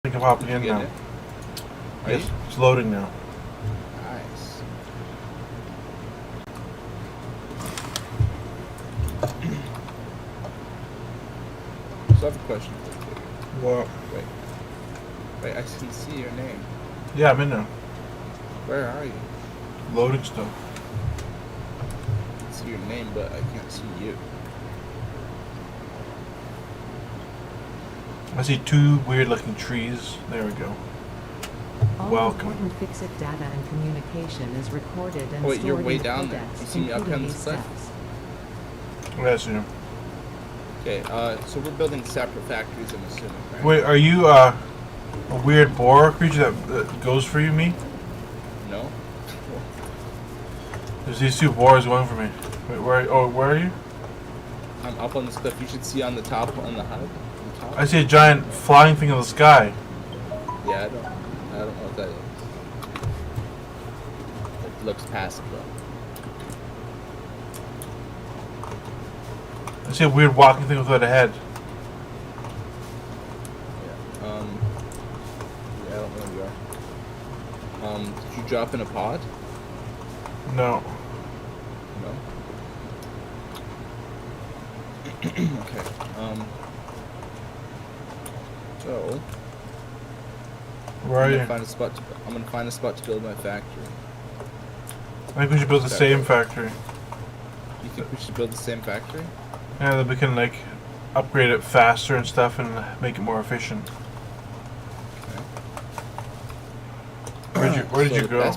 I think I'm hopping in now. Yes, it's loading now. Nice. So I have a question for you. Well, Wait, I can see your name. yeah, I'm in now. Where are you? Loading stuff. I can see your name, but I can't see you. I see two weird-looking trees. There we go. All Welcome. important fix-it data and communication is recorded and Wait, stored you're way in the down codex, there. You see me up here on including this these cliff? steps. Yeah, I see him. Okay, so we're building separate factories, I'm assuming, right? Wait, are you a weird boar creature that goes for you, me? No? There's these two boars going for me. Wait, where are you? I'm up on this cliff. You should see on the top, on the HUD. I see a giant flying thing in the sky. Yeah, I don't know what that is. It looks passive though. I see a weird walking thing without a head. Yeah. Yeah, I don't know where you are. Did you drop in a pod? No. No. Okay. So Where are you? I'm gonna find a spot to build my factory. I think we should build the same factory. You think we should build the same factory? Yeah, that we can like upgrade it faster and stuff and make it more efficient. Okay. Where did you go?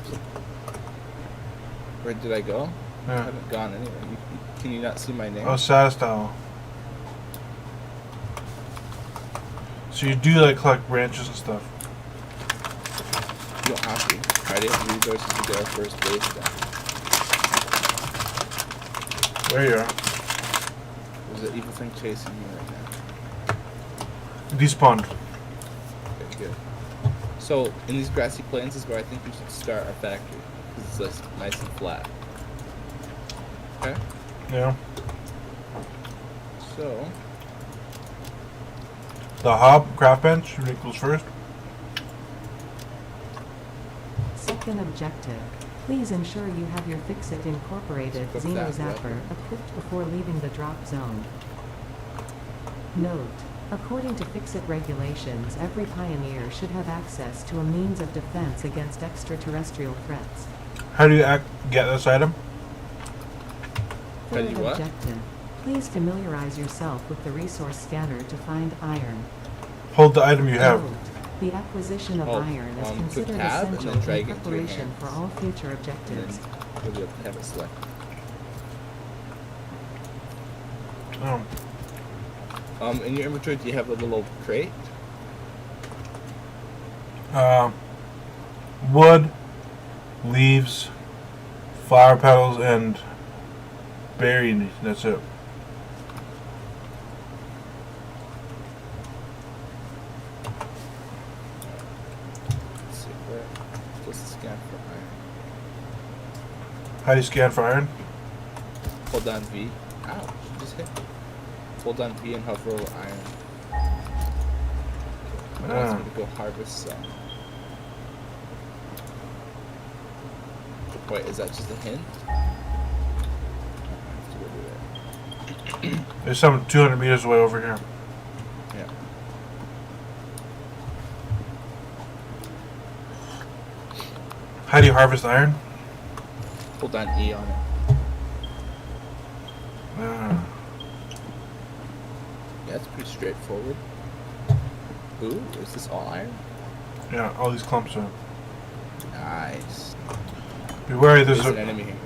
Where did I go? I Yeah. haven't gone anywhere. Can you not see my name? Oh, Satisfactory. So you do like collect branches and stuff. You don't have to. Try to get resources to get our first base down. There you are. There's an evil thing chasing me right now. Despawned. Okay, good. So, in these grassy plains is where I think we should start our factory. Because it's less nice and flat. Okay? Yeah. So, The hob craft bench equals first. Second objective. Please ensure you have your fix-it incorporated Let's put that Xenozapper weapon. equipped before leaving the drop zone. Note: according to fix-it regulations, every pioneer should have access to a means of defense against extraterrestrial threats. How do you get this item? How do Third you what? objective. Please familiarize yourself with the resource scanner to find iron. Hold the item you have. Note: the acquisition of Oh, iron is click considered tab and essential then drag in it into your preparation hands. for all future and objectives. then you'll be able to have it selected. Oh. In your inventory, do you have a little crate? Wood, leaves, flower petals, and berry. That's it. Let's see, where? Just scan for iron. How do you scan for iron? Hold down V. Ow, you just hit me. Hold down V and hover over iron. It wants me to go harvest some. Wait, is that just a hint? I have to go do that. There's some 200 meters away over here. Yeah. How do you harvest iron? Hold down E on it. Ah. Yeah, it's pretty straightforward. Ooh, is this all iron? Yeah, all these clumps are. Nice. Be wary, There's there's an a. enemy here.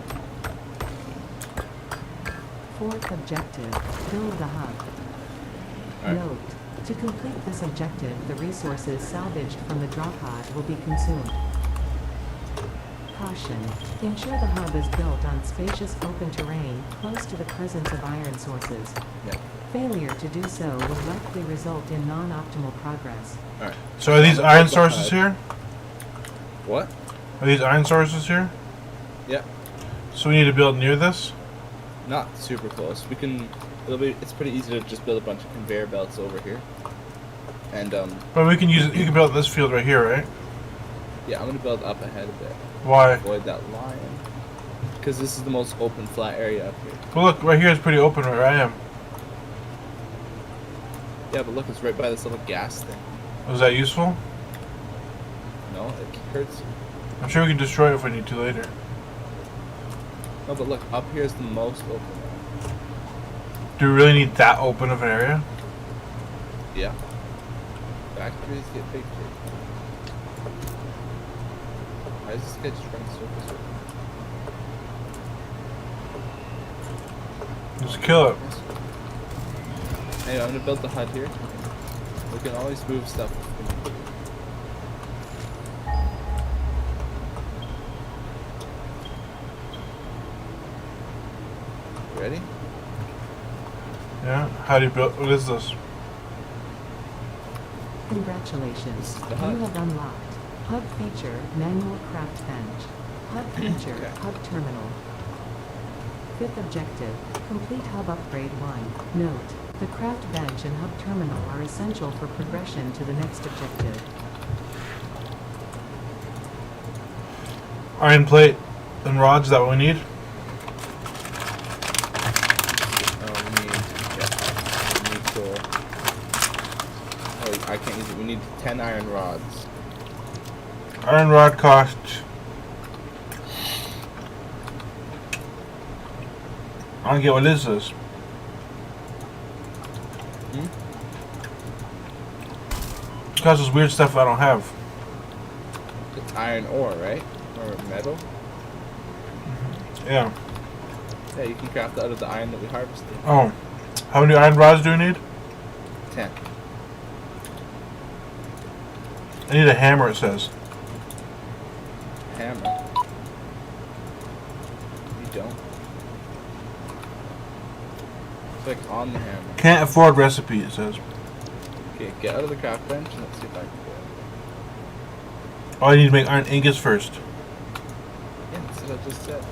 Fourth objective. Build the hub. Alright. Note: to complete this objective, the resources salvaged from the drop pod will be consumed. Caution: ensure the hub is built on spacious open terrain, close to the presence of iron sources. Yeah. Failure to do so will likely result in non-optimal progress. Alright. So are these I'm gonna iron put the sources HUD. here? What? Are these iron sources here? Yeah. So we need to build near this? Not super close. We can. It's pretty easy to just build a bunch of conveyor belts over here. And But we can use it. You can build this field right here, right? yeah, I'm gonna build up ahead a bit. Why? Avoid that line. Because this is the most open flat area up here. Well, look, right here is pretty open where I am. Yeah, but look, it's right by this little gas thing. Was that useful? No, it hurts. I'm sure we can destroy it if we need to later. No, but look, up here is the most open area. Do we really need that open of an area? Yeah. Factories get big too. Why is this guy just running circles with me? Just kill it. Anyway, I'm gonna build the hut here. We can always move stuff. Ready? Yeah. How do you build? What is this? Congratulations. The You hut. have unlocked Hub feature manual craft bench. Hub feature Okay. hub terminal. Fifth objective, complete hub upgrade 1. Note, the craft bench and hub terminal are essential for progression to the next objective. Iron plate and rods. Is that what we need? We need coal. Oh, I can't use it. We need 10 iron rods. Iron rod cost. I don't get what is this. It costs us weird stuff I don't have. It's iron ore, right? Or metal? Yeah. Yeah, you can craft out of the iron that we harvested. Oh. How many iron rods do we need? 10. I need a hammer, it says. Hammer. You don't. It's like on the hammer. Can't afford recipe, it says. Okay, get out of the craft bench and let's see if I can do it. Oh, I need to make iron ingots first. Yeah, that's what I just said.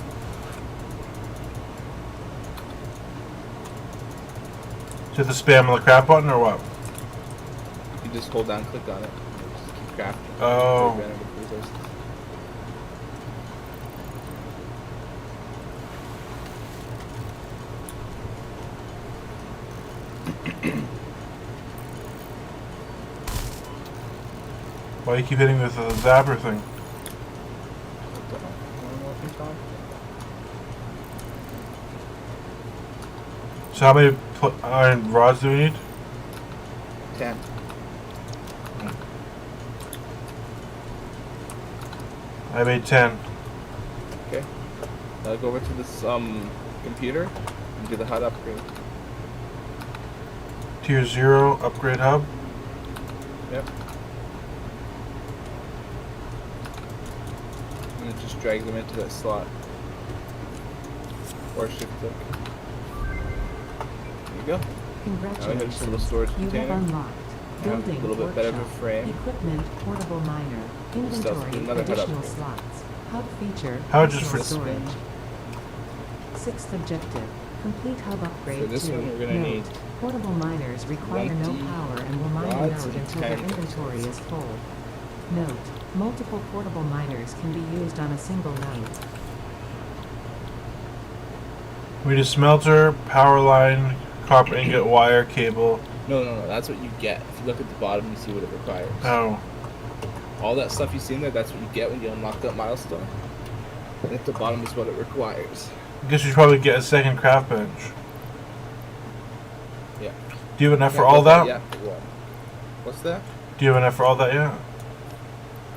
Do you have to spam the crap button or what? You just hold down, click on it, and just keep crafting. Oh. Take advantage of resources. Why do you keep hitting me with the zapper thing? What the hell? Wanna know what I'm talking about? So how many iron rods do we need? 10. I made 10. Okay. Now go over to this computer and do the hut upgrade. Tier 0 upgrade hub. Yep. And then just drag them into that slot. Or shift click. There you go. Congratulations. little storage You have container. unlocked I have a building little bit better of a workshop, frame. equipment, portable miner, Stuff, inventory, another hut additional upgrade. slots, hub feature, How just personal for- storage. Sixth objective, complete hub upgrade For this 2. one, we're gonna Note, need portable miners require no 20 power and will mine a rods node and until their 10 inventory is full. Note, multiple portable miners can be used on a single node. We need a smelter, power line, copper ingot, wire, cable. No, that's what you get. If you look at the bottom, you see what it requires. Oh. All that stuff you see in there, that's what you get when you unlock that milestone. And at the bottom is what it requires. I guess we should probably get a second craft bench. Yeah. Do you have enough for Can't all build that? yet, but what? What's that? Do you have enough for all that yet?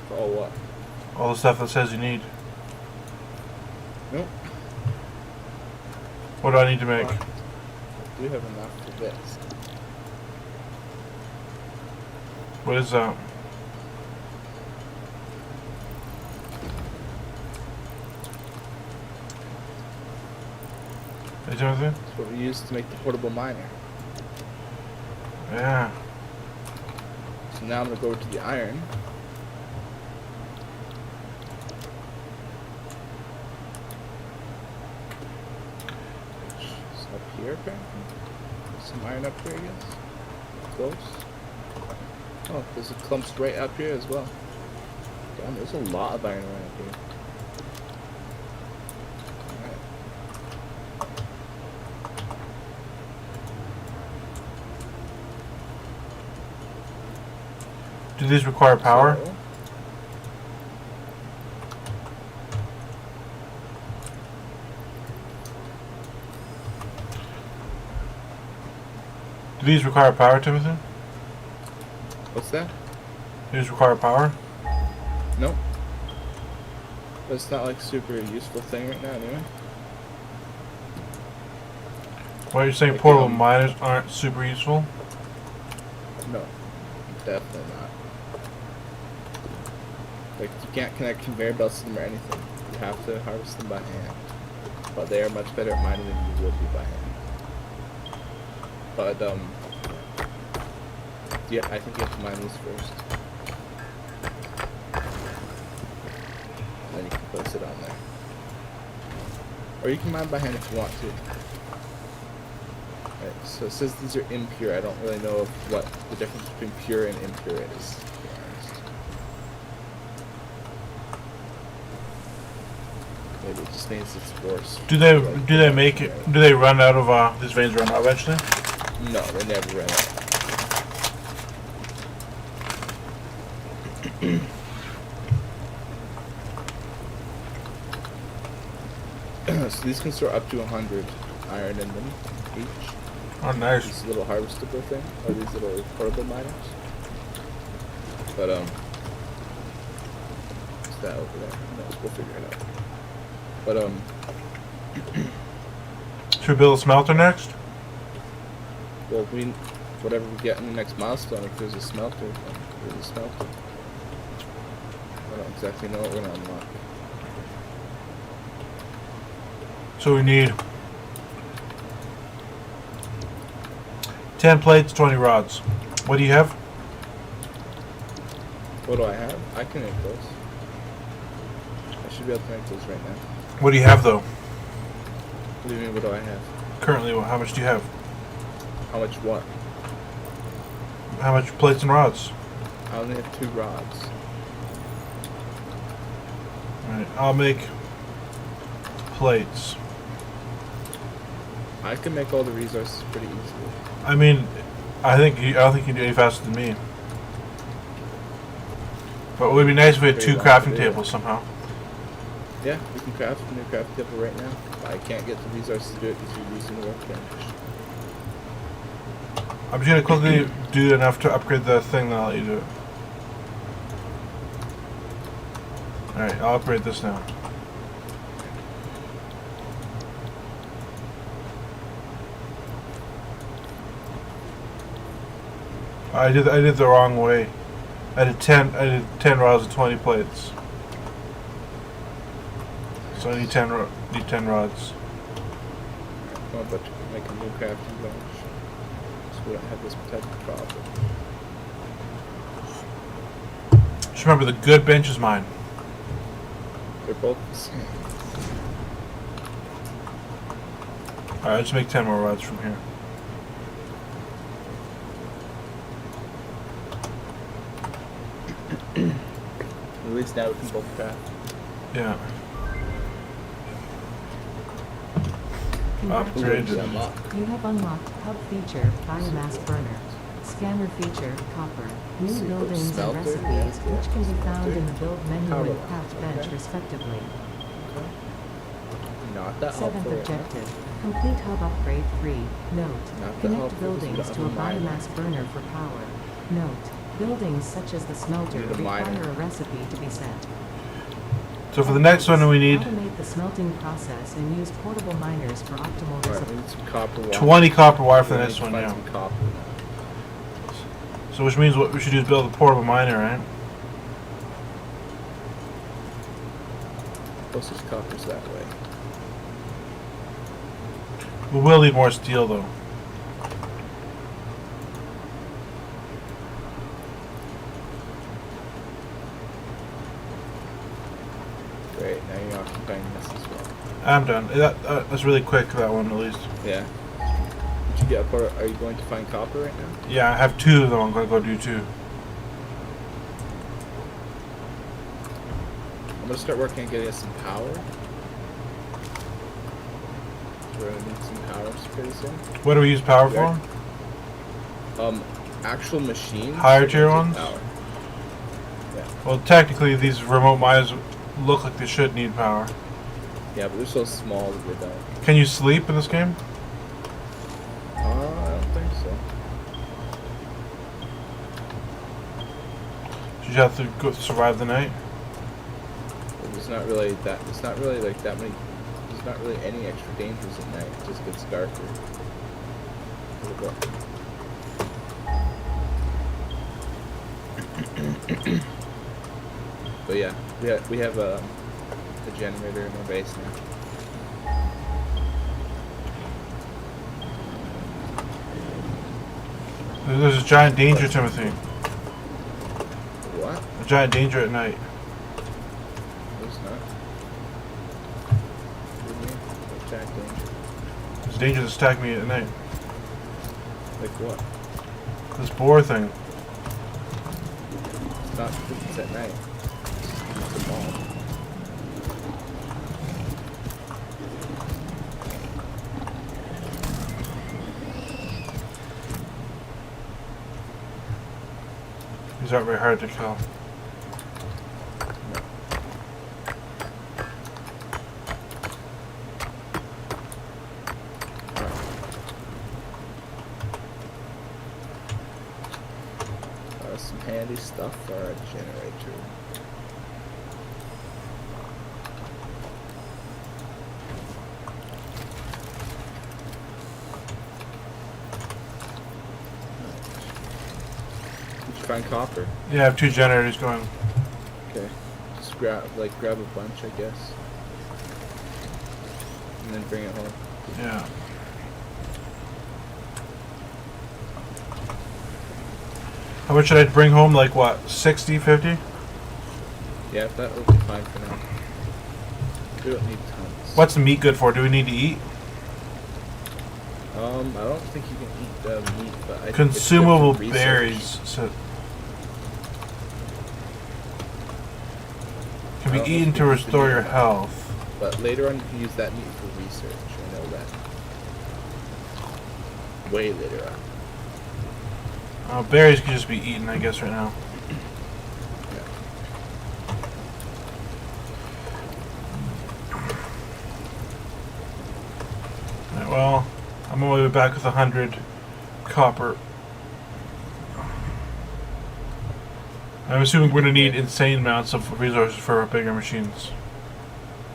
For all what? All the stuff that says you need. Nope. What do I need to make? But I do have enough for this. What is that? Is there anything? That's what we use to make the portable miner. Yeah. So now I'm gonna go over to the iron. It's up here apparently. Some iron up here, I guess. Close. Oh, there's a clumps right up here as well. Damn, there's a lot of iron around here. Alright. Do these require power? So, Do these require power, Timothy? what's that? Do these require power? Nope. But it's not like super useful thing right now anyway. Why you're saying Like, portable miners aren't super useful? No. Definitely not. Like, you can't connect conveyor belts to them or anything. You have to harvest them by hand. But they are much better at mining than you would be by hand. But, yeah, I think you have to mine these first. And then you can place it on there. Or you can mine by hand if you want to. Right, so it says these are impure. I don't really know what the difference between pure and impure is, to be honest. Maybe it just means it's worse. Do they make it? Do they run out of these veins? Run out eventually? No, they never run out. So these can store up to 100 iron in them each. Oh, nice. This little harvestable thing, or these little portable miners. But what's that over there? No, we'll figure it out. But Should we build a smelter next? well, whatever we get in the next milestone, if there's a smelter, then there's a smelter. I don't exactly know what we're gonna unlock. So we need 10 plates, 20 rods. What do you have? What do I have? I can make those. I should be able to make those right now. What do you have though? What do you mean, what do I have? Currently, how much do you have? How much what? How much plates and rods? I only have 2 rods. Alright, I'll make plates. I can make all the resources pretty easily. I mean, I don't think you can do any faster than me. But it would be nice if we had Pretty 2 long crafting to do. tables somehow. Yeah, we can craft a new crafting table right now. I can't get the resources to do it because you're using the workbench. I'm just gonna quickly do enough to upgrade the thing, then I'll let you do it. Alright, I'll upgrade this now. I did the wrong way. I did 10 rods and 20 plates. So I need 10 rods. Oh, but you can make a new crafting bench. So we don't have this type of problem. Just remember, the good bench is mine. They're both the same. Alright, let's make 10 more rods from here. At least now we can both craft. Yeah. Congratulations. Unlocked. You have unlocked hub feature, biomass burner, scanner feature, copper, new See, buildings and smelter, recipes, yeah, which can be found in the build menu Power and line, craft bench okay. respectively. Not that Seventh helpful. objective, complete hub upgrade 3. Note, Not that connect helpful, buildings because to we a don't have a miner. biomass burner for power. Note, buildings such as the smelter Need a require miner. a recipe to be set. So for the next one, we need Automate the smelting process and use portable miners for optimal Alright, we recipe. need some copper wire. 20 copper wire for We the need next to one, find yeah. some copper now. So which means what we should do is build a portable miner, right? Closest copper's that way. We will need more steel though. Great, now you're occupying this as well. I'm done. That's really quick, that one at least. Yeah. Did you get a part? Are you going to find copper right now? Yeah, I have 2 of them. I'm gonna go do 2. gonna start working on getting us some power. We're gonna need some power pretty soon. What do we use power for? Actual machines. Higher are tier gonna take ones? power. Yeah. Well, technically, these remote mines look like they should need power. Yeah, but they're so small that they don't. Can you sleep in this game? I don't think so. Did you have to go survive the night? There's not really that. It's not really like that many. There's not really any extra dangers at night. It just gets darker. But yeah, we have a generator in our base now. There's a giant danger, Timothy. What? A giant danger at night. There's not. What do you mean? What giant danger? There's a danger that's attacking me at night. Like what? This boar thing. It's not. It's at night. It's a ball. These aren't very hard to kill. Some handy stuff for our generator. Did you find copper? Yeah, I have 2 generators going. Okay. Just grab a bunch, I guess. And then bring it home. Yeah. How much should I bring home? Like what? 60, 50? Yeah, that will be fine for now. We don't need tons. What's the meat good for? Do we need to eat? I don't think you can eat meat, but I think Consumable it's good for research. berries. So can be I don't know eaten if to we can restore do your that. health. But later on, you can use that meat for research. I know that. Way later on. Berries can just be eaten, I guess, right now. Right, well, I'm on my way back with 100 copper. I'm assuming we're going to need insane amounts of resources for our bigger machines.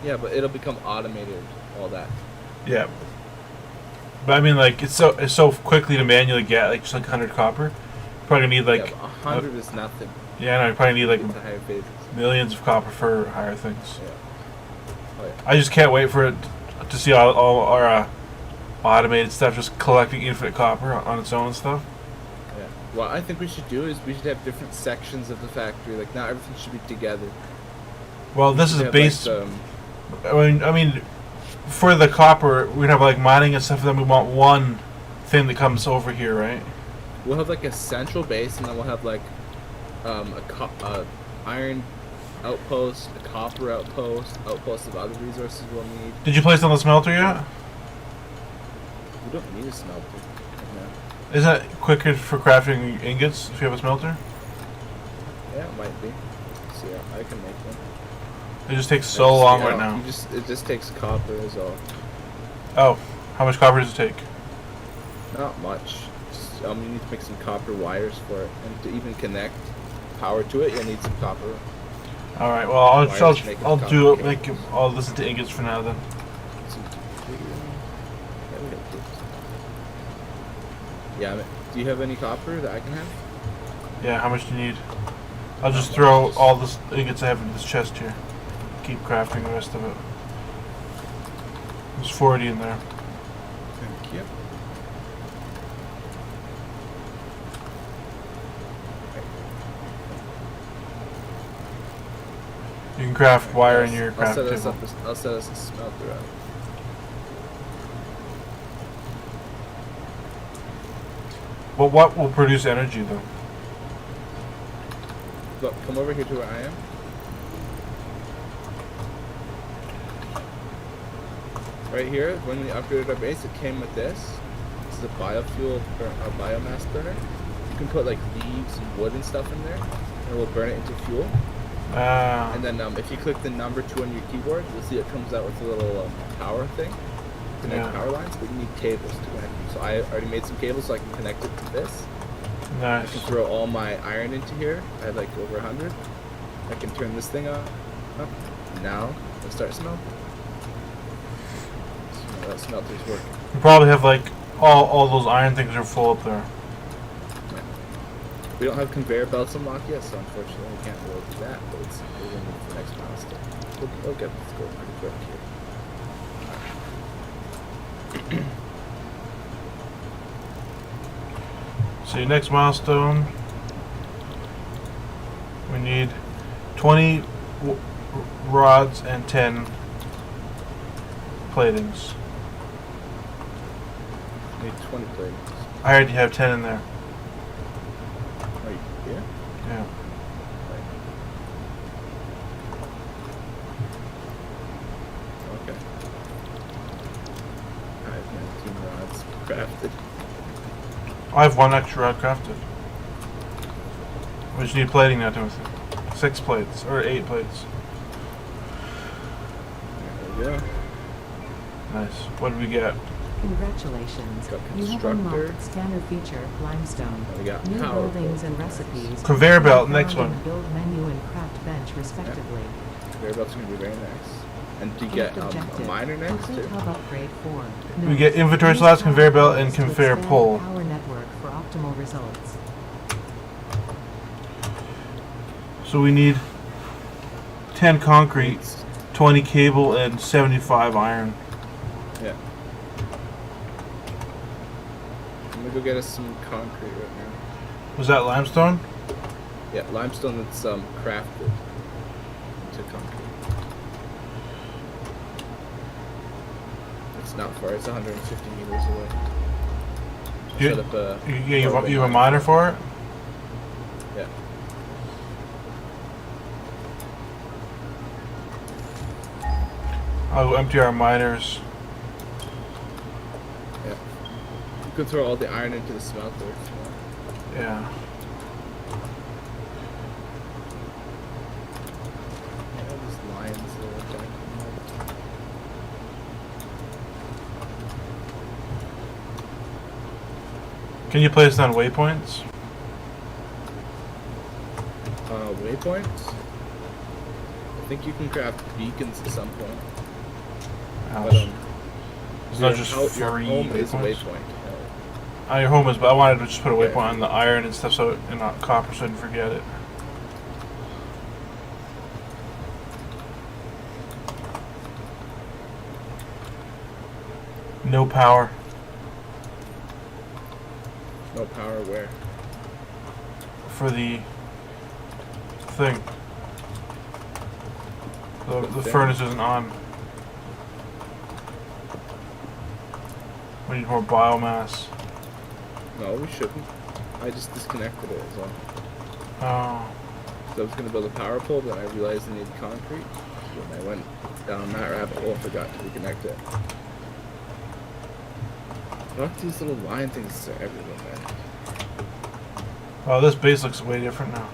Yeah, but it'll become automated. All that. Yeah. But I mean, like, it's so quickly to manually get, like, just like 100 copper. Probably need like yeah, 100 is nothing. yeah, no, you probably need like Get to higher phases. millions of copper for higher things. Yeah. Oh, yeah. I just can't wait for it to see all our automated stuff just collecting infinite copper on its own and stuff. Yeah. What I think we should do is we should have different sections of the factory. Like not everything should be together. Well, this is We have, based. like, I mean, for the copper, we'd have like mining and stuff. Then we want one thing that comes over here, right? we'll have like a central base, and then we'll have like a iron outpost, a copper outpost of other resources we'll need. Did you place on the smelter yet? We don't need a smelter. No. Isn't that quicker for crafting ingots if you have a smelter? Yeah, it might be. See, I can make one. It just takes so long right now. It just takes copper is all. Oh, how much copper does it take? Not much. You need to make some copper wires for it, and to even connect power to it, you'll need some copper. All right. Well, I'll Copper do it. cables. I'll listen to ingots for now then. Yeah, do you have any copper that I can have? Yeah. How much do you need? I'll just throw all this ingots I have in this chest here. Keep crafting the rest of it. There's 40 in there. Thank you. You can craft wire in your crafting table. I'll set us a smelter up. But what will produce energy though? Look, come over here to where I am. Right here, when we upgraded our base, it came with this. This is a biofuel, a biomass burner. You can put like leaves and wood and stuff in there, and it will burn it into fuel. And then if you click the number 2 on your keyboard, you'll see it comes out with a little power thing. Connect power lines, but you need cables to connect. So I already made some cables so I can connect it to this. Nice. I can throw all my iron into here. I have like over 100. I can turn this thing up. Now, let's start smelting. So that smelter's working. You probably have like all those iron things are full up there. We don't have conveyor belts unlocked yet, so unfortunately we can't really do that, but it's we're going to move to the next milestone. We'll get this going pretty quick here. So your next milestone, we need 20 rods and 10 platings. We need 20 plates. I already have 10 in there. Oh, yeah? Yeah. Okay. I have 19 rods crafted. I have 1 extra rod crafted. We just need plating now, Timothy. 6 plates, or 8 plates. There we go. Nice. What did we get? Congratulations. Got You have constructor. unlocked scanner feature, limestone. And we got New power buildings pole. and recipes. Conveyor can be belt, found next in one. the build menu and craft bench, respectively. Conveyor belts are going to be very nice. And do you get Fifth a objective, miner next complete too? hub upgrade 4. We Note, get inventory use slots, power conveyor belt, and poles to conveyor expand pole. the power network for optimal results. So we need 10 concrete, 20 cable, and 75 iron. Yeah. I'm going to go get us some concrete right now. Was that limestone? Yeah, limestone that's crafted into concrete. It's not far, it's 150 meters away. You, Set up a you have a miner for it? Yeah. I'll empty our miners. Yeah. You can throw all the iron into the smelter if you want. Yeah. Yeah, these lions that are attacking. Can you place down waypoints? Waypoints? I think you can craft beacons at some point. Ouch. But It's not just your free home is a waypoints? waypoint. Your home is, but I wanted to just put a Yeah. waypoint on the iron and stuff, so and not copper, so I didn't forget it. No power. No power where? For the thing. The thing? furnace isn't on. We need more biomass. No, we shouldn't. I just disconnected it as well. Oh. So I was going to build a power pole, but I realized I needed concrete. So when I went down that rabbit hole, I forgot to reconnect it. Look, these little line things are everywhere, man. Oh, this base looks way different now.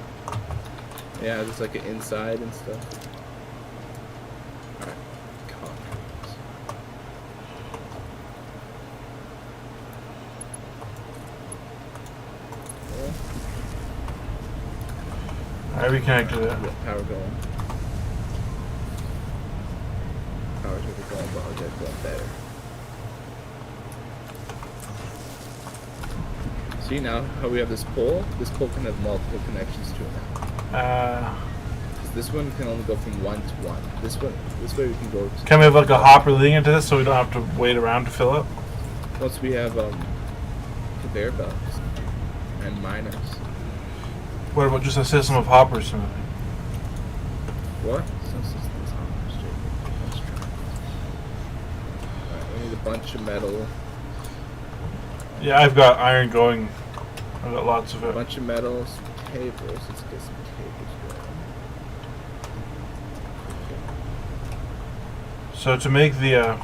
Yeah, there's like an inside and stuff. Alright, concrete. I reconnected it. Get power going. Power's really going, but I'll get it going better. See now how we have this pole? This pole can have multiple connections to it now. 'Cause this one can only go from 1 to 1. This way we can go to... Can we have like a hopper leading into this so we don't have to wait around to fill up? Once we have conveyor belts and miners. What about just a system of hoppers? What? Let's try. Alright, we need a bunch of metal. Yeah, I've got iron going. I've got lots of A it. bunch of metal, some cables. Let's get some cables going. So to make the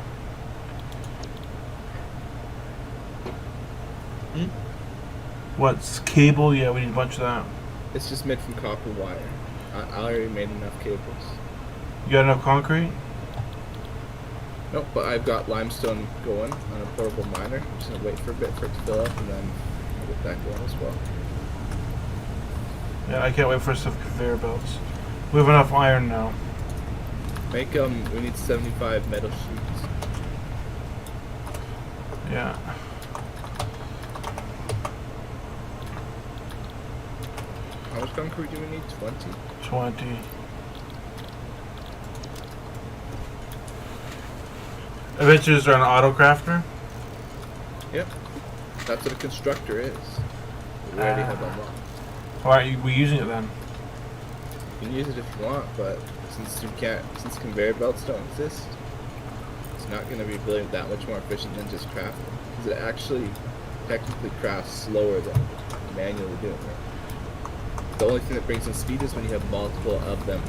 What's cable? Yeah, we need a bunch of that. It's just made from copper wire. I already made enough cables. You got enough concrete? Nope, but I've got limestone going on a portable miner. I'm just gonna wait for a bit for it to fill up and then I'll get that going as well. Yeah, I can't wait for us to have conveyor belts. We have enough iron now. Make we need 75 metal sheets. Yeah. How much concrete do we need? 20? 20. Adventures are an auto crafter? Yep. That's what a constructor is. We already have unlocked. Why aren't we using it then? You can use it if you want, but since conveyor belts don't exist, it's not going to be really that much more efficient than just crafting. Because it actually technically crafts slower than manually doing it. The only thing that brings in speed is when you have multiple of them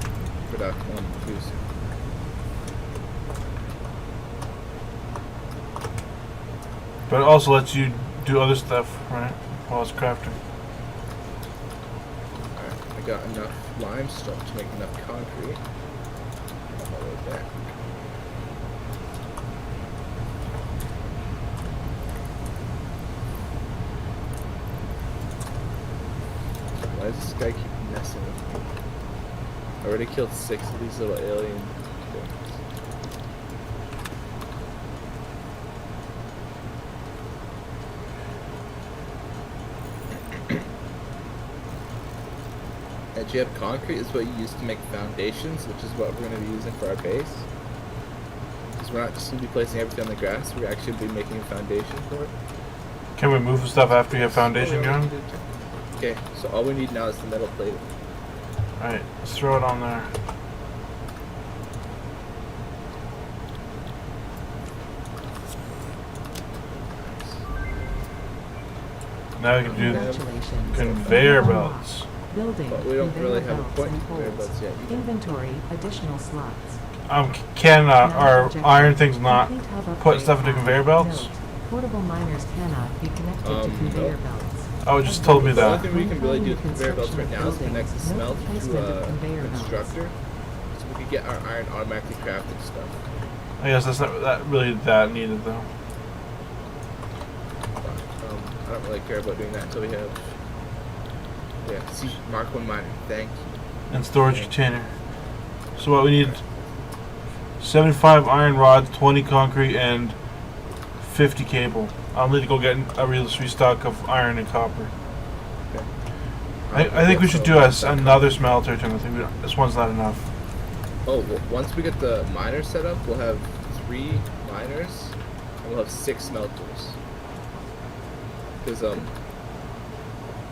producing. But it also lets you do other stuff, right? While it's crafting. Alright, I got enough limestone to make enough concrete. On my way back. Why does this guy keep messing with me? I already killed 6 of these little alien things. And you have concrete is what you use to make foundations, which is what we're going to be using for our base. Because we're not just going to be placing everything on the grass, we're actually going to be making a foundation for it. Can we move the stuff after you have foundation going? Okay, so all we need now is the metal plating. Alright, let's throw it on there. Now we can do Congratulations. conveyor belts. Building. But we don't really have a belts point and in conveyor poles. belts yet. Inventory. Additional slots. Can Now our projected. iron things not Complete hub put upgrade stuff into path. conveyor belts? Note, portable miners cannot be connected to conveyor nope. belts. Oh, it just told me The only that. thing we can really do with conveyor belts right now is Buildings. connect the No smelt replacement to of a conveyor belts. constructor, so we could get our iron automatically crafted stuff. I guess that's not that really that needed though. But, I don't really care about doing that until we have. Yeah, see, Mark 1 miner. Thank you. And storage container. So what we need: 75 iron rods, 20 concrete, and 50 cable. I'll need to go get a restock of iron and copper. Okay. I think we should do another smelter, Timothy. This one's not enough. Oh, well, once we get the miners set up, we'll have 3 miners and we'll have 6 smelters. Because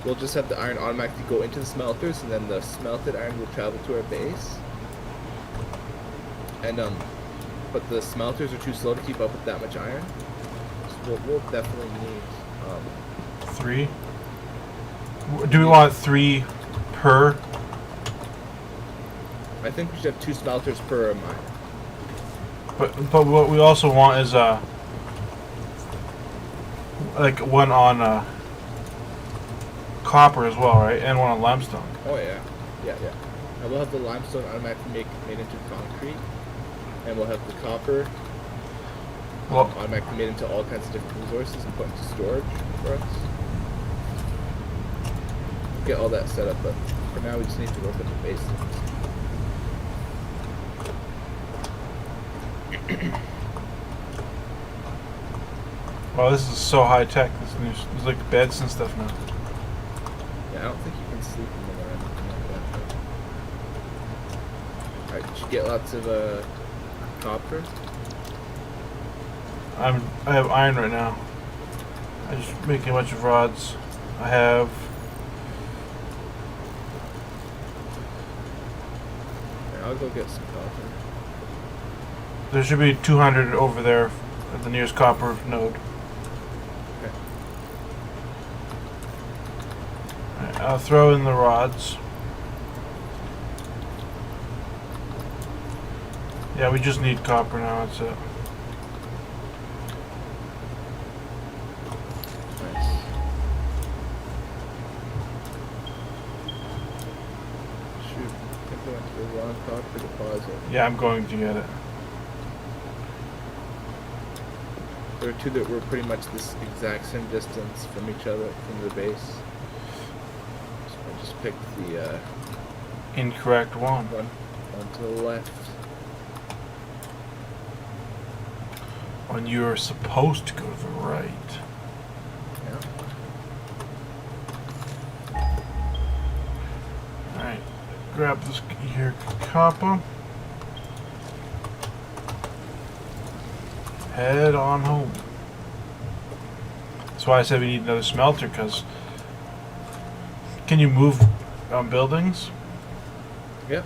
we'll just have the iron automatically go into the smelters, and then the smelted iron will travel to our base. And but the smelters are too slow to keep up with that much iron. So we'll definitely need 3. Do we want 3 per? I think we should have 2 smelters per miner. But what we also want is like one on copper as well, right? And one on limestone. Oh yeah, yeah. And we'll have the limestone automatically made into concrete, and we'll have the copper automatically made into all kinds of different resources and put into storage for us. Get all that set up, but for now we just need to work with the basics. Wow, this is so high tech. There's like beds and stuff now. Yeah, I don't think you can sleep in them or anything like that. Alright, did you get lots of copper? I have iron right now. I just making a bunch of rods. I have. Yeah, I'll go get some copper. There should be 200 over there at the nearest copper node. Okay. Alright, I'll throw in the rods. Yeah, we just need copper now. That's it. Nice. You went to the wrong copper deposit. Yeah, I'm going to get it. There were two that were pretty much this exact same distance from each other, from the base. So I just picked the Incorrect one. one to the left. When you're supposed to go to the right. Yeah. Alright. Grab this here copper. Head on home. That's why I said we need another smelter, because can you move buildings? Yeah.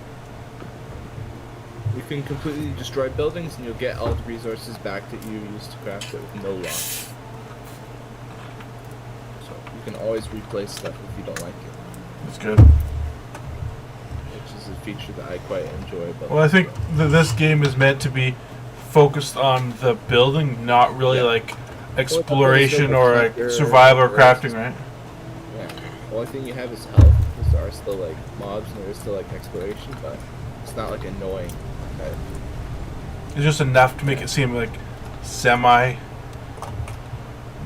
You can completely destroy buildings and you'll get all the resources back that you used to craft it with no loss. So you can always replace stuff if you don't like it. That's good. Which is a feature that I quite enjoy about Well, I think this game is meant to be focused on the building, not really like exploration or like survival or crafting, right? Yeah. The only thing you have is health, because there are still like mobs and there is still like exploration, but it's not like annoying. Okay? It's just enough to make it seem like semi,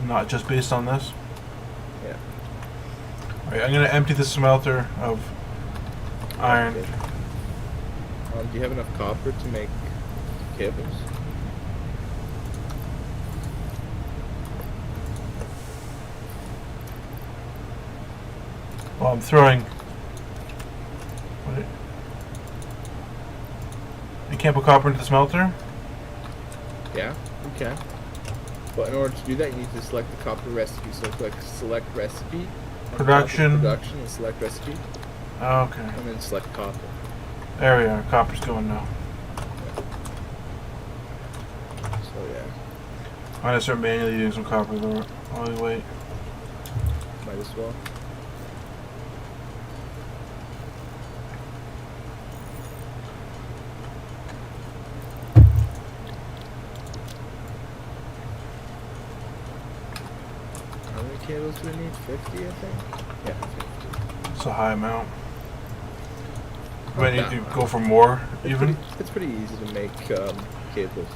not just based on this. Yeah. Alright, I'm gonna empty the smelter of iron. Okay. Do you have enough copper to make cables? Well, I'm throwing. What? You can't put copper into the smelter? Yeah, you can. But in order to do that, you need to select the copper recipe. So click select recipe. Production. Production and select recipe. Okay. And then select copper. There we are. Copper's going now. So yeah, I'm gonna start manually using some copper though. Only wait. might as well. How many cables do we need? 50, I think? Yeah, 50. It's a high amount. We Not might need that to much. go for more, even. It's pretty easy to make cables.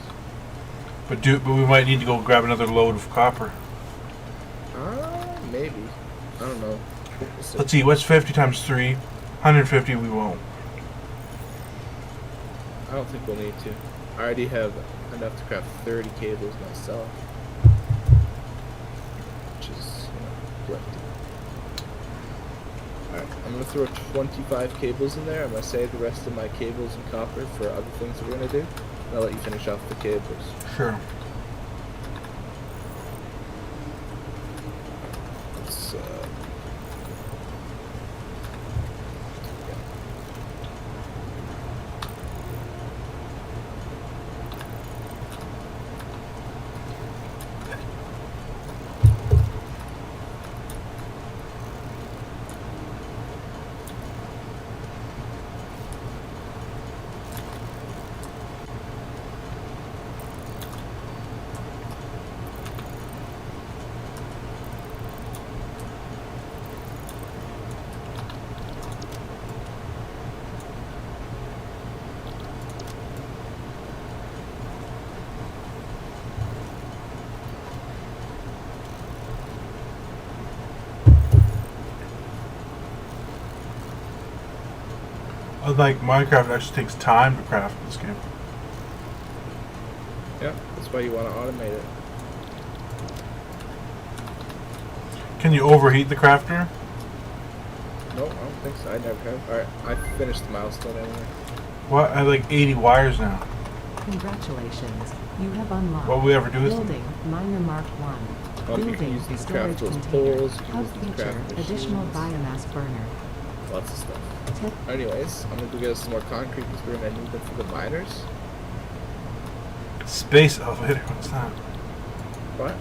But we might need to go grab another load of copper. Maybe. I don't know. So, Let's see. What's 50 times 3? 150. We won't. I don't think we'll need to. I already have enough to craft 30 cables myself. Which is, plenty. Alright, I'm going to throw 25 cables in there. I'm going to save the rest of my cables and copper for other things that we're going to do. And I'll let you finish off the cables. Sure. Let's, yeah. Unlike Minecraft, it actually takes time to craft this game. Yeah, that's why you want to automate it. Can you overheat the crafter? No, I don't think so. I never have. Alright, I finished the milestone anyway. What? I have like 80 wires now. Congratulations, you have unlocked What will we ever do with them? Building Miner Mark 1. You can Building use these to storage craft those container. poles, you can Hub use them to feature, craft additional machines. biomass burner. Lots of stuff. Tip. Anyways, I'm gonna go get us some more concrete because we're gonna need them for the miners. Space elevator. What's that? But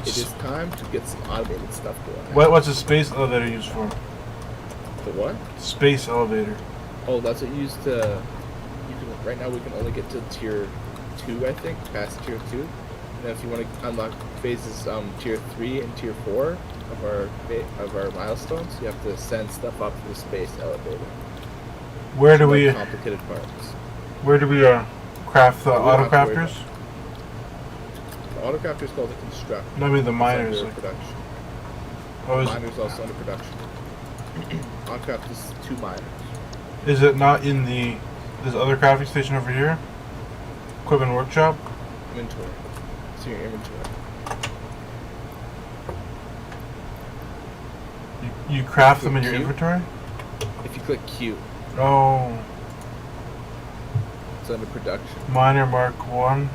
it is time to get some automated stuff going. What's a space elevator used for? The what? Space elevator. Oh, that's what you use to. You can right now we can only get to tier 2, I think, past tier 2. And if you want to unlock phases tier 3 and tier 4 of our milestones, you have to send stuff up to the space elevator. Where do Some we? more complicated parts. Where do we craft the We don't have to worry autocrafters? The autocrafter is called a construct. No, I mean the It's miners. under Like, production. oh, Miners also under production. Autocraft is 2 miners. is it not in this other crafting station over here? Equipment workshop. Inventory. It's in your inventory. You craft them in Click your Q. inventory. If you click Q, Oh, it's under production. miner Mark 1.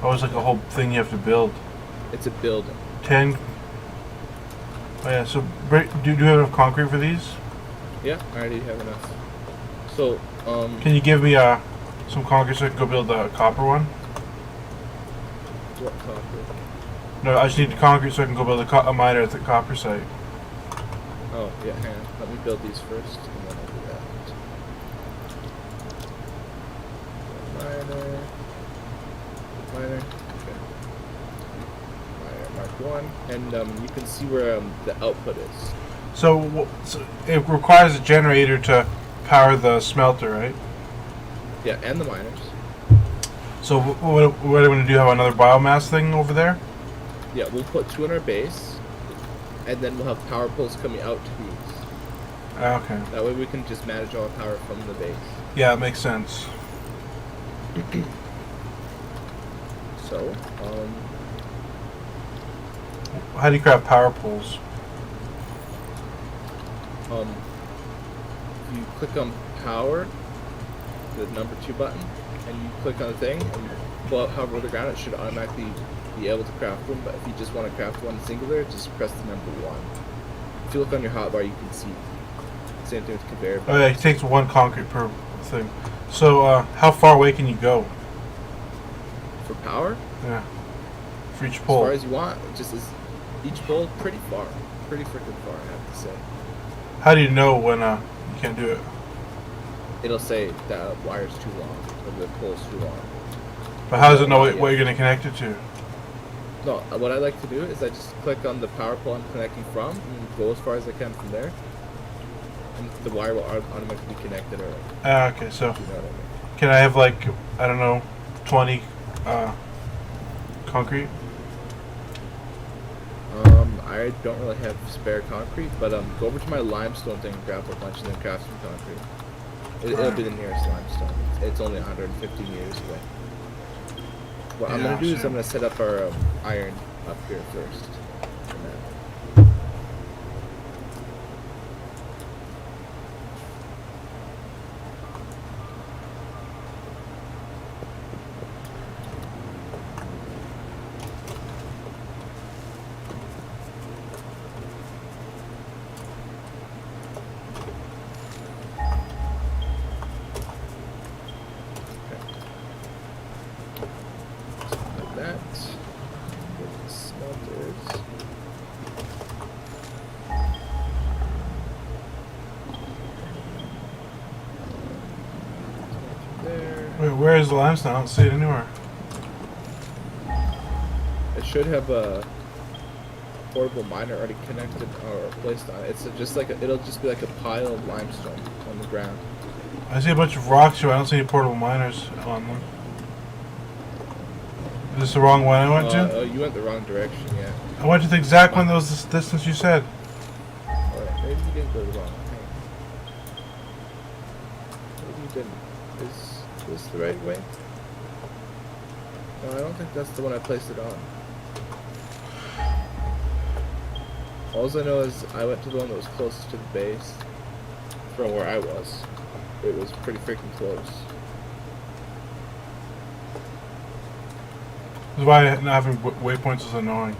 Oh, it's like a whole thing you have to build. It's a building. 10. Oh yeah. So do you have enough concrete for these? Yeah, I already have enough. So, Can you give me some concrete so I can go build the copper one? what copper? No, I just need the concrete so I can go build a miner at the copper site. Oh, yeah, hang on. Let me build these first, and then I'll do that. Miner. Okay. Miner Mark 1. And you can see where the output is. So it requires a generator to power the smelter, right? Yeah, and the miners. So what are we going to do? Have another biomass thing over there? Yeah, we'll put 2 in our base, and then we'll have power poles coming out to these. Okay. That way we can just manage all our power from the base. Yeah, it makes sense. So, How do you craft power poles? if you click on power, the number 2 button, and you click on the thing, and you pull out hover the ground, it should automatically be able to craft one. But if you just want to craft one singular, just press the number 1. If you look on your hotbar, you can see. Same thing with conveyor belt. Oh yeah, it takes 1 concrete per thing. So how far away can you go? For power, Yeah. For each as pole. far as you want, just as each pole, pretty far. Pretty freaking far, I have to say. How do you know when you can't do it? It'll say that wire's too long, or the pole's too long. But how does it know what you're going to connect it to? No, what I like to do is I just click on the power pole I'm connecting from, and go as far as I can from there. And the wire will automatically be connected already. Okay, so You know what I mean? can I have like, I don't know, 20 concrete? I don't really have spare concrete, but go over to my limestone thing and grab a bunch and then craft some concrete. It'll be the nearest limestone. It's only 150 meters away. What I'm gonna do is I'm gonna set up our iron up here first. And then like that. Get the smelters. There. Wait, where is the limestone? I don't see it anywhere. It should have a portable miner already connected or placed on it. It's just like it'll just be like a pile of limestone on the ground. I see a bunch of rocks here. I don't see any portable miners on them. Is this the wrong one I went to? Oh, you went the wrong direction. Yeah. I went to the exact one that was this distance you said. Alright, maybe you didn't go the wrong way. Maybe you didn't. Is this the right way? No, I don't think that's the one I placed it on. All I know is I went to the one that was closest to the base from where I was. It was pretty freaking close. This is why not having waypoints is annoying.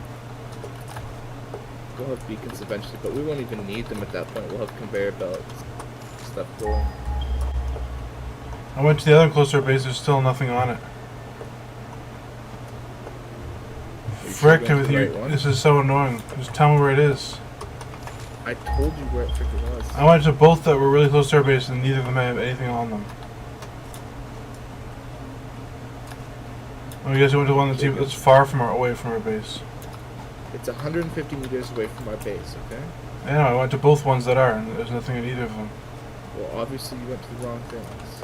We'll have beacons eventually, but we won't even need them at that point. We'll have conveyor belts, stuff going. I went to the other closer base. There's still nothing on it. Frick with you. This is so annoying. Just tell me where it is. I told you where it freaking was. I went to both that were really close to our base, and neither of them have anything on them. Oh, you guys went to one that's far from away from our base. It's 150 meters away from our base, okay? I know. I went to both ones that are, and there's nothing in either of them. Well, obviously you went to the wrong things.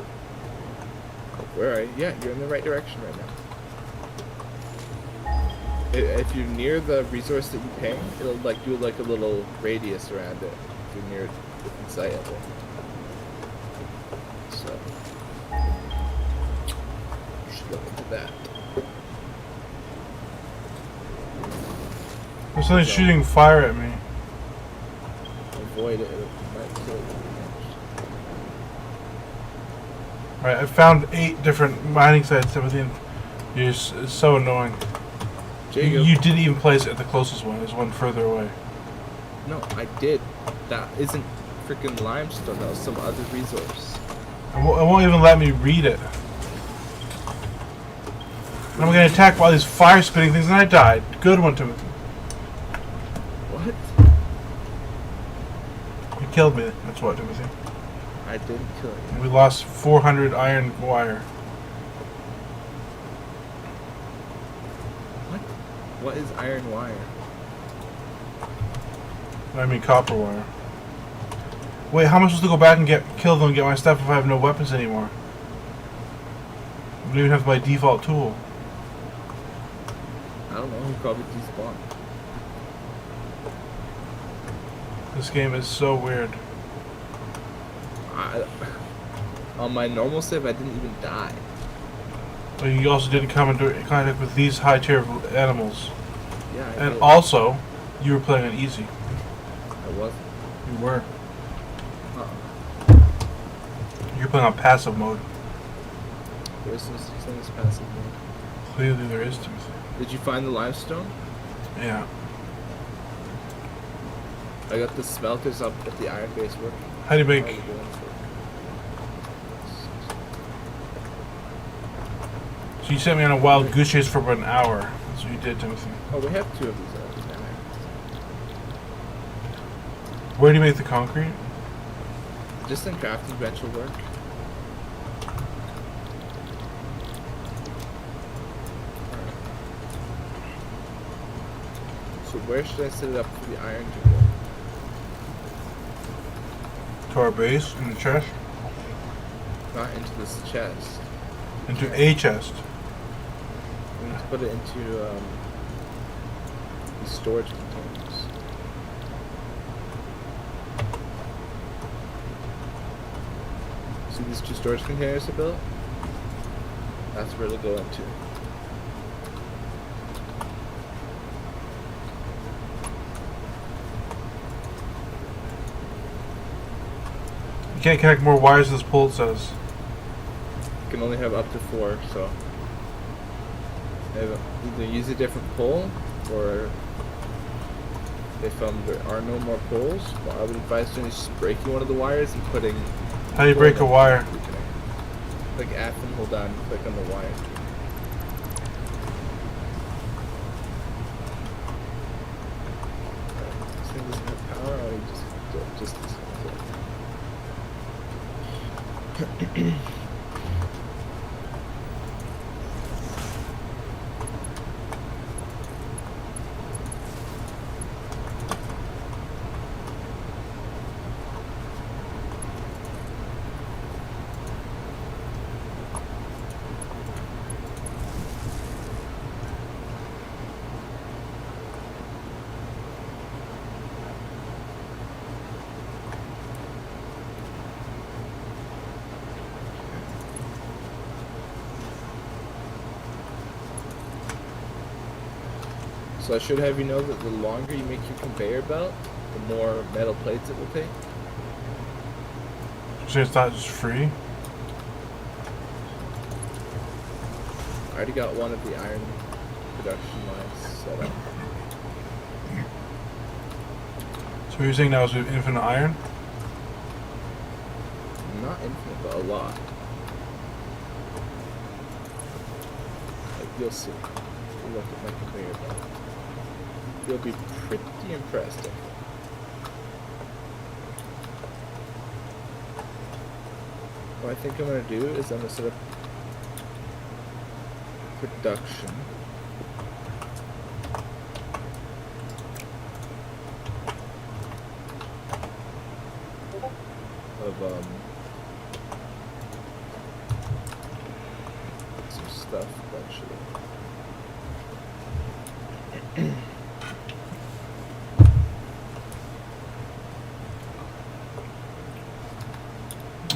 Where are you? Yeah, you're in the right direction right now. If you're near the resource that you ping, it'll like do like a little radius around it. If you're near a different site of it. So you should look into that. There's something shooting fire at me. Avoid it. It might kill you. Alright, I found 8 different mining sites, everything. It's so annoying. Jacob. You didn't even place it at the closest one. There's one further away. No, I did. That isn't freaking limestone. That was some other resource. It won't even let me read it. And I'm getting attacked by all these fire spitting things, and I died. Good one, Timothy. What? You killed me. That's what, Timothy. I didn't kill you. We lost 400 iron wire. What? What is iron wire? I mean copper wire. Wait, how am I supposed to go back and kill them and get my stuff if I have no weapons anymore? I don't even have my default tool. I don't know. He probably despawned. This game is so weird. On my normal save, I didn't even die. But you also didn't come into contact with these high tier animals. Yeah, I And did. also, you were playing on easy. I wasn't. You were. Uh-uh. You're playing on passive mode. There's no such thing as passive mode. Clearly there is, Timothy. Did you find the limestone? Yeah. I got the smelters up at the iron base working. How do you make... How are you doing for it? So you sent me on a wild goose chase for about an hour. That's what you did, Timothy. Oh, we have 2 of these now. Where do you make the concrete? Just in crafting bench will work. Alright. So where should I set it up for the iron to go? To our base, in the chest? Not into this chest. Into a chest. We need to put it into these storage containers. See these 2 storage containers I built? That's where it'll go into. You can't connect more wires, this pole says. You can only have up to 4, so either use a different pole, or if there are no more poles, well, I would advise doing is just breaking one of the wires and putting. How do you break a wire? Like F and hold down and click on the wire. This thing doesn't have power, or you just do it just this. So I should have you know that the longer you make your conveyor belt, the more metal plates it will take. So it's not just free? I already got one of the iron production lines set up. So what you're saying now is we have infinite iron? Not infinite, but a lot. Like, you'll see. You look at my conveyor belt. You'll be pretty impressed, I think. What I think I'm going to do is I'm going to set up production. Of stuff eventually.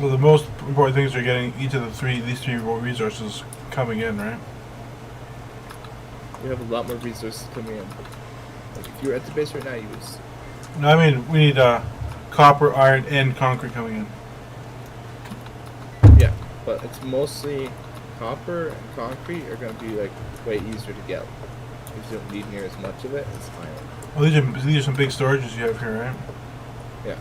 Well, the most important things are getting each of these three resources coming in, right? We have a lot more resources coming in. Like if you're at the base right now, you would. No, I mean we need copper, iron, and concrete coming in. Yeah, but it's mostly copper and concrete are going to be like way easier to get. Because you don't need near as much of it as iron. Well, these are some big storages you have here, right? Yeah.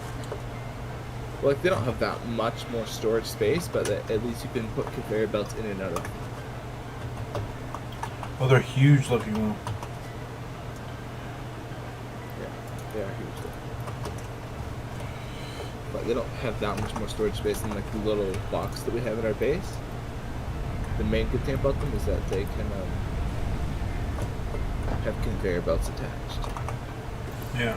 Well, like they don't have that much more storage space, but at least you can put conveyor belts in and out of. Oh, they're huge looking though. Yeah, they are huge. But they don't have that much more storage space than like the little box that we have in our base. The main good thing about them is that they can have conveyor belts attached. Yeah.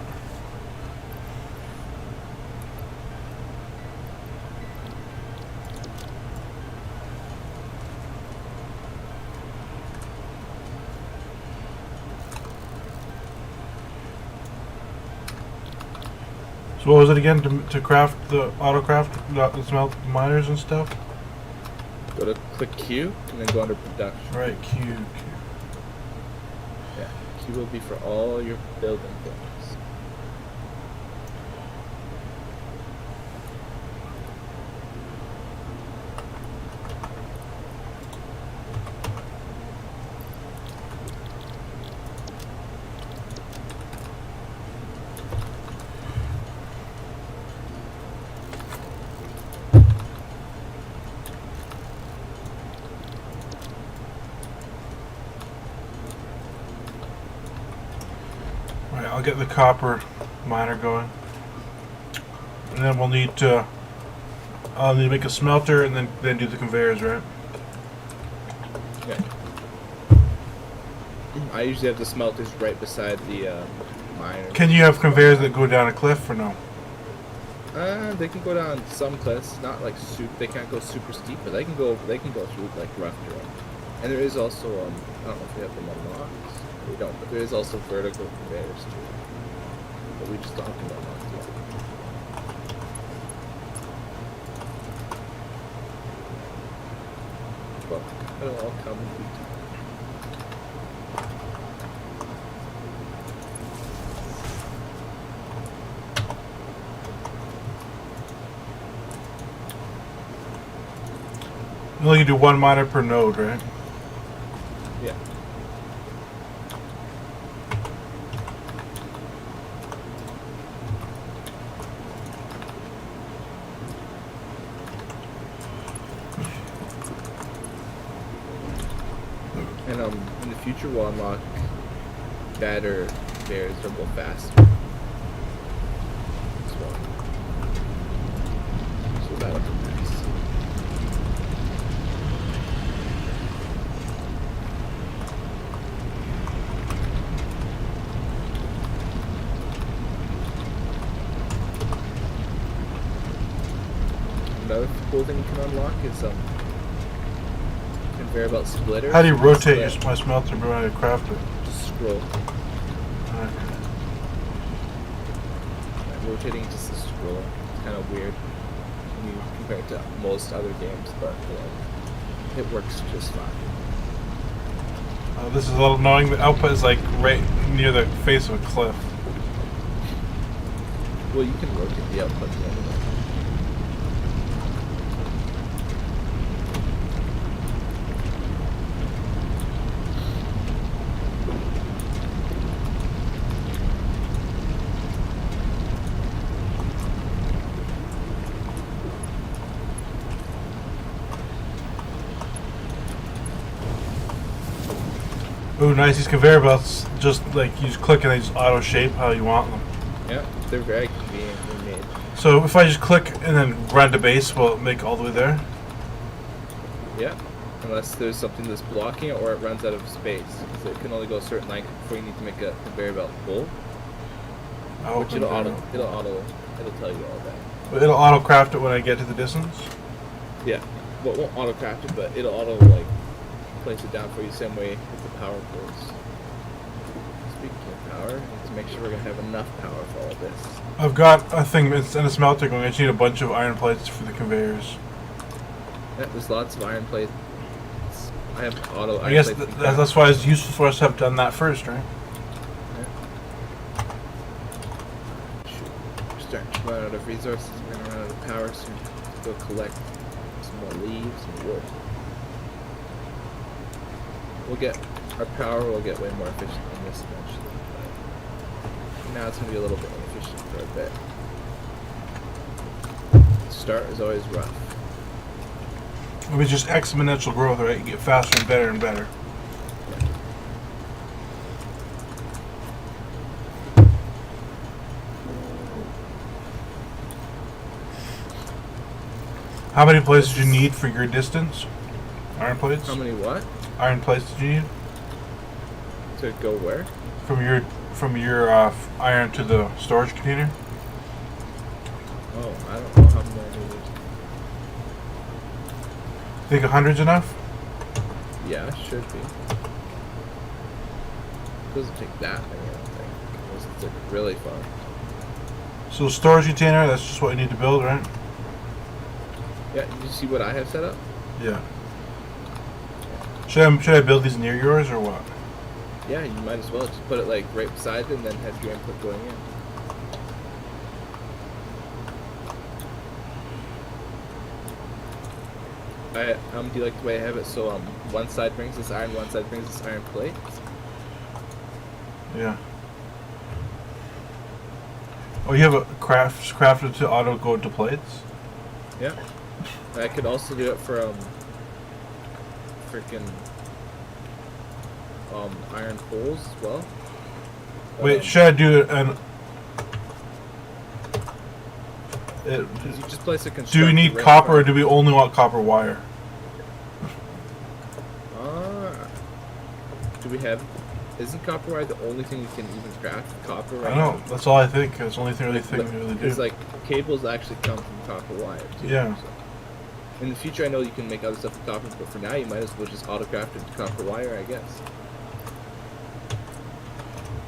So what was it again to craft the autocraft, the smelt miners and stuff? Go to click Q and then go under production. Right, Q. Yeah, Q will be for all your building things. Right, I'll get the copper miner going, and then we'll need to. I'll need to make a smelter and then do the conveyors, right? Yeah. I usually have the smelters right beside the miner. Can you have conveyors that go down a cliff or no? They can go down some cliffs, not like they can't go super steep, but they can go through like rough terrain. And there is also I don't know if we have them unlocked. We don't, but there is also vertical conveyors too. But we just don't have them unlocked yet. But it'll all come in due time. You only can do one miner per node, right? Yeah. And in the future we'll unlock better conveyors that will go faster as well. So that'll be nice. Another cool thing you can unlock is conveyor belt splitter. How do you rotate my smelter when I craft it? Just scroll. Okay. Like, rotating is just a scroll. It's kind of weird when you compare it to most other games, but it works just fine. This is a little annoying. The output is like right near the face of a cliff. Well, you can rotate the output the other way. Ooh, nice. These conveyor belts, just like you just click and they just auto shape how you want them. Yeah, they're very conveniently made. So if I just click and then run to base, will it make all the way there? Yeah, unless there's something that's blocking it or it runs out of space. Because it can only go a certain length before you need to make a conveyor belt full. Oh, Which it'll tell you all that. But it'll auto craft it when I get to the distance? Yeah. Well, it won't auto craft it, but it'll auto like place it down for you same way with the power poles. Speaking of power, I need to make sure we're gonna have enough power for all this. I've got a thing that's in a smelter going. I just need a bunch of iron plates for the conveyors. Yeah, there's lots of iron plates. I have auto iron I guess plates. that's why it's useful for us to have done that first, right? We're starting to run out of resources. We're gonna run out of power soon. Let's go collect some more leaves and wood. We'll get our power will get way more efficient than this eventually. But now it's gonna be a little bit inefficient for a bit. The start is always rough. It was just exponential growth, right? You get faster and better and better. How many plates did you need for your distance? Iron plates? How many what? Iron plates did you need? To go where? From your iron to the storage container? Oh, I don't know how many I needed. Think 100's enough? Yeah, should be. Doesn't take that many, I don't think. Unless it's like really far. So storage container, that's just what you need to build, right? Yeah, did you see what I have set up? Yeah. Should I build these near yours or what? Yeah, you might as well just put it like right beside it and then have your input going in. Do you like the way I have it? So one side brings this iron, one side brings this iron plate. Yeah. Oh, you have a crafted to auto go to plates? Yeah. I could also do it for freaking iron poles as well. But, Wait, should I do it and you just place a do we need copper or do we only want copper wire? Do we have? Isn't copper wire the only thing we can even craft copper right I know. That's all I think. That's the only thing we really do. It's like cables actually come from copper wire too. Yeah. So. In the future, I know you can make other stuff with copper, but for now, you might as well just auto-craft it to copper wire, I guess.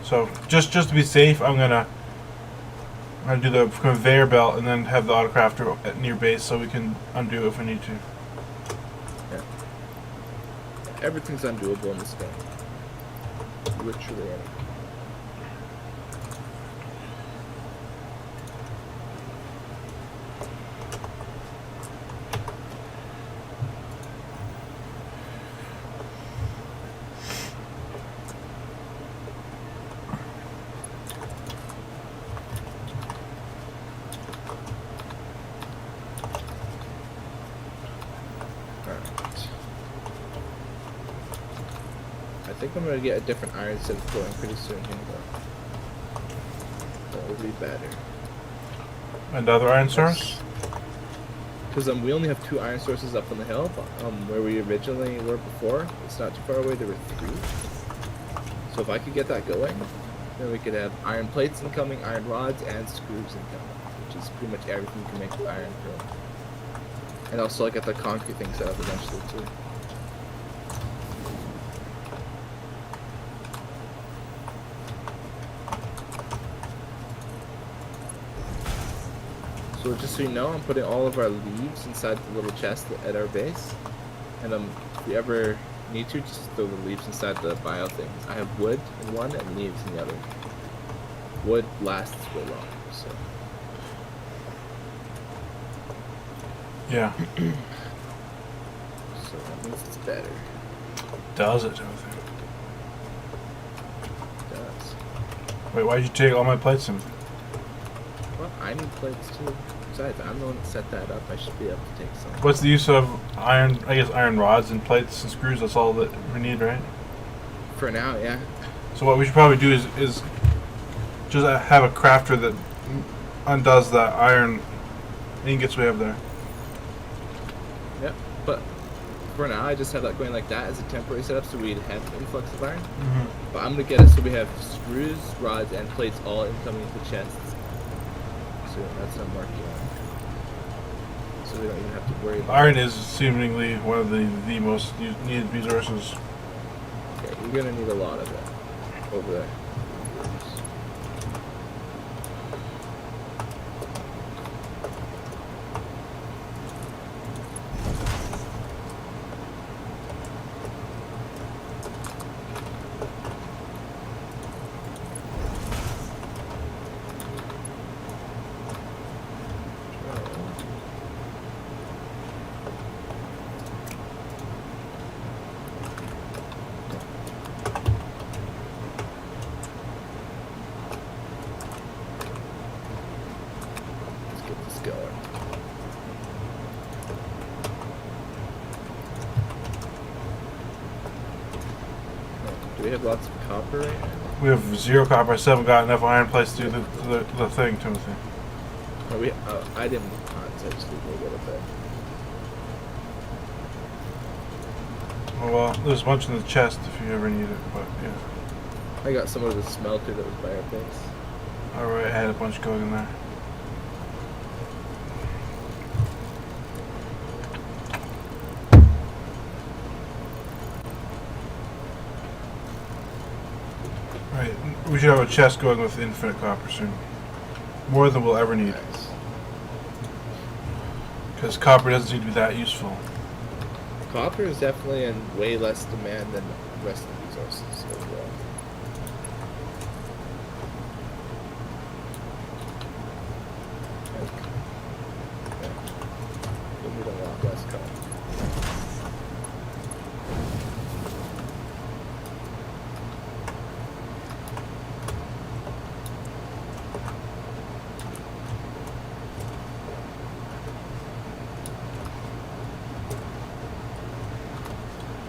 So just to be safe, I'm gonna do the conveyor belt and then have the autocrafter at near base so we can undo it if we need to. Yeah. Everything's undoable in this game. Literally. I think I'm gonna get a different iron set going pretty soon here, though. That will be better. And the other iron source? Because we only have 2 iron sources up on the hill, where we originally were before. It's not too far away. There were 3. So if I could get that going, then we could have iron plates incoming, iron rods, and screws incoming, which is pretty much everything you can make with iron from. And also I get the concrete thing set up eventually too. So just so you know, I'm putting all of our leaves inside the little chest at our base. And if you ever need to, just throw the leaves inside the bio things. I have wood in one and leaves in the other. Wood lasts way longer, so. Yeah. So that means it's better. Does it, Timothy? It does. Wait, why'd you take all my plates, Timothy? Well, I need plates too. Besides, I'm the one that set that up. I should be able to take some. What's the use of iron, I guess iron rods and plates and screws? That's all that we need, right? For now, yeah. So what we should probably do is just have a crafter that undoes that iron ingots we have there. Yep. But for now, I just have that going like that as a temporary setup so we'd have an influx of iron. Mm-hmm. But I'm going to get it so we have screws, rods, and plates all incoming into chests. So that's what I'm working on. So so we don't even have to worry about Iron is seemingly one of the most needed resources. Okay, you're gonna need a lot of it over there. Do we have lots of copper right now? We have 0 copper. I still haven't got enough iron plates to do the thing, Timothy. Oh, I didn't I just need a little bit. Oh, well, there's a bunch in the chest if you ever need it, but yeah. I got some of the smelter that was by our place. Alright, I had a bunch going in there. Right, we should have a chest going with infinite copper soon. More than we'll ever need. Nice. Because copper doesn't seem to be that useful. Copper is definitely in way less demand than the rest of the resources as well. We need a lot less copper.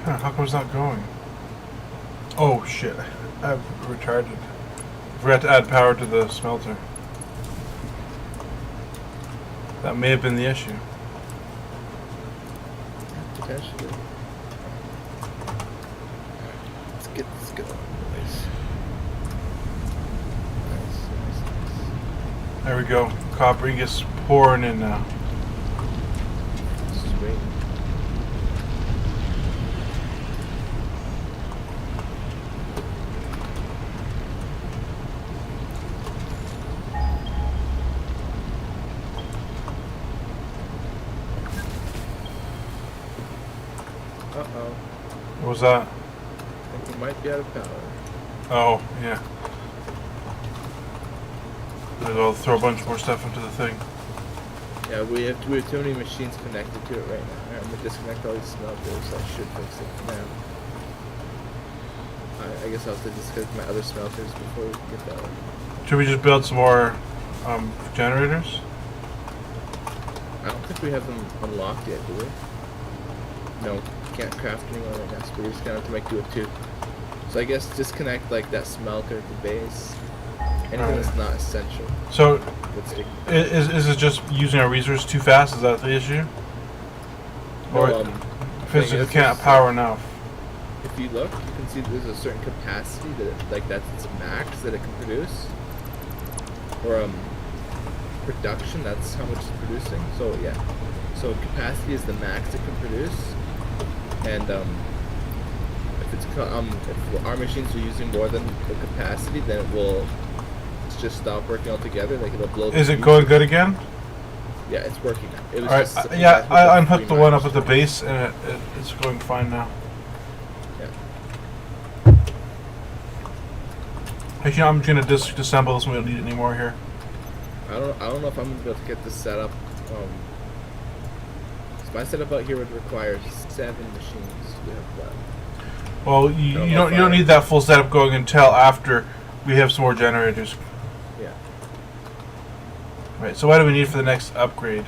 How come it's not going? Oh shit, I've retarded. Forgot to add power to the smelter. That may have been the issue. Potentially. Let's get this going, boys. Nice. There we go. Copper gets pouring in now. Sweet. Uh-oh. What was that? I think we might be out of power. Oh, yeah. I'll throw a bunch more stuff into the thing. Yeah, we have too many machines connected to it right now. Alright, I'm gonna disconnect all these smelters. That should fix it for now. I guess I'll have to disconnect my other smelters before we can get that one. Should we just build some more generators? I don't think we have them unlocked yet, do we? No, can't craft anyone right now, so we're just gonna have to make do with 2. So I guess disconnect like that smelter at the base. Anything that's not essential. So, Let's take. is it just using our resources too fast? Is that the issue? Or physically can't power enough? If you look, you can see there's a certain capacity that that's its max that it can produce. Or production, that's how much it's producing. So yeah, so capacity is the max it can produce, and if our machines are using more than the capacity, then it will just stop working altogether. Like it'll blow. Is it going good again? Yeah, it's working now. It was Alright, just, yeah, I unhooked the one up at the base, and it's going fine now. Yeah. Actually, I'm gonna disassemble this. We don't need it anymore here. I don't know if I'm gonna be able to get this set up. So my setup out here would require 7 machines to have that. Well, you don't need that full setup going until after we have some more generators. Yeah. Right. So what do we need for the next upgrade?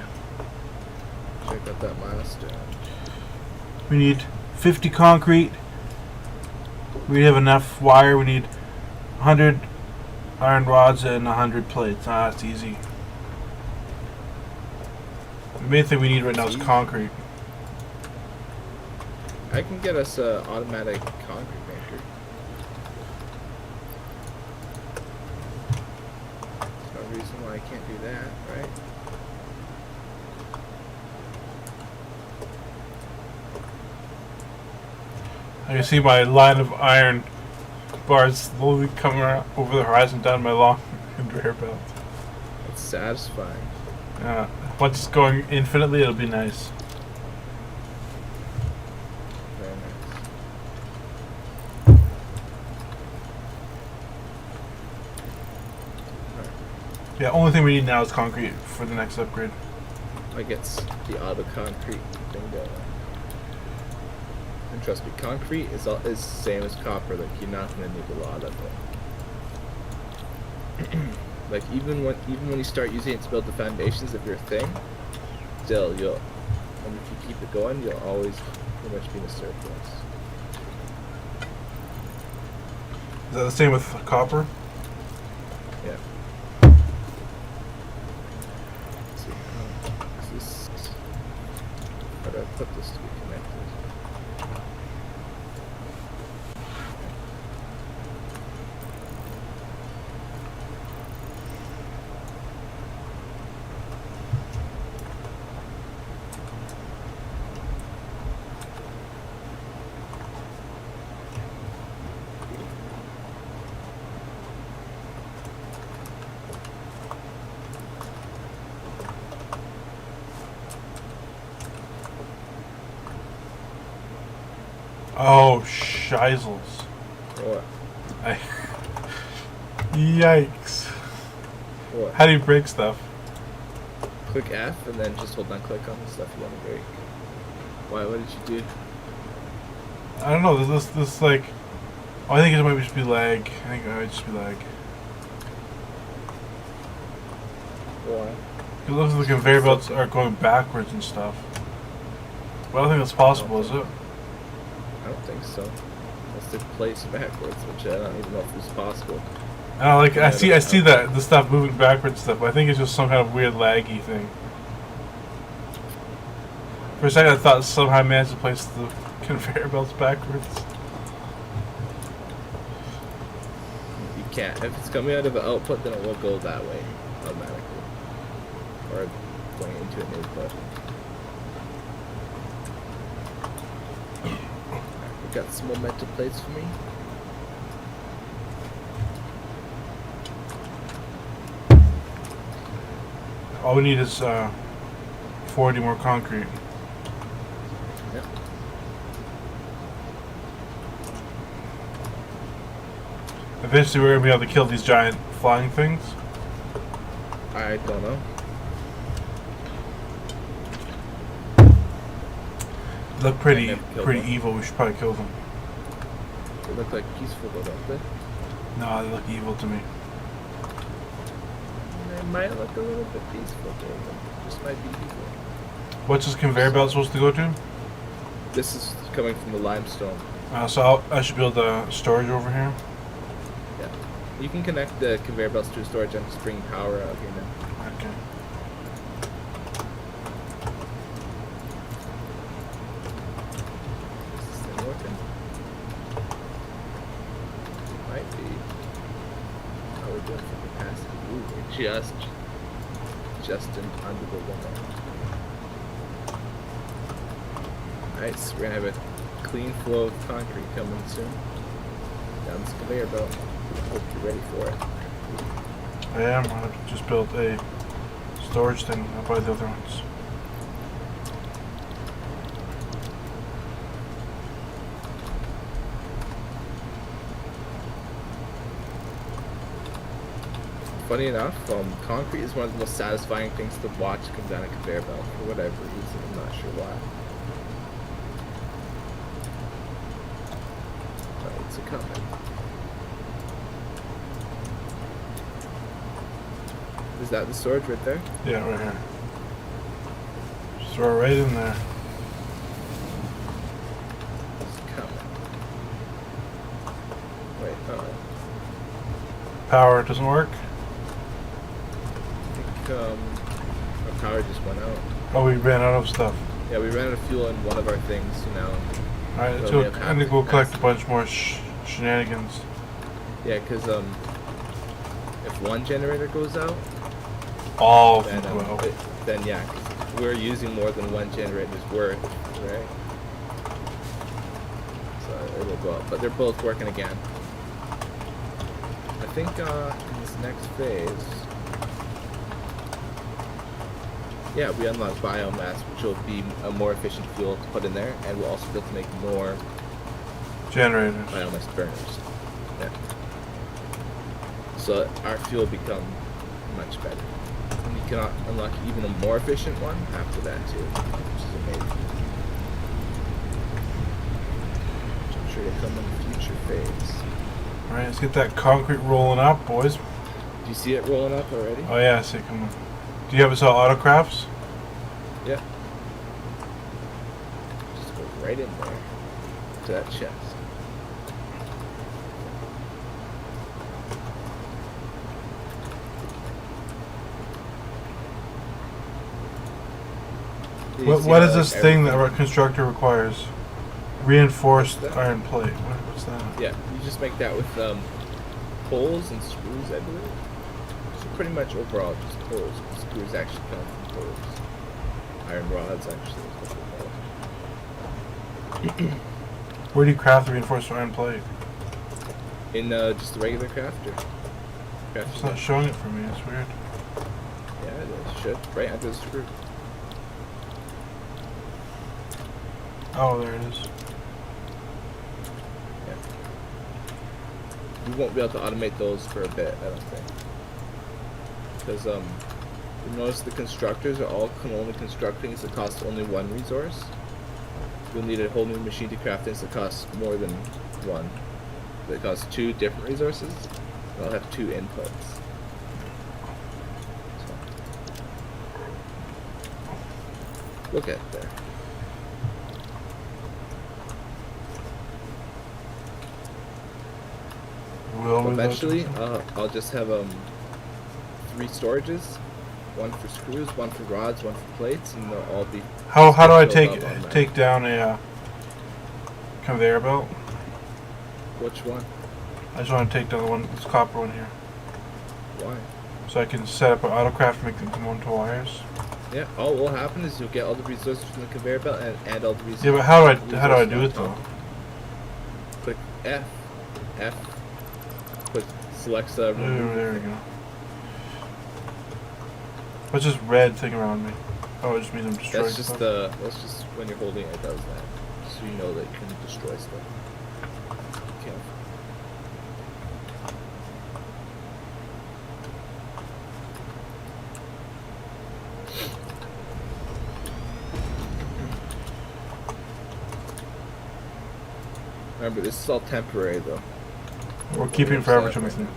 Check out that milestone. We need 50 concrete. We have enough wire. We need 100 iron rods and 100 plates. Ah, that's easy. The main thing we need right now is concrete. I can get us an automatic concrete maker. There's no reason why I can't do that, right? I can see my line of iron bars slowly coming over the horizon down my long conveyor belt. It's satisfying. Once it's going infinitely, it'll be nice. Very nice. Yeah, only thing we need now is concrete for the next upgrade. I get the auto concrete thing going. And trust me, concrete is same as copper. Like you're not gonna need a lot of it. Like even when you start using it to build the foundations of your thing, still and if you keep it going, you'll always pretty much be in a surplus. Is that the same with copper? Yeah. Let's see, is this? How do I put this to be connected? Oh, shizzles. What? Yikes. What? How do you break stuff? Click F and then just hold down click on the stuff you want to break. Why? What did you do? I don't know. This like. Oh, I think it might just be lag. I think it might just be lag. Why? It looks like the conveyor belts are going backwards and stuff. But I don't think that's possible, is it? I don't think so. Unless they're placed backwards, which I don't even know if it's possible. Like I see that the stuff moving backwards stuff. But I think it's just some kind of weird laggy thing. For a second, I thought somehow I managed to place the conveyor belts backwards. You can't. If it's coming out of an output, then it will go that way automatically, or going into an input. We got some more metal plates for me. All we need is 40 more concrete. Yep. Eventually, we're gonna be able to kill these giant flying things. I don't know. They look pretty Kill them. evil. We should probably kill them. They look like peaceful though, don't they? No, they look evil to me. They might look a little bit peaceful to them. Just might be evil. What's this conveyor belt supposed to go to? This is coming from the limestone. So I should build a storage over here. Yeah. You can connect the conveyor belts to a storage. I'm just bringing power out here now. Okay. Is this thing working? Might be. How are we doing for capacity? Ooh, we're just under the limit. Nice. We're gonna have a clean flow of concrete coming soon. Down this conveyor belt. Hope you're ready for it. I am. I just built a storage thing. I'll buy the other ones. Funny enough, concrete is one of the most satisfying things to watch come down a conveyor belt for whatever reason. I'm not sure why. But it's a coming. Is that the storage right there? Yeah, right here. Just throw it right in there. It's coming. Wait, Power doesn't work. I think our power just went out. Oh, we ran out of stuff. Yeah, we ran out of fuel in one of our things, so now. Alright, let's So we go. have I think half we'll collect a capacity. bunch more shenanigans. Yeah, because if one generator goes out, All of then them. Well, then yeah, 'cause we're using more than one generator's worth, right? So it will go up. But they're both working again. I think in this next phase, yeah, we unlock biomass, which will be a more efficient fuel to put in there, and we'll also be able to make more generators, biomass burners. Yeah. So our fuel will become much better. And you can unlock even a more efficient one after that too, which is amazing. Which I'm sure will come in a future phase. Alright, let's get that concrete rolling up, boys. Do you see it rolling up already? Oh yeah, I see it coming. Do you have us all autocrafts? Yeah. Just go right in there to that chest. What is this thing that our constructor requires? Reinforced iron plate. What's that? Yeah, you just make that with poles and screws, I believe. So pretty much overall just poles. Screws actually come from poles. Iron rods actually is what they're called. Where do you craft the reinforced iron plate? In just a regular crafter. It's not showing it for me, it's weird. Yeah, it should. Right under the screw. Oh, there it is. Yeah. We won't be able to automate those for a bit, I don't think. Because you notice the constructors can only construct things that cost only one resource. You'll need a whole new machine to craft things that cost more than one. That cost 2 different resources. They'll have 2 inputs. So. Look at it there. Eventually, I'll just have 3 storages, 1 for screws, 1 for rods, 1 for plates, and they'll all be. How do I take down a conveyor belt? Which one? I just want to take down the one, this copper one here. Why? So I can set up an autocraft and make them come onto wires. Yeah. All will happen is you'll get all the resources from the conveyor belt and all the resources. Yeah, but how do I do it though? Click F. Selects the. There we go. What's this red thing around me? Oh, it just means I'm destroying That's just stuff. that's just when you're holding it, does that, so you know that you can destroy stuff. Okay. Remember, this is all temporary though. We're keeping forever, Timothy.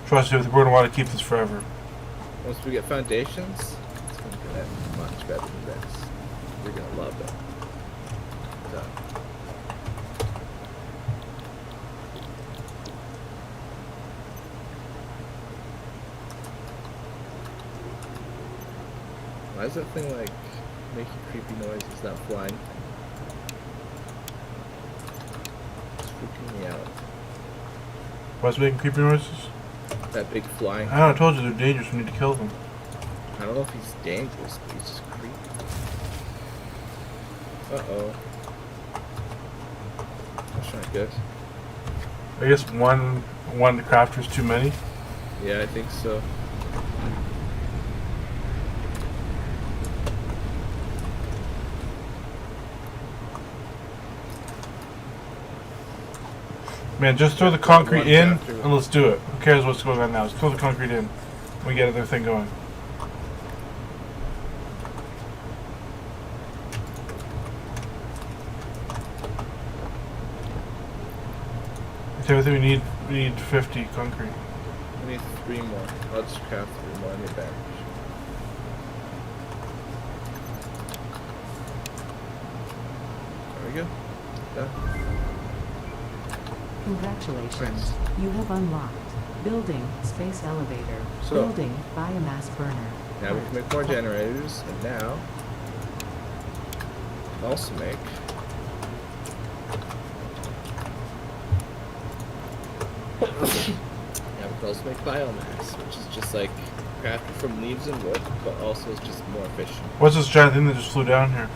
Trust me, we're going to want to keep this forever. Once we get foundations, it's going to get much better than this. You're going to love it. So. Why is that thing like making creepy noises, not flying? Me out. What's making creepy noises? That big flying. I don't know, I told you they're dangerous, we need to kill them. I don't know if he's dangerous, but he's just creepy. Uh-oh. That's not good. I guess one crafter is too many. Yeah, I think so. Man, just throw the concrete in and let's do it. Who cares what's going on now? Just throw the concrete in. We get another thing going. Timothy, we need 50 concrete. We need 3 more. I'll just craft 3 more in the bench. There we go. Done. Congratulations. You have unlocked building space elevator, So, building biomass burner. Now we can make more generators, and now also make biomass, which is just like crafted from leaves and wood, but also is just more efficient. What's this giant thing that just flew down here?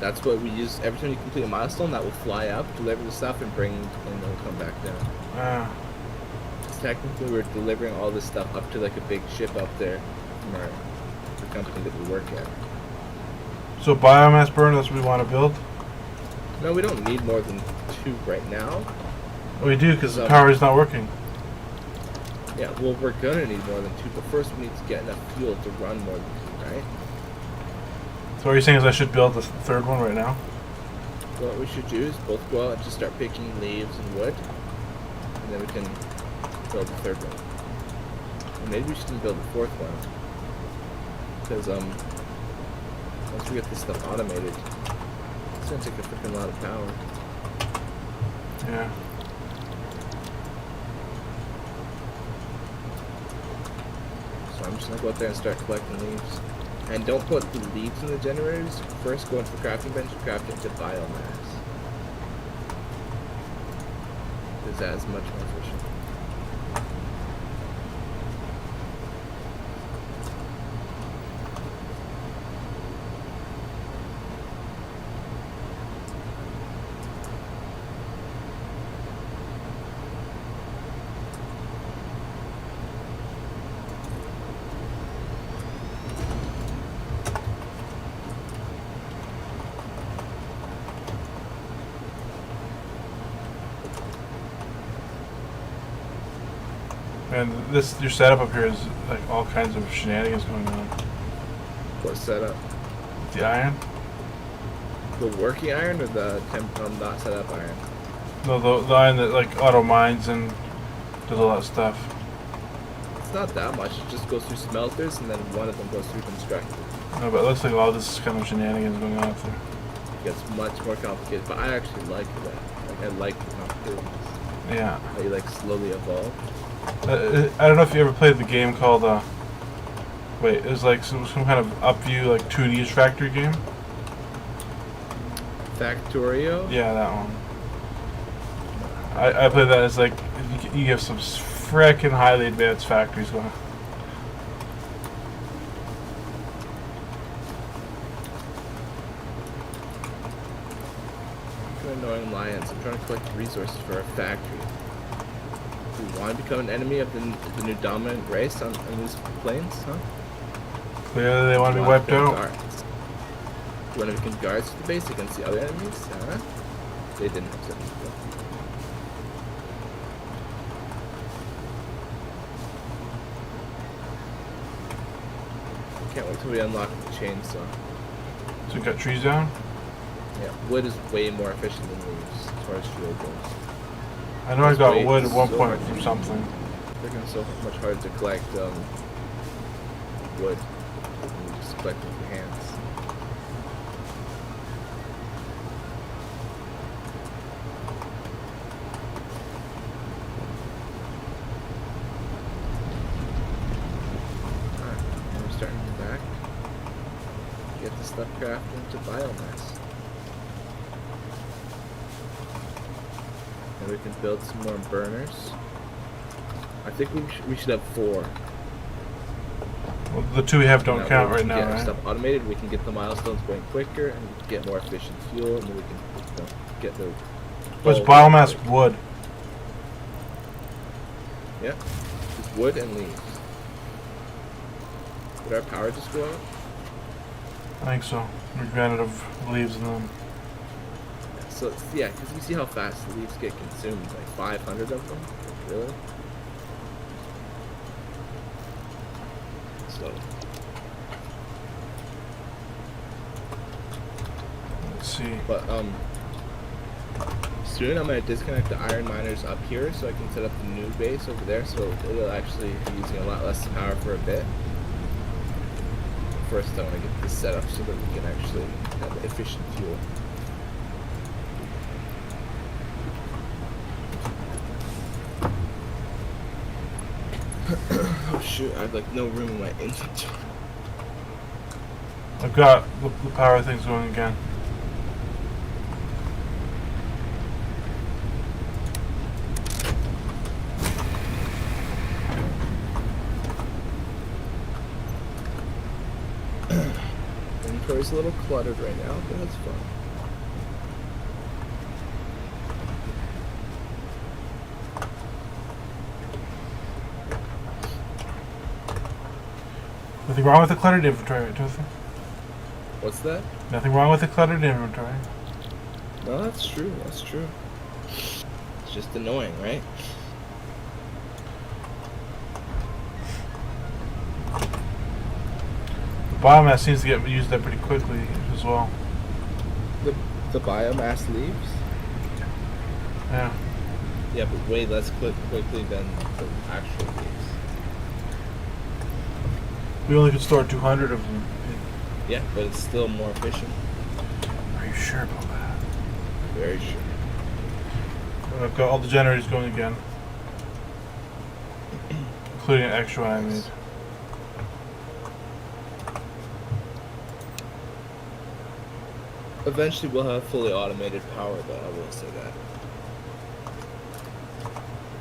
That's what we use every time you complete a milestone. That will fly up, deliver the stuff, and then it'll come back down. Ah. Technically, we're delivering all this stuff up to like a big ship up there from the company that we work at. So biomass burner, that's what we want to build? No, we don't need more than 2 right now. Oh, we do, because the power is not working. Yeah, well, we're gonna need more than 2, but first we need to get enough fuel to run more than 2, right? So what you're saying is I should build the 3rd one right now? So what we should do is both go out and just start picking leaves and wood, and then we can build the 3rd one. And maybe we shouldn't build the 4th one, because once we get this stuff automated, it's gonna take a freaking lot of power. Yeah. So I'm just gonna go out there and start collecting leaves. And don't put the leaves in the generators. First go into the crafting bench and craft it into biomass. Because that is much more efficient. And this, your setup up here is like all kinds of shenanigans going on. What setup? The iron? The working iron or the not set up iron? No, the iron that like auto mines and does all that stuff. It's not that much. It just goes through smelters and then one of them goes through constructors. No, but it looks like all this kind of shenanigans going on up there. It gets much more complicated, but I actually like that. Like, I like the complications. Yeah. How you like slowly evolve. I don't know if you ever played the game called, wait, it was like some kind of up-view, like 2D factory game? Factorio? Yeah, that one. I played that as like, you have some frickin' highly advanced factories going on. Annoying lions. I'm trying to collect resources for our factory. Do we want to become an enemy of the new dominant race on these plains, huh? Clearly they want to be wiped out. Guards. You want to become guards to the base against the other enemies, huh? They didn't have to. Can't wait till we unlock the chainsaw. So you got trees down? Yeah, wood is way more efficient than leaves as far as fuel goes. I know I got wood at so one point from something. They're so much harder to collect wood than you just collect with your hands. Alright, now we're starting to back. Get the stuff crafted into biomass. And we can build some more burners. I think we should have 4. Well, the 2 we have don't count right now, get our right? stuff automated, we can get the milestones going quicker and get more efficient fuel, and then we can get the. What's biomass wood? Yeah, just wood and leaves. Did our power just go out? I think so. We ran out of leaves in them. So yeah, because you see how fast the leaves get consumed, like 500 of them, really. So Let's see. but soon I'm gonna disconnect the iron miners up here so I can set up the new base over there, so it'll actually be using a lot less power for a bit. First I want to get this set up so that we can actually have efficient fuel. Oh shoot, I have like no room in my inventory. I've got the power things going again. inventory's a little cluttered right now, but that's fun. Nothing wrong with the cluttered inventory, Jonathan. What's that? Nothing wrong with the cluttered inventory. No, that's true. That's true. It's just annoying, right? The biomass seems to get used up pretty quickly as well. The biomass leaves? Yeah. Yeah, but way less quickly than the actual leaves. We only could store 200 of them. Yeah, but it's still more efficient. Are you sure about that? Very sure. I've got all the generators going again. Including an extra one I made. Eventually we'll have fully automated power, but I will say that.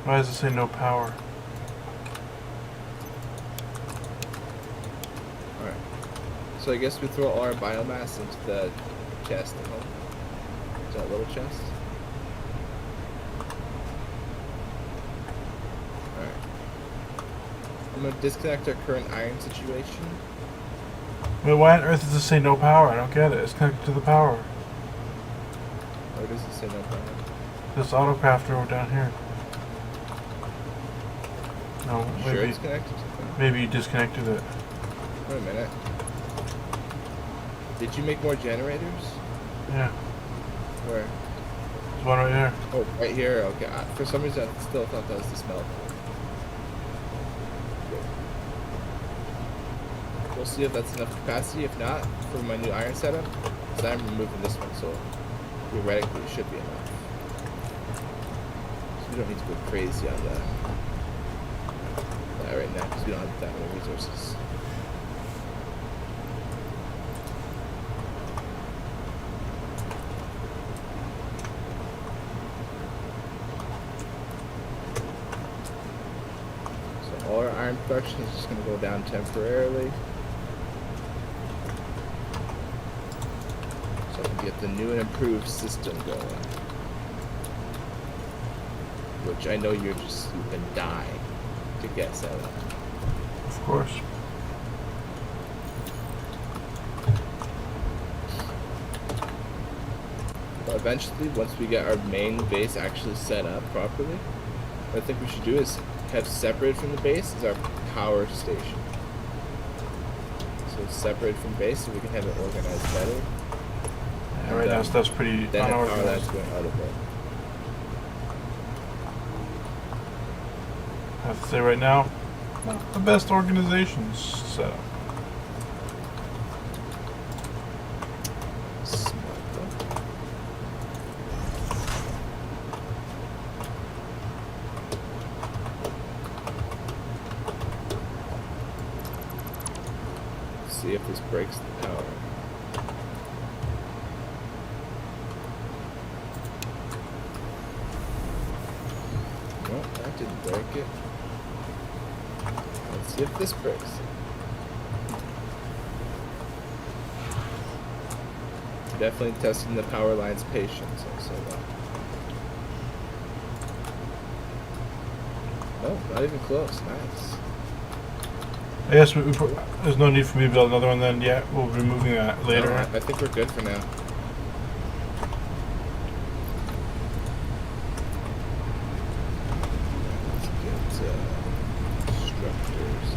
Why does it say no power? Alright. So I guess we throw all our biomass into the chest at home. Is that little chest? Alright. I'm gonna disconnect our current iron situation. Wait, why on earth does it say no power? I don't get it. It's connected to the power. Or does it say no power? This autocrafter over down here. No, Sure maybe, it's connected to that? maybe you disconnected it. Wait a minute. Did you make more generators? Yeah, Where? there's one right there. Oh, right here. Okay. For some reason, I still thought that was the smell. We'll see if that's enough capacity. If not, for my new iron setup, because I'm removing this one, so theoretically it should be enough. So we don't need to go crazy on that right now, because we don't have that many resources. So all our iron production is just going to go down temporarily. Get the new and improved system going, which I know you've been dying to get set up. Of course. But eventually, once we get our main base actually set up properly, what I think we should do is have separated from the base is our power station. So it's separated from base so we can have it organized better. Yeah, right now stuff's pretty then the power line's unorganized. going out of it. I have to say right now, not the best organization's set up. See if this breaks the power. Nope, that didn't break it. Let's see if this breaks. Definitely testing the power line's patience, I'll say that. Nope, not even close. Nice. I guess there's no need for me to build another one then yet. We'll be moving that later. No, I think we're good for now. Let's get structures.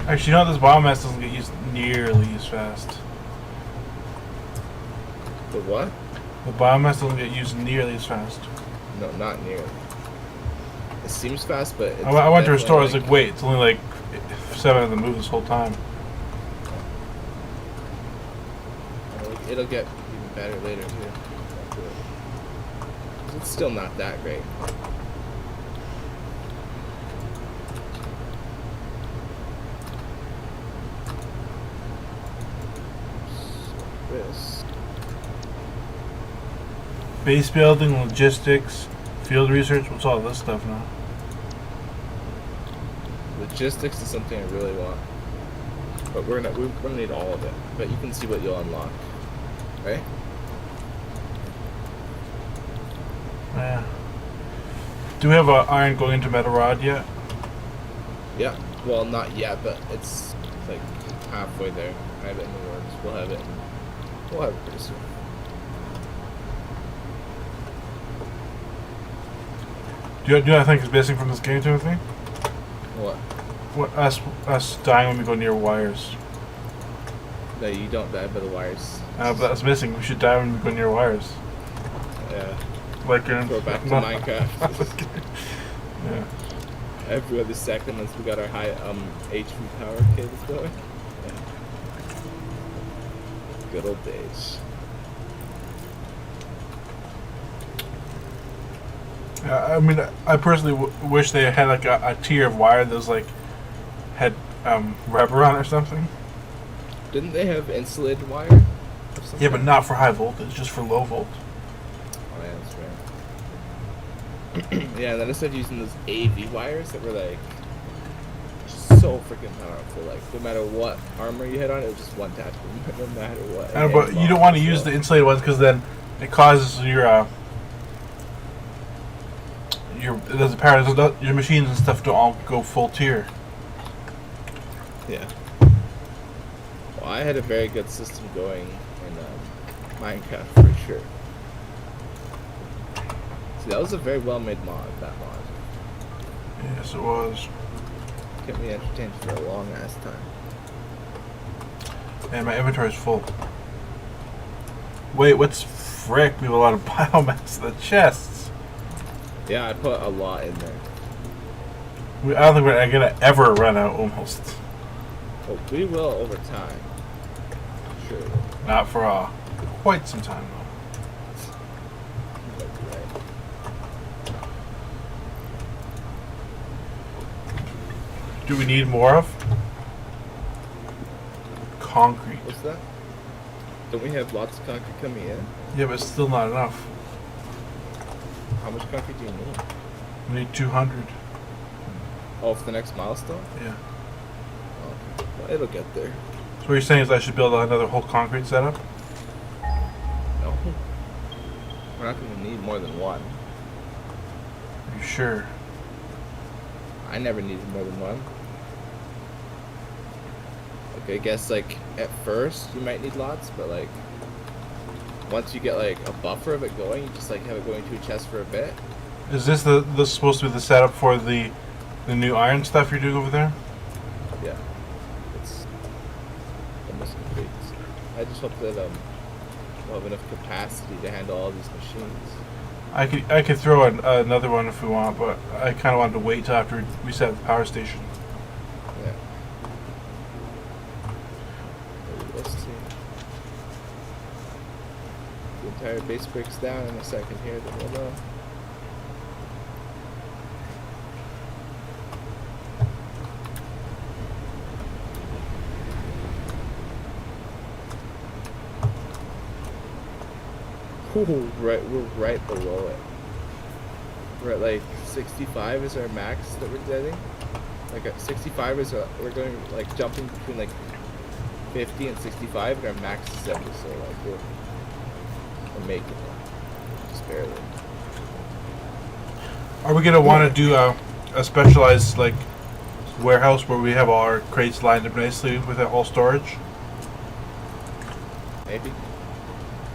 Actually, you know, this biomass doesn't get used nearly as fast. The what? The biomass doesn't get used nearly as fast. No, not nearly. It seems fast, but it's I went to her definitely store. I was like, wait, it's only like 7 of them move this whole time. It'll get even better later too. It's still not that great. So this. Base building, logistics, field research. What's all this stuff now? Logistics is something I really want. But we're gonna need all of it. But you can see what you'll unlock, right? Yeah. Do we have iron going into metal rod yet? Yeah. Well, not yet, but it's like halfway there. I have it in the works. We'll have it pretty soon. Do you know what I think is missing from this game, Timothy? What? What us dying when we go near wires. No, you don't die by the wires. But that's missing. We should die when we go near wires. Yeah. Like in Go back to Minecraft. Yeah. Every other second once we got our high HP power cables going. Yeah. Good old days. I mean, I personally wish they had like a tier of wire that was like had rubber on or something. Didn't they have insulated wire? Yeah, but not for high voltage, just for low volt. Oh yeah, that's right. Yeah, and then I started using those AV wires that were like so freaking powerful. Like no matter what armor you hit on, it was just one tap, no matter what. But you don't want to use the insulated ones because then it causes your there's a power. Your machines and stuff don't all go full tier. Yeah. Well, I had a very good system going in Minecraft for sure. See, that was a very well made mod. That mod. Yes, it was. Kept me entertained for a long ass time. And my inventory is full. Wait, what's frick? We have a lot of biomass in the chests. Yeah, I put a lot in there. I don't think we're gonna ever run out almost. Oh, we will over time. Sure. Not for quite some time though. That's right. Do we need more of? Concrete. What's that? Don't we have lots of concrete coming in? Yeah, but still not enough. How much concrete do you need? We need 200. Oh, for the next milestone? Yeah. Okay. Well, it'll get there. So what you're saying is I should build another whole concrete setup? No. We're not going to need more than one. Are you sure? I never needed more than one. Okay, I guess like at first you might need lots, but like once you get like a buffer of it going, you just like have it going to a chest for a bit. Is this the supposed to be the setup for the new iron stuff you're doing over there? Yeah, it's almost complete. I just hope that we'll have enough capacity to handle all these machines. I could throw another one if we want, but I kind of wanted to wait till after we set up the power station. Yeah. Let's see. The entire base breaks down in a second here, then we'll know. Ooh, we're right below it. We're at like 65 is our max that we're getting. Like at 65 is we're going like jumping between like 50 and 65, and our max is 70. So like we're making it, just barely. Are we gonna want to do a specialized like warehouse where we have all our crates lined up nicely with all storage? Maybe.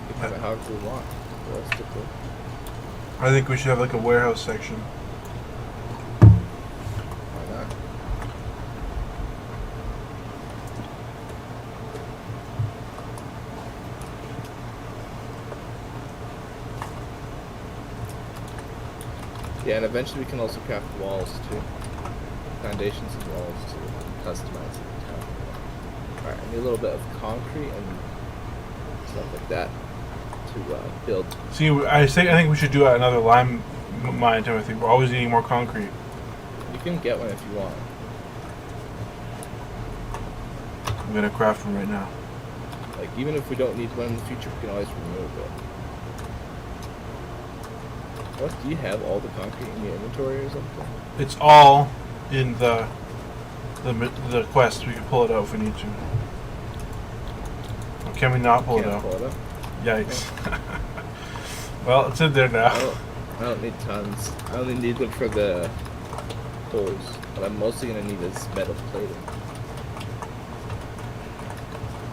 We can have it however we want. Realistically. I think we should have like a warehouse section. Why not? Yeah, and eventually we can also craft walls too. Foundations and walls to customize it. Alright, I need a little bit of concrete and stuff like that to build. See, I think we should do another lime mine, Timothy. We're always needing more concrete. You can get one if you want. I'm gonna craft one right now. Like, even if we don't need one in the future, we can always remove it. What, do you have all the concrete in your inventory or something? It's all in the the quest. We can pull it out if we need to. Or can we not pull it out? Pull it out. Yikes. Well, it's in there now. I don't need tons. I only need them for the holes. What I'm mostly gonna need is metal plating.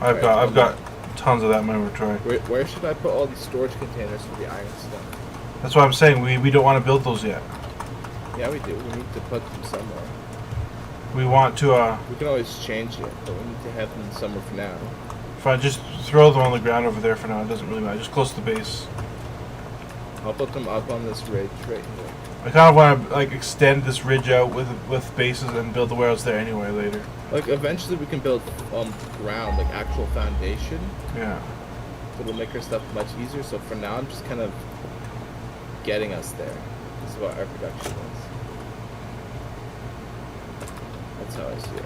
I've got tons of that in my inventory. Where should I put all these storage containers for the iron stuff? That's what I'm saying. We don't want to build those yet. Yeah, we do. We need to put them somewhere. We want to. We can always change it, but we need to have them somewhere for now. If I just throw them on the ground over there for now, it doesn't really matter. Just close to the base. I'll put them up on this ridge right here. I kind of want to like extend this ridge out with bases and build the warehouse there anyway later. Like eventually we can build ground, like actual foundation. Yeah. It'll make our stuff much easier. So for now, I'm just kind of getting us there. This is what our production is. That's how I see it.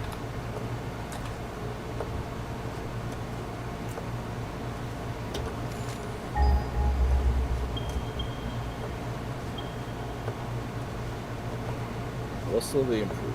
We'll slowly improve.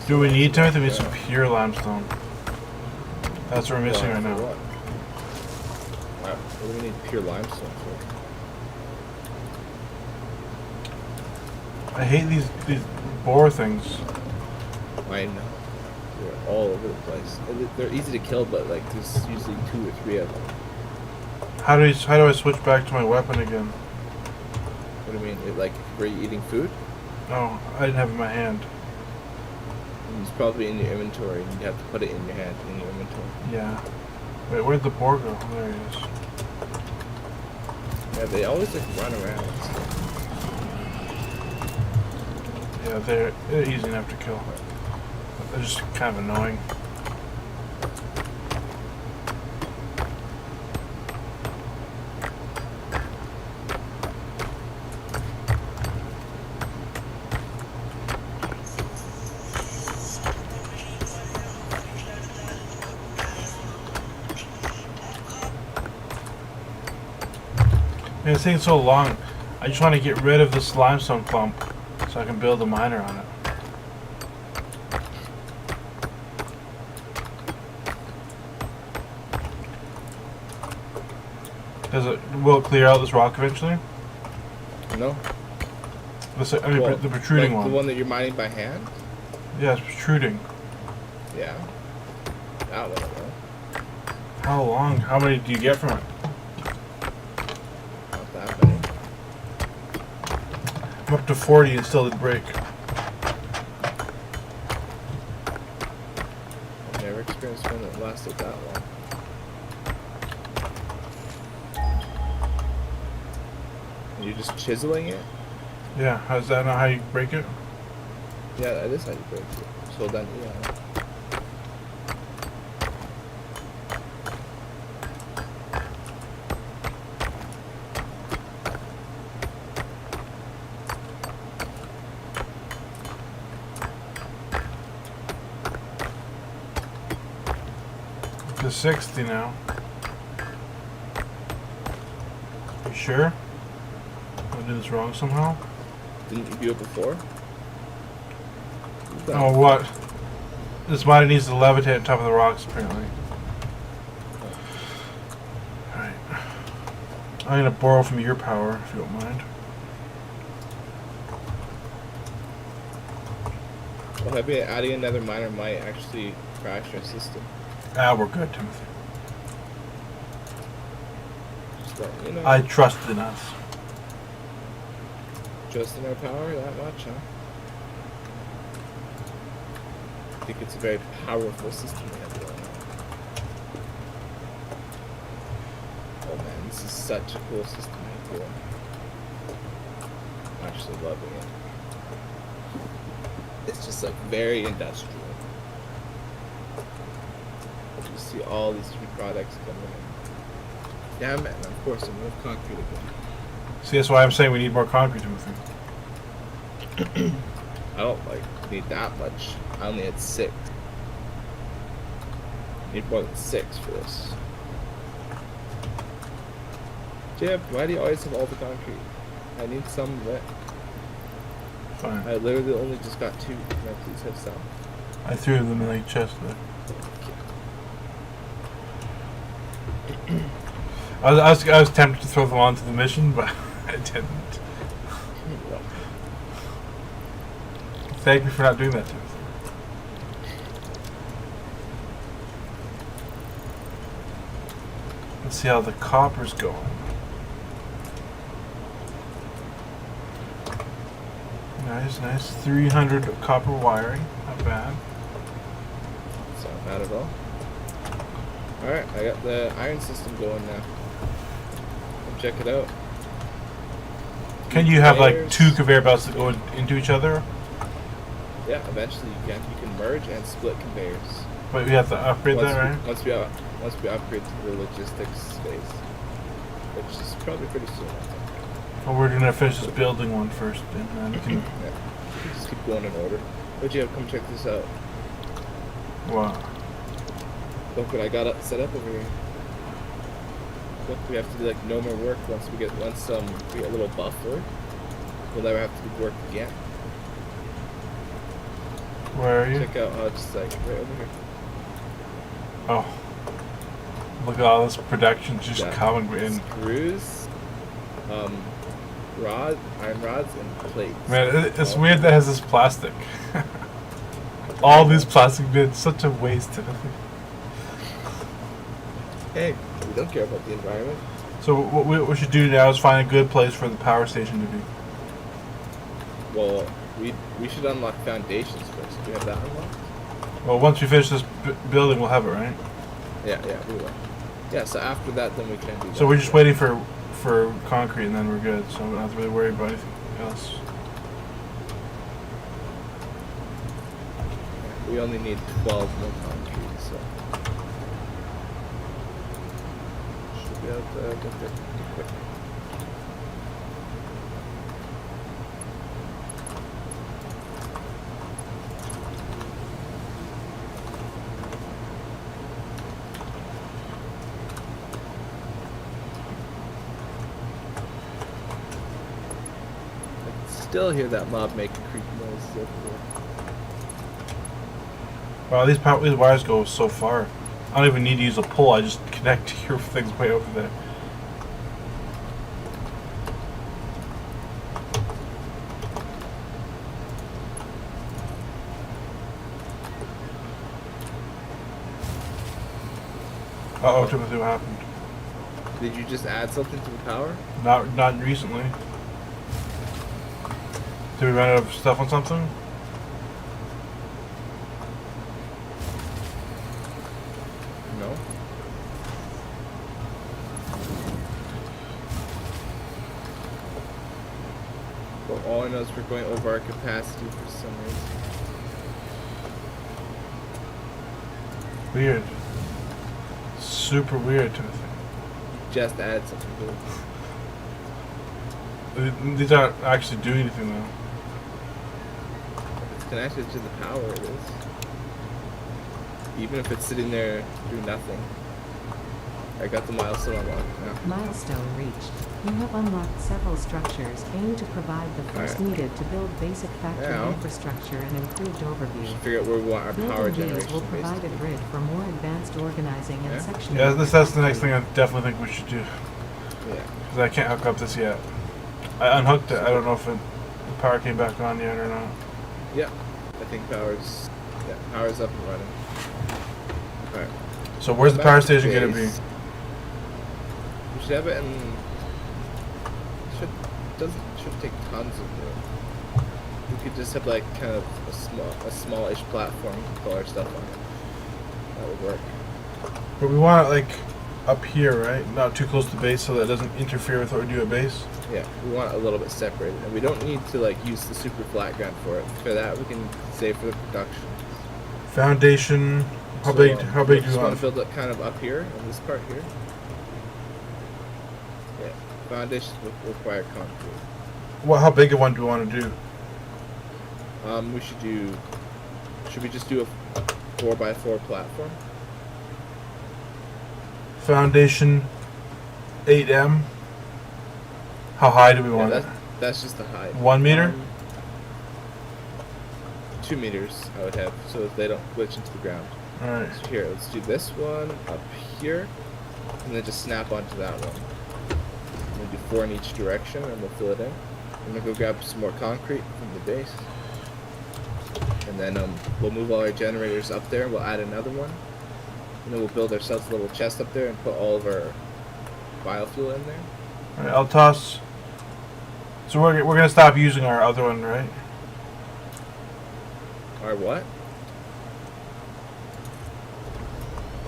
Do we need to? We need some pure limestone. That's what we're missing right now. What do we need pure limestone for? I hate these boar things. I know. They're all over the place. They're easy to kill, but like there's usually 2 or 3 of them. How do I switch back to my weapon again? What do you mean? Like, were you eating food? No, I didn't have it in my hand. It's probably in your inventory. You have to put it in your hand, in your inventory. Yeah. Wait, where'd the boar go? There he is. Yeah, they always like run around. Yeah, they're easy enough to kill. They're just kind of annoying. Man, it's taking so long. I just want to get rid of this limestone clump so I can build a miner on it. Will it clear out this rock eventually? No. The protruding like one. The one that you're mining by hand? Yeah, it's protruding. Yeah. That one, though. How long? How many do you get from it? Not that many. I'm up to 40 and still didn't break. I've never experienced one that lasted that long. And you're just chiseling it? Yeah, is that not how you break it? Yeah, that is how you break it. So then, yeah. To 60 now. You sure? I did this wrong somehow? Didn't you do it before? Oh, what? This miner needs to levitate on top of the rocks, apparently. Alright. I'm gonna borrow from your power, if you don't mind. Well, maybe adding another miner might actually crash your system. Ah, we're good, Timothy. Just let you know. I trust in us. Just in our power that much, huh? I think it's a very powerful system we have going on. Oh man, this is such a cool system here. I'm actually loving it. It's just like very industrial. You see all these different products coming in. Damn it, and of course I move concrete again. See, that's why I'm saying we need more concrete to move through. I don't need that much. I only had 6. Need more than 6 for this. Jib, why do you always have all the concrete? I need some of it. Fine. I literally only just got 2. Can I please have some? I threw them in the chest there. I was tempted to throw them onto the mission, but I didn't. Thank you for not doing that to us. Let's see how the copper's going. Nice. 300 copper wiring. Not bad. It's not bad at all. Alright, I got the iron system going now. Come check it out. Can you have like 2 conveyor belts that go into each other? Yeah, eventually you can. You can merge and split conveyors. But we have to upgrade that, right? Once we upgrade to the logistics phase, which is probably pretty soon, I think. Well, we're gonna finish this building one first, and then we can. Yeah. We just keep going in order. But yeah, come check this out. Wow. Look what I got set up over here. Look, we have to do like no more work once we get a little buffer. We'll never have to do work again. Where are you? Check out just like right over here. Oh. Look at all this production just coming in. Screws, iron rods, and plates. Man, it's weird that it has this plastic. All these plastic bits, such a waste. Hey, we don't care about the environment. So what we should do now is find a good place for the power station to be. Well, we should unlock foundations first. Do you have that unlocked? Well, once we finish this building, we'll have it, right? Yeah, we will. Yeah, so after that, then we can do that. So we're just waiting for concrete, and then we're good. So we don't have to really worry about anything else. We only need 12 more concrete, so should be able to get there pretty quick. Still hear that mob make a creak noise over there. Wow, these wires go so far. I don't even need to use a pole. I just connect to your things way over there. Uh-oh, Timothy, what happened? Did you just add something to the power? Not recently. Did we run out of stuff on something? No. Well, all I know is we're going over our capacity for some reason. Weird. Super weird, Timothy. Just added something to it. These aren't actually doing anything though. It's connected to the power, it is. Even if it's sitting there doing nothing. I got the milestone unlocked now. Milestone reached. You have unlocked several structures aimed to provide the force Alright. needed to build basic factory Yeah. infrastructure and improved overview. Should figure out where we want our power Building these generation. will provide a basically. grid for more advanced organizing and Yeah. sectioning. Yeah, that's the next thing I definitely think we should do. Yeah. Because I can't hook up this yet. I unhooked it. I don't know if the power came back on yet or not. Yeah. I think power's up and running. Alright. So where's the power station going to be? We should have it in. Should take tons of room. We could just have like kind of a smallish platform to put all our stuff on it. That would work. But we want it like up here, right? Not too close to the base so that it doesn't interfere with what we do at base. Yeah, we want it a little bit separated, and we don't need to like use the super flat ground for it. For that, we can save for the production. Foundation. How So, big? How big do just you want want? to build it kind of up here on this part here. Yeah, foundations will require concrete. Well, how big a one do we want to do? We should do. Should we just do a 4x4 platform? Foundation 8M. How high do we want it? That's just the height. 1 meter? 2 meters, I would have, so they don't glitch into the ground. Alright. So here, let's do this one up here, and then just snap onto that one. We'll do 4 in each direction, and we'll fill it in. I'm gonna go grab some more concrete from the base, and then we'll move all our generators up there. We'll add another one, and then we'll build ourselves a little chest up there and put all of our biofuel in there. Alright, I'll toss. So we're gonna stop using our other one, right? Our what?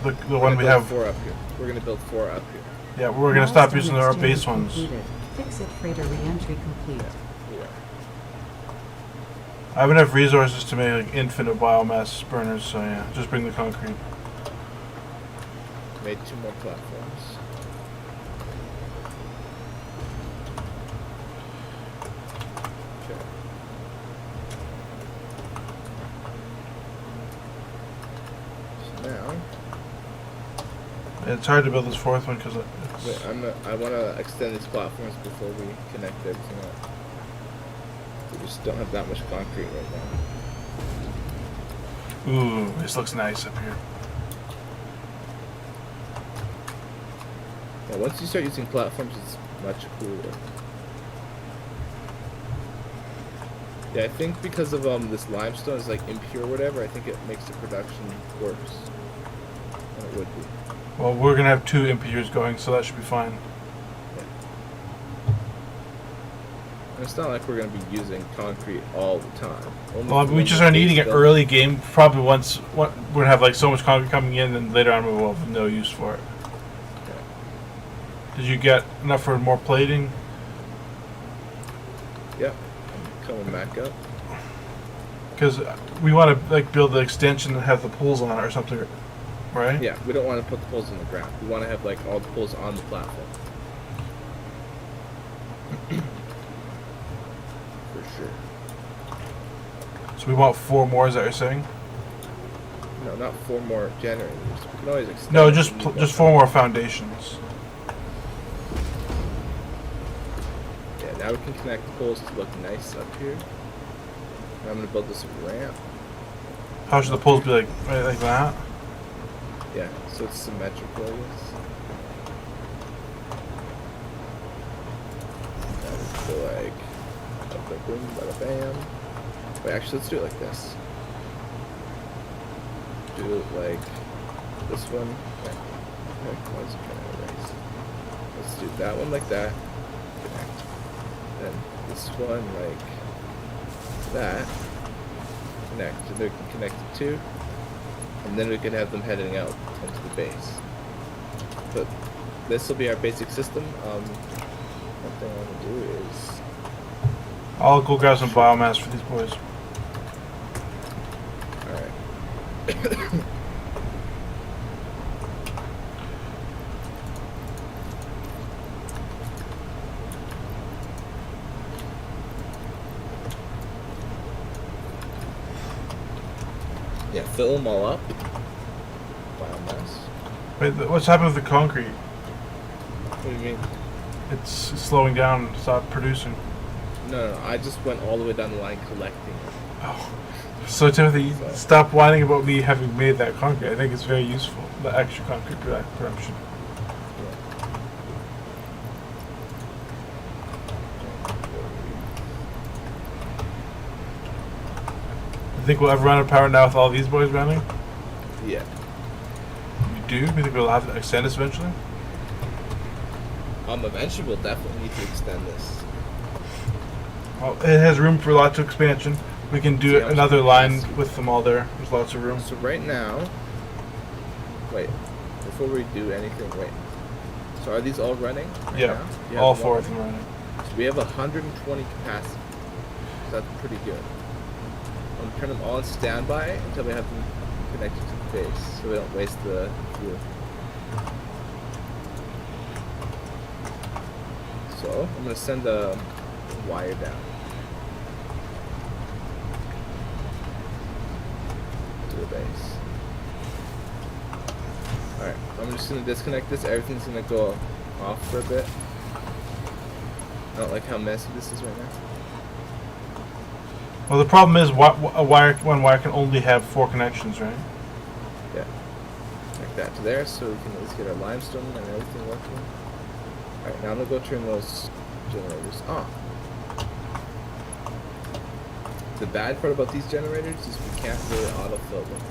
The one we have. 4 up here. We're gonna build 4 up here. Yeah, we're gonna stop Milestone using our exchange base ones. completed. Fix-it freighter re-entry complete. Yeah. I have enough resources to make like infinite biomass burners, so yeah, just bring the concrete. Made 2 more platforms. Okay. So now, It's hard to build this fourth one because wait, I want to extend these platforms before we connect everything up. We just don't have that much concrete right now. ooh, this looks nice up here. Yeah, once you start using platforms, it's much cooler. Yeah, I think because of this limestone is like impure or whatever, I think it makes the production worse than it would be. Well, we're gonna have 2 impures going, so that should be fine. And it's not like we're going to be using concrete all the time. Only Well, for we when just the are base needing it building- early game. Probably once we're gonna have like so much concrete coming in, and later on we will have no use for it. Okay. Did you get enough for more plating? Yep. I'm coming back up. Because we want to like build the extension and have the poles on it or something, right? Yeah, we don't want to put the poles in the ground. We want to have like all the poles on the platform. For sure. So we want 4 more. Is that what you're saying? No, not 4 more generators. We can always extend. No, it just and move just up. 4 more foundations. Yeah, now we can connect the poles to look nice up here. And I'm gonna build this ramp. How should the poles be like? Right, like that? Yeah, so it's symmetrical, I guess. That would go like bada boom, bada bam. Wait, actually, let's do it like this. Do it like this one. Okay, why is it kind of erased? Let's do that one like that. Connect. Then this one like that. Connect. And then we can connect the 2. And then we can have them heading out into the base. But this will be our basic system. One thing I want to do is I'll go grab some biomass for these boys. alright. Yeah, fill them all up. Biomass. Wait, what's happened with the concrete? What do you mean? It's slowing down. Stop producing. No, I just went all the way down the line collecting it. Oh. So Timothy, stop whining about me having made that concrete. I think it's very useful. The extra concrete production. You think we'll ever run out of power now with all these boys running? Yeah. You do? You think we'll have to extend this eventually? Eventually we'll definitely need to extend this. Well, it has room for lots of expansion. We can do See how much another line capacity. with them all there. There's lots of room. So right now, wait, before we do anything, wait. So are these all running? Right Yeah, now? You have all them 4 of them running. So we have 120 capacity. So that's pretty good. I'm gonna turn them all on standby until we have them connected to the base, so we don't waste the fuel. So I'm gonna send the wire down to the base. Alright, I'm just gonna disconnect this. Everything's gonna go off for a bit. I don't like how messy this is right now. Well, the problem is one wire can only have 4 connections, right? Yeah. Connect that to there so we can at least get our limestone and everything working. Alright, now I'm gonna go turn those generators on. The bad part about these generators is we can't really autofill them.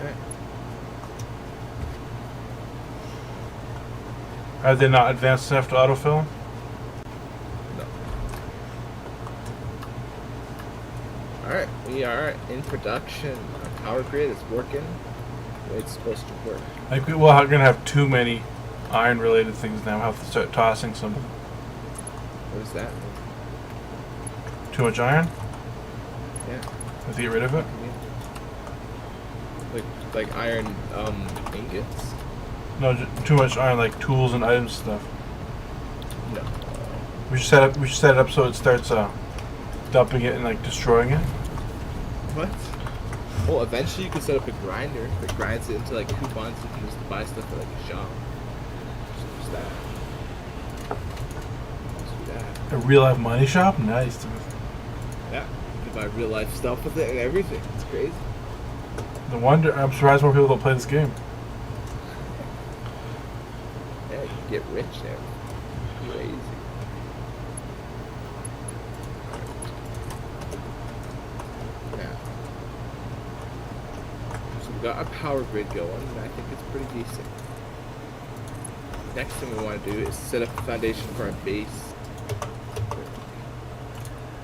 Okay. Are they not advanced enough to autofill? No. Alright, we are in production. Our power grid is working the way it's supposed to work. Like, we're going to have too many iron-related things now. We'll have to start tossing some. What does that mean? Too much iron? Yeah. Have to get rid of it? Like iron ingots. No, too much iron, like tools and items stuff. No. We should set it up so it starts dumping it and like destroying it. What? Well, eventually you can set up a grinder that grinds it into like coupons you can use to buy stuff at like a shop. So just that. Let's do that. A real life money shop? Nice. Yeah. You can buy real life stuff with it and everything. It's crazy. No wonder. I'm surprised more people don't play this game. Yeah, you can get rich there. Crazy. Now. So we got our power grid going, and I think it's pretty decent. Next thing we want to do is set up the foundation for our base.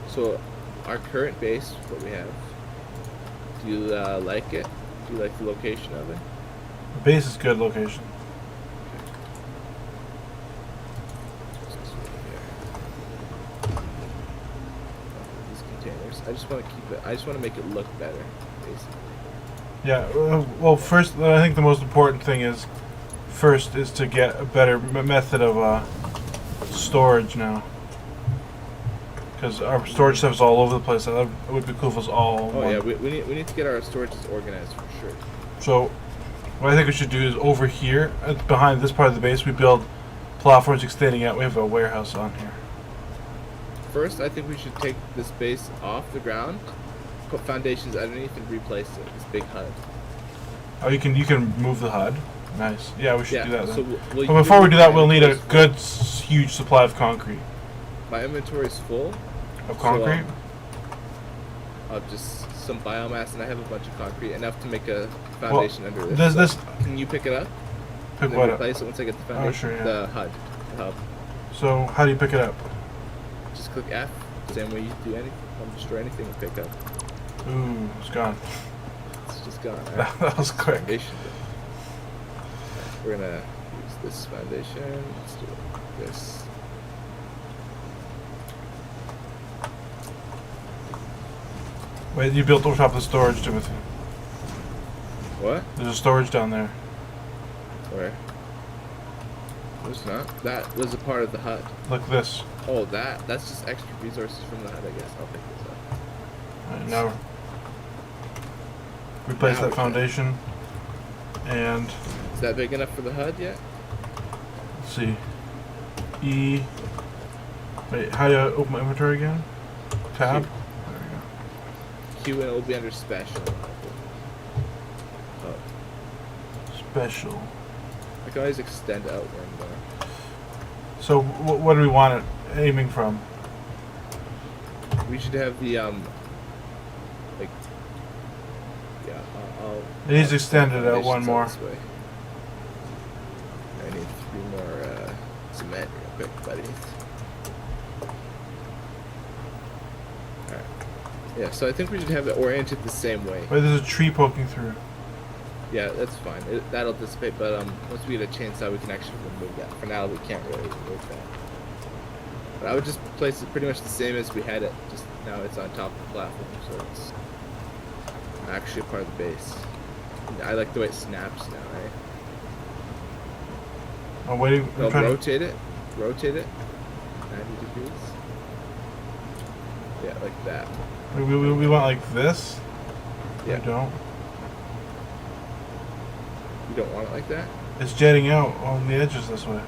So, our current base, what we have, do you like it? Do you like the location of it? The base is good location. These containers. I just want to keep it. I just want to make it look better, basically. Yeah. Well, first, I think the most important thing is to get a better method of storage now. Because our storage stuff is all over the place. It would be cool if it was all. Oh one. yeah, we need to get our storages organized for sure. So, what I think we should do is over here, behind this part of the base, we build platforms extending out. We have a warehouse on here. First, I think we should take this base off the ground, put foundations underneath, and replace it. This big HUD. Oh, you can move the HUD. Nice. Yeah, we should do that then. So but before we do that, we'll need a good, huge supply of concrete. My inventory is full. Of concrete? So, of just some biomass, and I have a bunch of concrete, enough to make a foundation under this. This can you pick it up? pick And what then up? replace it once I get the foundation. Oh, sure, yeah. The HUD, the hub. So how do you pick it up? Just click F. Same way you do anything. Destroy anything and pick up. Ooh, it's gone. It's just gone. That was quick. Foundation. We're gonna use this foundation. Let's do this. Wait, you built over top of the storage, Timothy. What? There's a storage down there. Where? There's not. That was a part of the HUD. Look this. Oh, that's just extra resources from the HUD, I guess. I'll pick this up. Alright, now replace Now that we foundation. And Is that big enough for the HUD yet? let's see. E. Wait, how do I open my inventory again? Tab? Q. There we go. Q and it will be under special. Oh, Special. I can always extend out one more. So what do we want it aiming from? We should have the like, yeah. I'll It needs I'll extended out foundations one more. This way. I need 3 more cement real quick, buddies. Yeah, so I think we should have it oriented the same way. Wait, there's a tree poking through. Yeah, that's fine. That'll dissipate, but once we get a chainsaw, we can actually remove that. For now, we can't really remove that. But I would just place it pretty much the same as we had it. Just now it's on top of the platform, so it's actually a part of the base. I like the way it snaps now, right? I'm waiting. No, rotate it. Rotate it. 90 degrees. Yeah, like that. We want like this? Yeah. We don't. You don't want it like that? It's jetting out on the edges this way.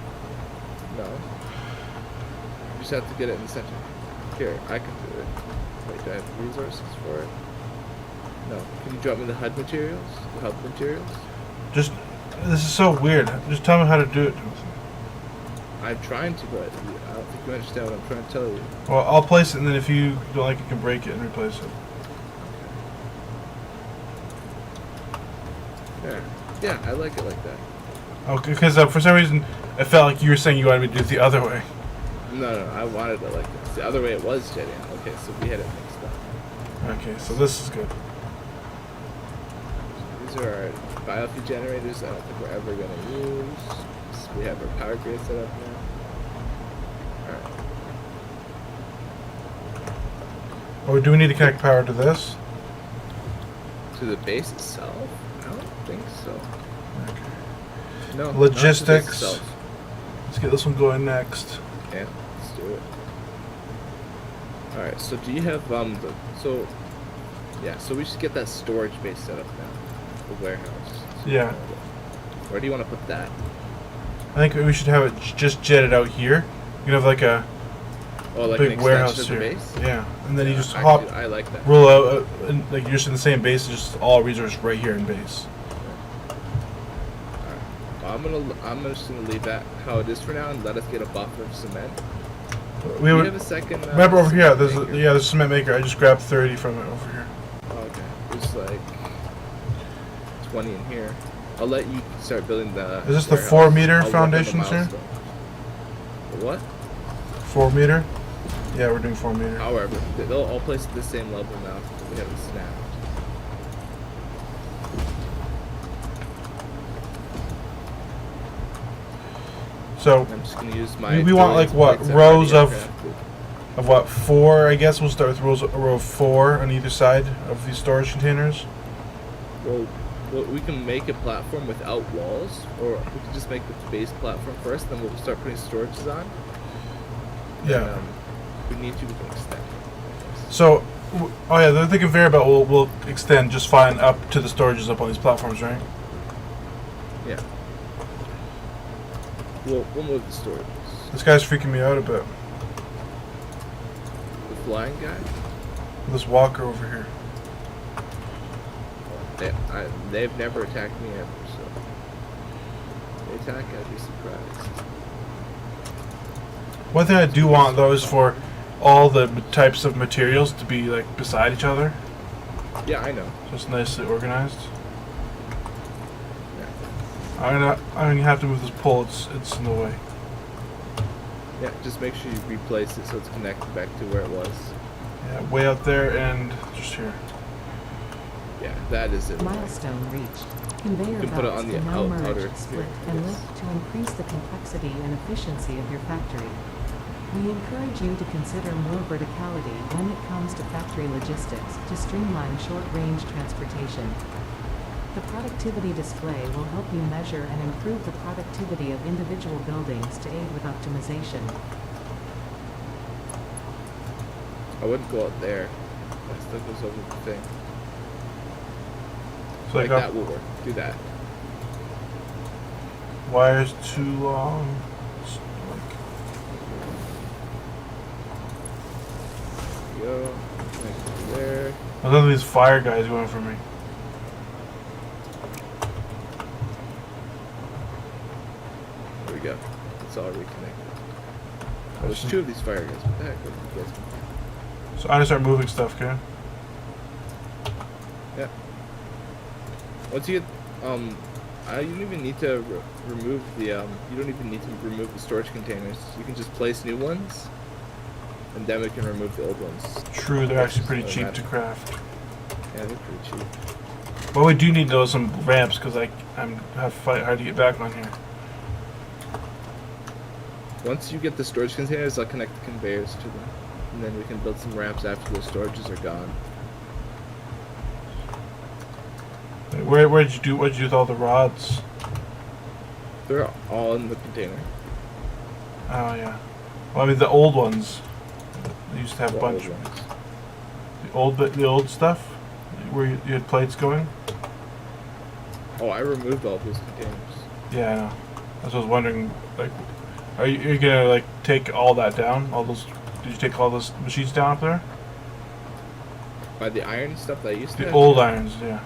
No. You just have to get it in the center. Here, I can do it. Wait, do I have resources for it? No. Can you drop me the HUD materials? The hub materials? Just, this is so weird. Just tell me how to do it. I'm trying to, but I don't think you understand what I'm trying to tell you. Well, I'll place it, and then if you don't like it, you can break it and replace it. There. Yeah, I like it like that. Okay, because for some reason, I felt like you were saying you wanted me to do it the other way. No, I wanted it like this. The other way it was jetting out. Okay, so we had it mixed up. Okay, so this is good. These are our biofuel generators I don't think we're ever going to use. So we have our power grid set up now. Alright. Oh, do we need to connect power to this? To the base itself? I don't think so. Okay. No. not to the base Logistics. itself. Let's get this one going next. Yeah, let's do it. Alright, so do you have so we should get that storage base set up now. The warehouse. So Yeah. Where do you want to put that? I think we should have it just jetted out here. You can have like a Oh, like big an warehouse extension here. of the base? Yeah, and then you just Actually, hop, I like that. roll out, and like you're just in the same base. It's just all resource right here in base. Alright. I'm just gonna leave that how it is for now and let us get a buffer of cement. We Do you would have a second? remember over here. There's maker? there's a cement maker. I just grabbed 30 from it over here. Oh, okay. There's like 20 in here. I'll let you start building the. Is this the warehouse. 4 meter I'll work on the foundations here? milestones. The what? 4 meter. Yeah, we're doing 4 meter. However, they'll all place at the same level now because we have it snapped. So I'm just gonna use my. we want like what plates that rows already of crafted. what 4? I guess we'll start with a row of 4 on either side of these storage containers. Well, we can make a platform without walls, or we can just make the base platform first, then we'll start putting storages on. Yeah. And, if we need to, we can extend. So, oh yeah, the conveyor belt will extend just fine up to the storages up on these platforms, right? Yeah. We'll move the storages. This guy's freaking me out a bit. The flying guy. This walker over here. They've never attacked me ever, so if they attack, I'd be surprised. One thing I do want though is for all the types of materials to be like beside each other, Yeah, I know. just nicely organized. Yeah. I'm gonna have to move this pole. It's in the way. Yeah, just make sure you replace it so it's connected back to where it was. Yeah, way out there and just here. Yeah, that is it. Milestone reached. Conveyor You can put it belts on the can now outer merge, split, here. and Yes. lift to increase the complexity and efficiency of your factory. We encourage you to consider more verticality when it comes to factory logistics to streamline short-range transportation. The productivity display will help you measure and improve the productivity of individual buildings to aid with optimization. I wouldn't go out there. That still goes over the thing. So Like I that got will work. Do that. wires too long. It's like, Go. Connect to there. there's none of these fire guys going for me. There we go. It's all reconnected. Oh, there's 2 of these fire guys. What the heck? What are you guys? So I just start moving stuff, okay? Yeah. Once you get, you don't even need to remove the, you don't even need to remove the storage containers. You can just place new ones. and then we can remove the old ones. True, they're actually pretty So cheap that- to craft. Yeah, they're pretty cheap. Well, we do need those some ramps because I'm have fight hard to get back on here. Once you get the storage containers, I'll connect the conveyors to them, and then we can build some ramps after the storages are gone. What'd you do with all the rods? They're all in the container. Oh yeah. Well, I mean the old ones. They used to have a The bunch. old ones. The old stuff, where you had plates going. Oh, I removed all those containers. Yeah, I know. That's what I was wondering. Like, are you gonna like take all that down? All those? Did you take all those machines down up there? By the iron stuff that I used to The have, old irons, yeah.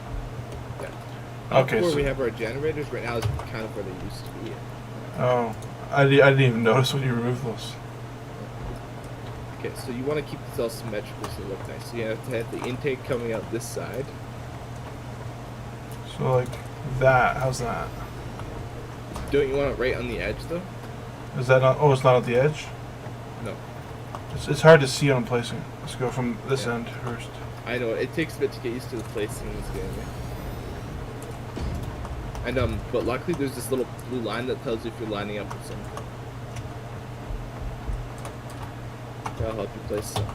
Yeah. Okay, Where so- we have our generators right now is kind of where they used to be. Oh, I didn't even notice when you removed those. Okay, so you want to keep this all symmetrical so it look nice. So you have to have the intake coming out this side. So like that. How's that? Don't you want it right on the edge though? Is that not? Oh, it's not at the edge. No. It's hard to see on placing. Let's go from this Yeah. end first. I know, it takes a bit to get used to the placing in this game. And but luckily there's this little blue line that tells you if you're lining up with something. That'll help you place some.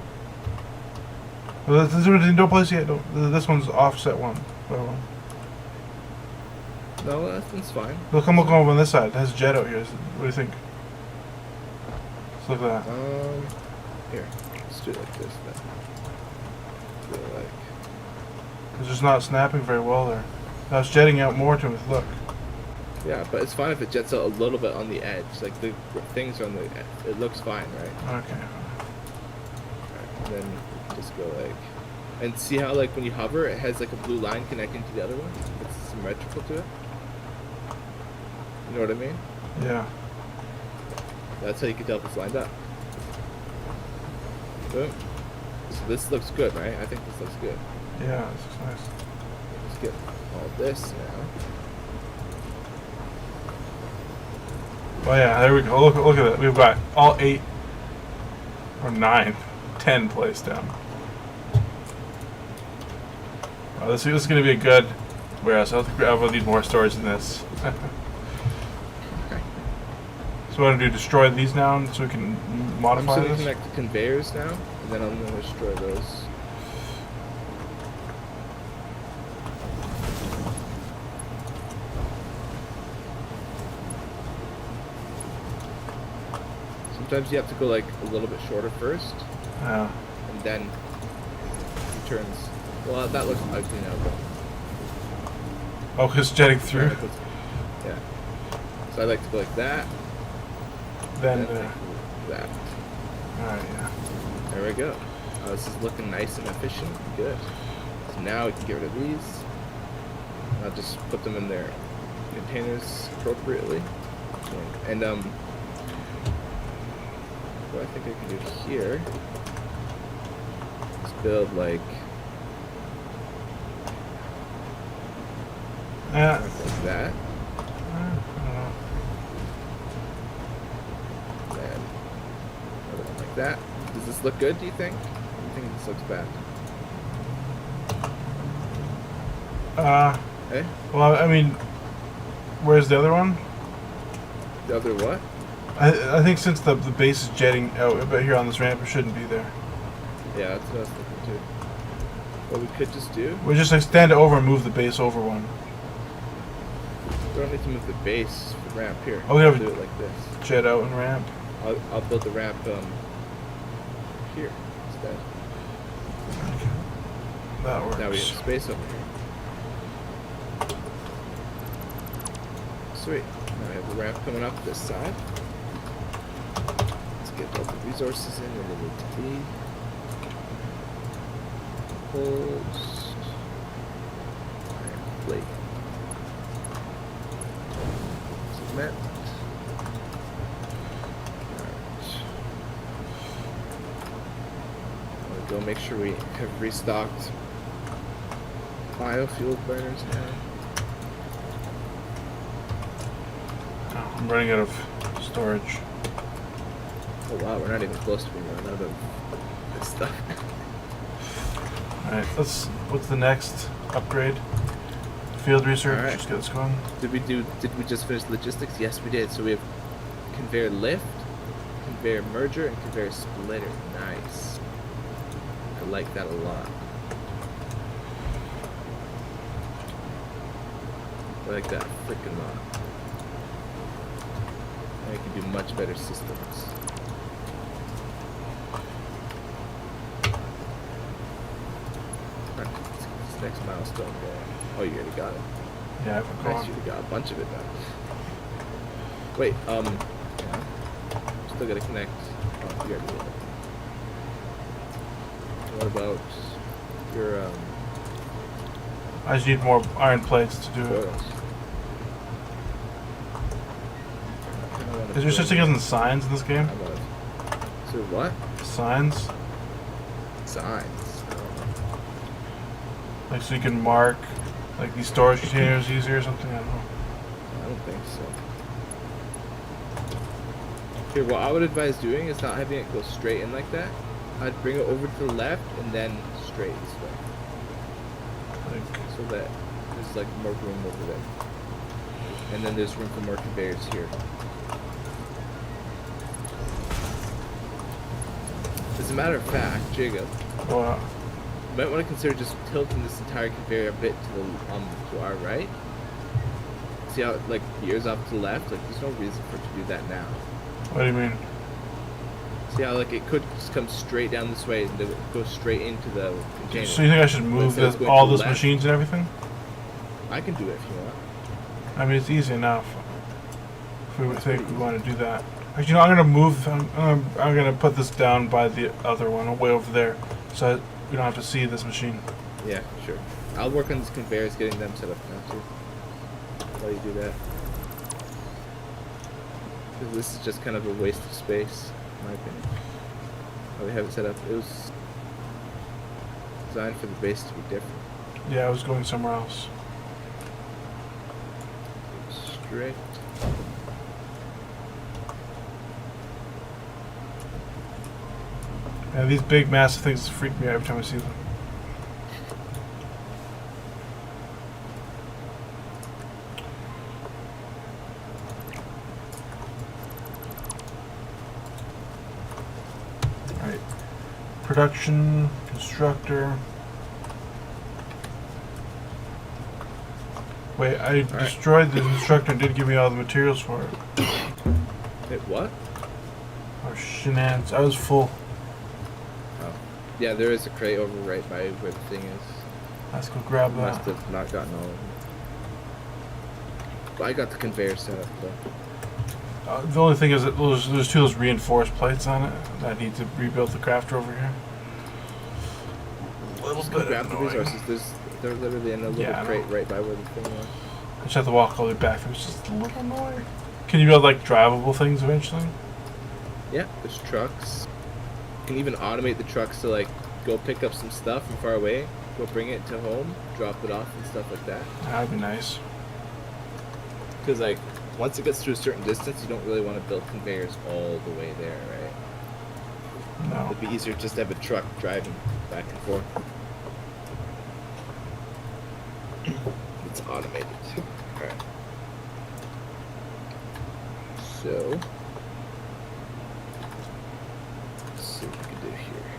Well, don't place yet. This one's offset one. Well, No, that one's fine. look over on this side. It has jet out here. What do you think? Let's look at that. Here, let's do it like this then. Do it like. It's just not snapping very well there. Now it's jetting out more to it. Look. Yeah, but it's fine if it jets out a little bit on the edge. Like the things on the edge. It looks fine, right? Okay. And then just go like, and see how like when you hover, it has like a blue line connecting to the other one. It's symmetrical to it. You know what I mean? Yeah. That's how you can tell if it's lined up. Boom. So this looks good, right? I think this looks good. Yeah. This looks nice. Let's get all this now. Oh yeah. There we go. Look at that. We've got all 8 or 9, 10 placed down. Wow, this is going to be a good warehouse. I think I will need more storage than this. So what I'm going to do, destroy these now so we can I'm modify just gonna this? connect the conveyors now, and then I'm gonna destroy those. Sometimes you have to go like a little bit shorter first, Yeah. and then it turns. Well, that looks ugly now, but Oh, it's jetting through. yeah. So I like to go like that, Then, and then that. alright, yeah. There we go. This is looking nice and efficient. Good. So now we can get rid of these. I'll just put them in their containers appropriately. And what I think I can do here is build like Yeah. that. I don't know. And another one like that. Does this look good, do you think? Or do you think this looks bad? Eh? Well, I mean, where's the other one? The other what? I think since the base is jetting out but here on this ramp, it shouldn't be there. Yeah, that's what I was thinking too. What we could just do, We just extend it over and move the base over one. we don't need to move the base for the ramp here. Oh, we have- do it like this. Jet out and ramp. I'll build the ramp here instead. That works. Now we have space over here. Sweet. Now we have the ramp coming up this side. Let's get all the resources in where they need to be. Poles. Iron plate. Cement. Alright. Go make sure we have restocked biofuel burners now. Oh, I'm running out of storage. Oh wow, we're not even close to being run out of this stuff. Alright, what's the next upgrade? Field research, Alright. just get this going. Did we just finish logistics? Yes, we did. So we have conveyor lift, conveyor merger, and conveyor splitter. Nice. I like that a lot. I like that freaking lot. I can do much better systems. Alright, let's get this next milestone going. Oh, you already got it. Yeah, I've been Nice, going. you got a bunch of it done. Wait, yeah. Still gotta connect. Oh, you already did it. What about your, I just need more iron plates to do it. coils? Is there such thing as signs in this game? How about so what? Signs? Signs. I don't know. Like so you can mark like these storage containers easier or something? I don't know. I don't think so. Here, what I would advise doing is not having it go straight in like that. I'd bring it over to the left and then straight this way. Like, So that there's like more room over there. And then there's room for more conveyors here. As a matter of fact, Jacob, well, you might want to consider just tilting this entire conveyor a bit to our right. See how it like veers off to the left? Like there's no reason for it to do that now. what do you mean? See how like it could just come straight down this way and go straight into the container. So you think I should move Instead of this, going all to the those left. machines and everything? I can do it if you want. I mean, it's easy enough. If we would think we want to do that. Actually, no, I'm gonna move. I'm gonna put this down by the other one, way over there, so we don't have to see this machine. Yeah, sure. I'll work on these conveyors, getting them set up now too. While you do that. Because this is just kind of a waste of space, in my opinion. How we have it set up. It was designed for the base to be different. Yeah, I was going somewhere else. Straight. Yeah, these big, massive things freak me out every time I see them. Alright. Production, constructor. Wait, I destroyed the constructor and didn't give me all the materials for it. Wait, what? Oh, shenanigans. I was full. Oh. Yeah, there is a crate over right by where the thing is. Let's go grab I must that. have not gotten all of them. But I got the conveyor set up though. The only thing is that there's two of those reinforced plates on it. I need to rebuild the crafter over here. A little Just bit grab the annoying. resources. They're literally in a little Yeah, I know. crate right by where the thing was. I just have to walk all the way back. It was just a little annoying. Can you build like drivable things eventually? Yeah, there's trucks. You can even automate the trucks to like go pick up some stuff from far away, go bring it to home, drop it off and stuff like that. That'd be nice. Because like once it gets to a certain distance, you don't really want to build conveyors all the way there, right? No. It'd be easier just to have a truck driving back and forth. It's automated. Alright. So, let's see what we can do here.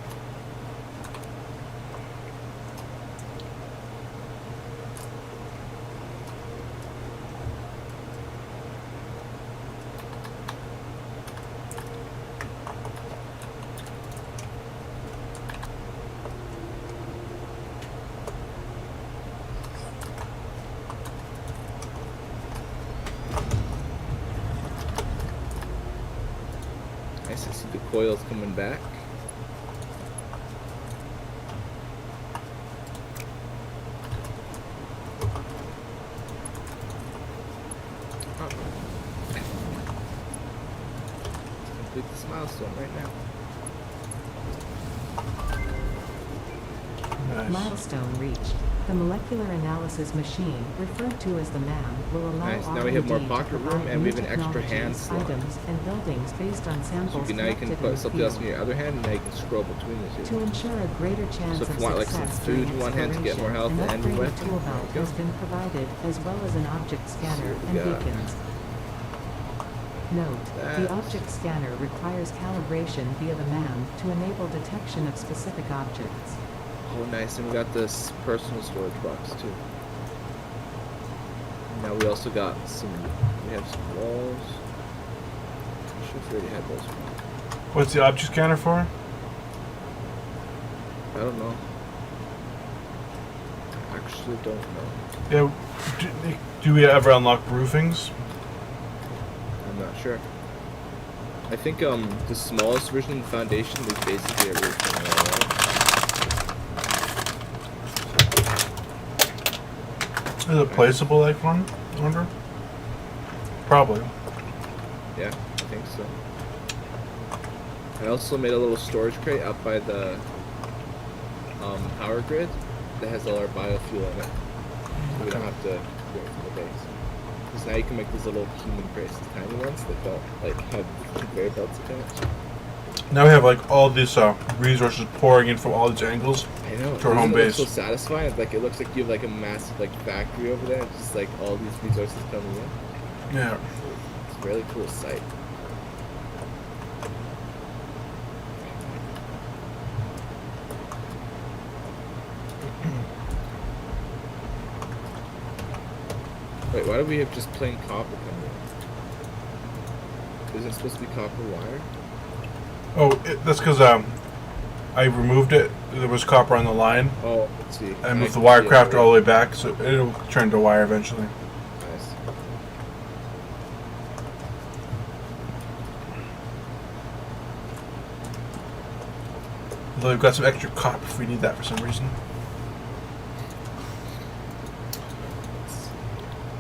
Nice, I see the coils coming back. Oh. Let's complete this milestone right now. Nice. Milestone reached. The molecular analysis machine, referred to as the MAM, will allow Nice. Now we have more R&D to pocket room, provide and we new have an extra hand technologies, slot. items, and buildings based on So samples now you can collected in put the something else in field. your other hand, and now you can scroll between the To two. ensure a greater chance So if of you want, like, some success food during in one hand to get more health exploration, and an your upgraded weapon, tool there belt you go. has been provided, as well as an object scanner what we and got. beacons. Note, the That's- object scanner requires calibration via the MAM to enable detection of specific objects. Oh, nice. And we got this personal storage box, too. Now we also got some, we have some walls. I'm sure we already had those. What's the object scanner for? I don't know. I actually don't know. Yeah. Do we ever unlock roofings? I'm not sure. I think the smallest version of the Foundation is basically a roof thing, alright? Is it placeable like one? I wonder. Probably. Yeah, I think so. I also made a little storage crate up by the power grid that has all our biofuel in it. So we don't have to do it from the base. Because now you can make these little human crates, the tiny ones that don't like have conveyor belts attached. Now we have like all these resources pouring in from all these angles I know. to our home Doesn't it base. look so satisfying. Like it looks like you have like a massive like factory over there. It's just like all these resources coming in. Yeah. It's a really cool sight. Wait, why do we have just plain copper coming in? Isn't it supposed to be copper wire? Oh, that's because I removed it. There was copper on the line. Oh, let's see. I moved the can wire see it crafter already. all the way back, so it'll turn to wire eventually. Nice. Although we've got some extra copper if we need that for some reason.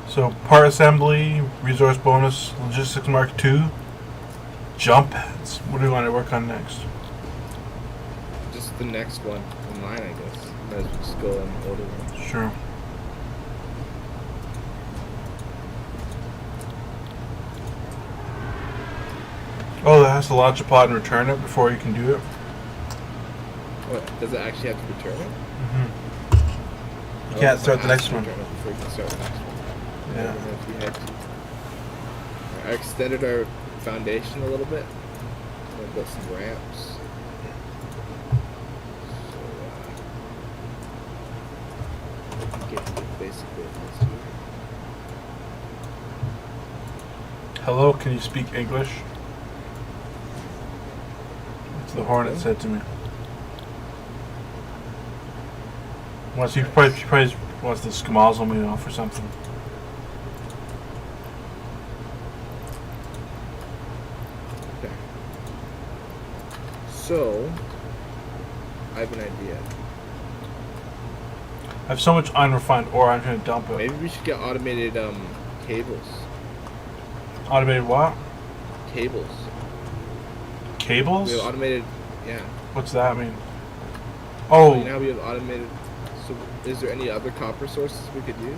So part assembly, resource bonus, logistics mark 2, jump pads. What do we want to work on next? Just the next one in line, I guess. Might as well just go in order one. Sure. Oh, that has to launch a pod and return it before you can do it. What? Does it actually have to return it? Mm-hmm. You Oh, can't it start the has next to one. return it before you can start the next one. Yeah. I don't know if you had to. I extended our foundation a little bit. I built some ramps. So, get basically this here. Hello, can you speak English? That's the Hornet said to me. He probably wants to schmozzle me off or something. Okay. So, I have an idea. I have so much unrefined ore, I'm going to dump it. Maybe we should get automated cables. Automated what? Cables. Cables? We have automated, yeah. What's that mean? So Oh, now we have automated. So, is there any other copper sources we could use?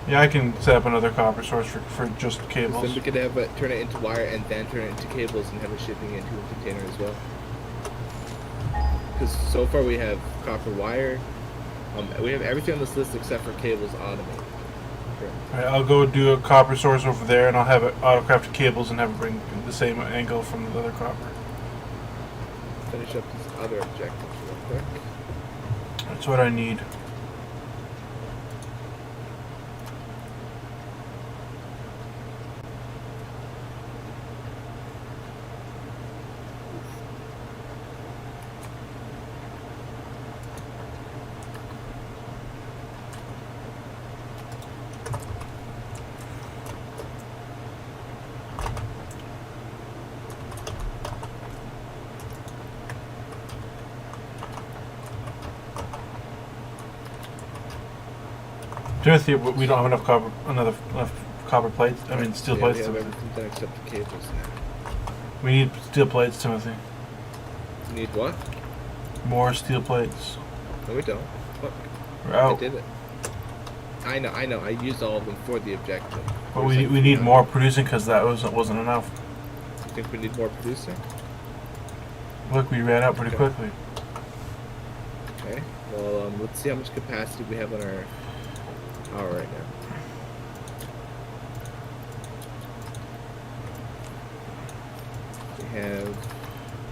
yeah, I can set up another copper source for just 'Cause cables. then we could have it turn it into wire and then turn it into cables and have it shipping into a container as well. Because so far we have copper wire. We have everything on this list except for cables automated. Alright, I'll go do a copper source over there and I'll have it auto-crafted cables and have it bring the same angle from the other copper. Finish up these other objectives real quick. That's what I need. Timothy, we don't have enough copper plates. I mean, steel Yeah, plates. we have Timothy. everything done except the cables now. We need steel plates, Timothy. Need what? More steel plates. No, we don't. Look. We're out. I did it. I know. I used all of them for the objective. But we need more producing because that wasn't enough. You think we need more producing? Look, we ran out pretty quickly. Okay. Well, let's see how much capacity we have on our power right now. We have.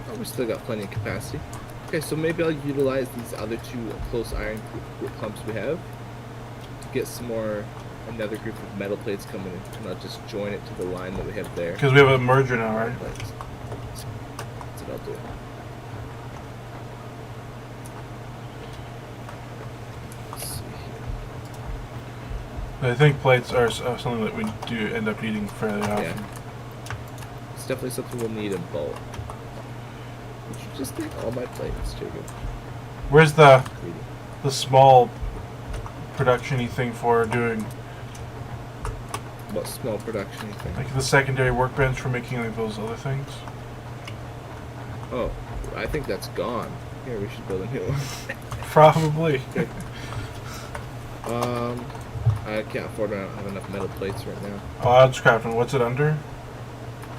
Oh, we still got plenty of capacity. Okay, so maybe I'll utilize these other two close iron clumps we have to get another group of metal plates coming in, and I'll just join it to the line that we have there. Because we have a merger now, right? That's what I'll do. Let's see here. I think plates are something that we do end up needing fairly often. Yeah. It's definitely something we'll need in bulk. You should just take all my plates, Jacob. Where's the Greedy. small production-y thing for doing, What small production you think? like the secondary workbench for making like those other things? Oh, I think that's gone. Here, we should build a new one. Probably. I can't afford it. I don't have enough metal plates right now. Oh, I'll just craft one. What's it under?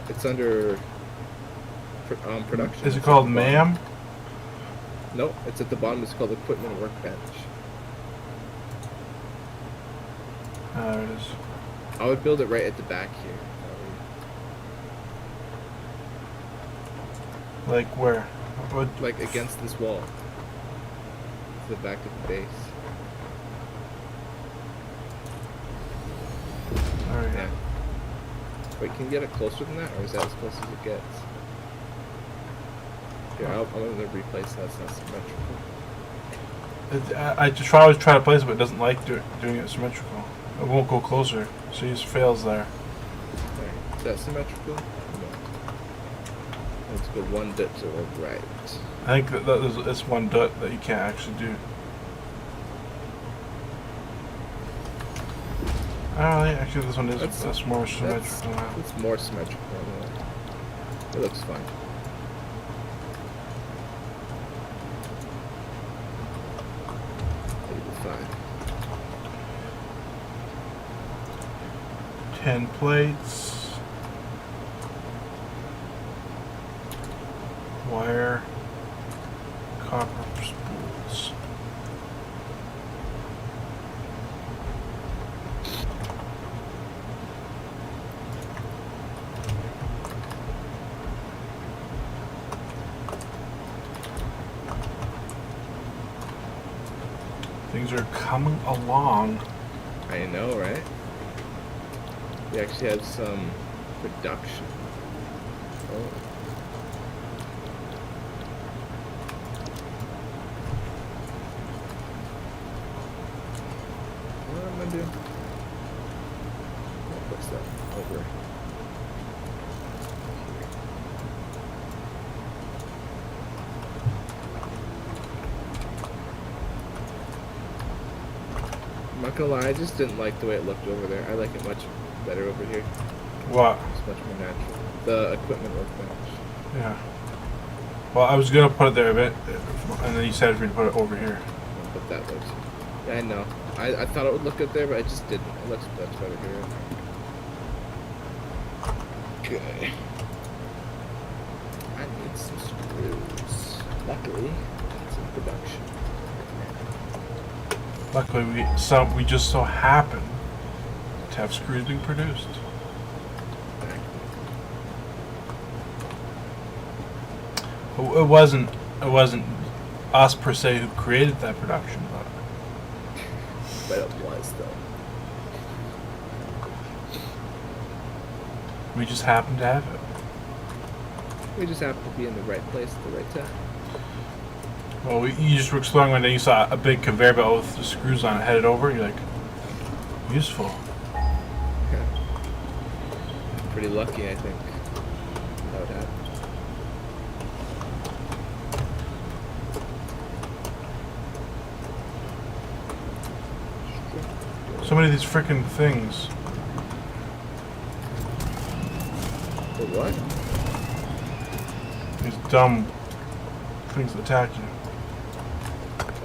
It's under production. Is it It's called at the bottom. MAM? Nope, it's at the bottom. It's called Equipment Workbench. There it is. I would build it right at the back here. Like where? What? Like against this wall. To the back of the base. Alright. Yeah. Wait, can you get it closer than that, or is that as close as it gets? Here, I'm gonna replace that. It's not symmetrical. I just always try to place it, but it doesn't like doing it symmetrical. It won't go closer, so it just fails there. Okay. Is that symmetrical? No. Let's go one bit to the right. I think it's one dot that you can't actually do. Oh, yeah, actually this one is that's more symmetrical now. It's more symmetrical. It looks fine. Fine. 10 plates. Wire. Copper spools. Things are coming along. I know, right? We actually have some production. Oh. What am I doing? What's that? Over. I'm not gonna lie, I just didn't like the way it looked over there. I like it much better over here. What? It's much more natural. The equipment workbench. Yeah. Well, I was gonna put it there a bit, and then you said for me to put it over here. But that looks. Yeah, I know. I thought it would look good there, but I just didn't. It looks much better here. Okay. I need some screws. Luckily, it's in production. Luckily, we just so happen to have screws being produced. It wasn't us per se who created that production, But it was though. we just happened to have it. We just happened to be in the right place at the right time. Well, you just were exploring one day, you saw a big conveyor belt with the screws on it headed over, and you're like, useful. Okay. Pretty lucky, I think. That would happen. So many of these freaking things. The what? These dumb things that attack you.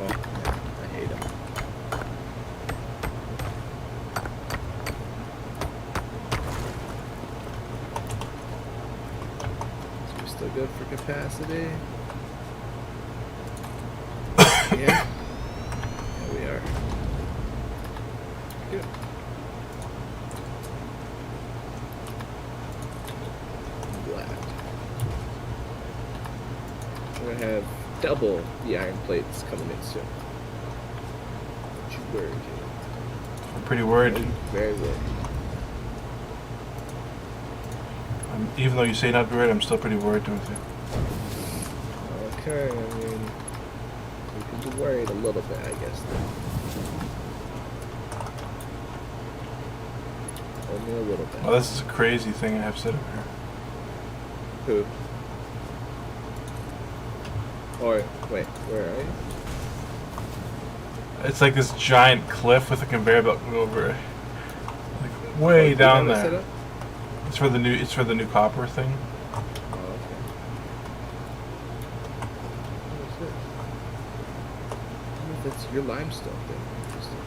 Oh, yeah, I hate them. Still good for capacity. Yeah. There we are. Good. I'm glad. We're gonna have double the iron plates coming in soon. Don't you worry, dude. I'm pretty worried. Very worried. Even though you say not to be worried, I'm still pretty worried, Timothy. Okay, I mean, you can be worried a little bit, I guess. Only a little bit. Oh, this is a crazy thing I have set up here. Who? Or, wait, where are you? It's like this giant cliff with a conveyor belt going over it. Like way down there. It's for the new copper thing. Oh, okay. What is this? I don't know if that's your limestone thing. Interesting.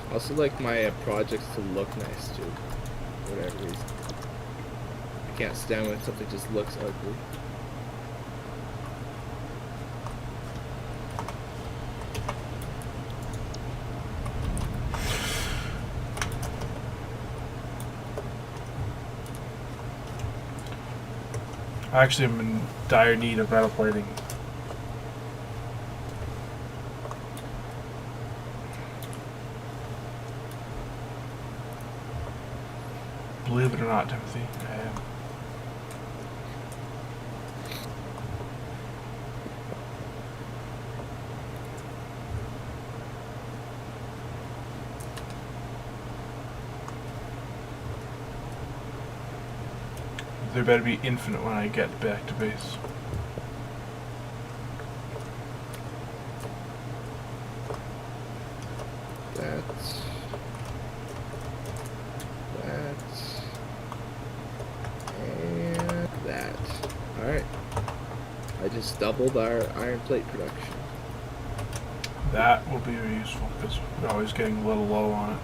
I also like my projects to look nice too, for whatever reason. I can't stand when something just looks ugly. I actually am in dire need of metal plating. Believe it or not, Timothy, I am. There better be infinite when I get back to base. And that. Alright. I just doubled our iron plate production. That will be very useful because we're always getting a little low on it.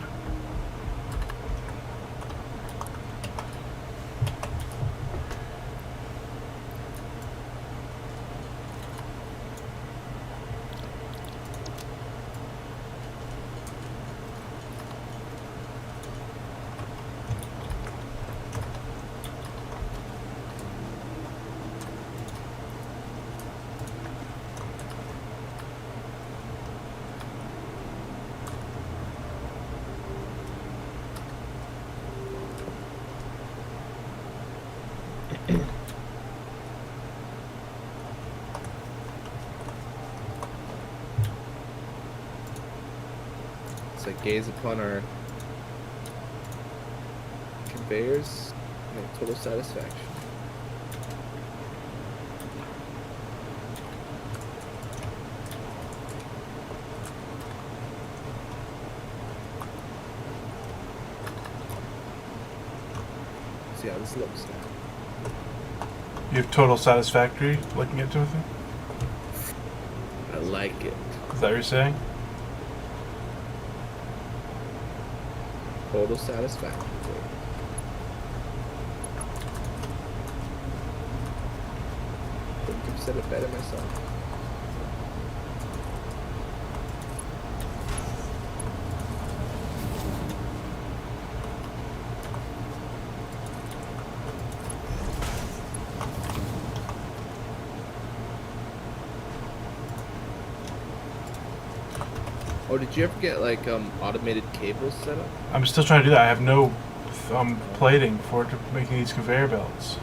So I gaze upon our conveyors and total satisfaction. See how this looks now. You have total satisfactory looking at Timothy? I like it. Is that what you're saying? Total satisfaction. Couldn't have said it better myself. Oh, did you ever get like automated cables set up? I'm still trying to do that. I have no plating for making these conveyor belts.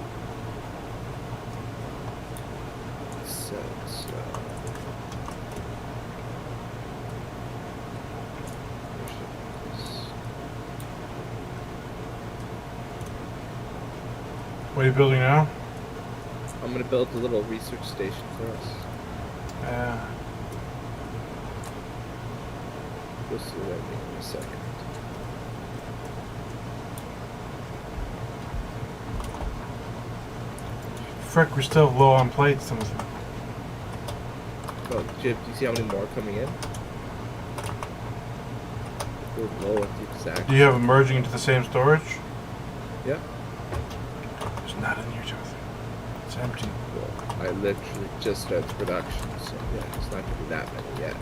What are you building now? I'm gonna build a little research station for us. We'll see what I mean in a second. Frick, we're still low on plates. Something. Oh, Jib, do you see how many more coming in? We're low at the exact. Do you have them merging into the same storage? Yeah. There's not in here, Timothy. It's empty. Well, I literally just started production, so yeah, it's not gonna be that many yet.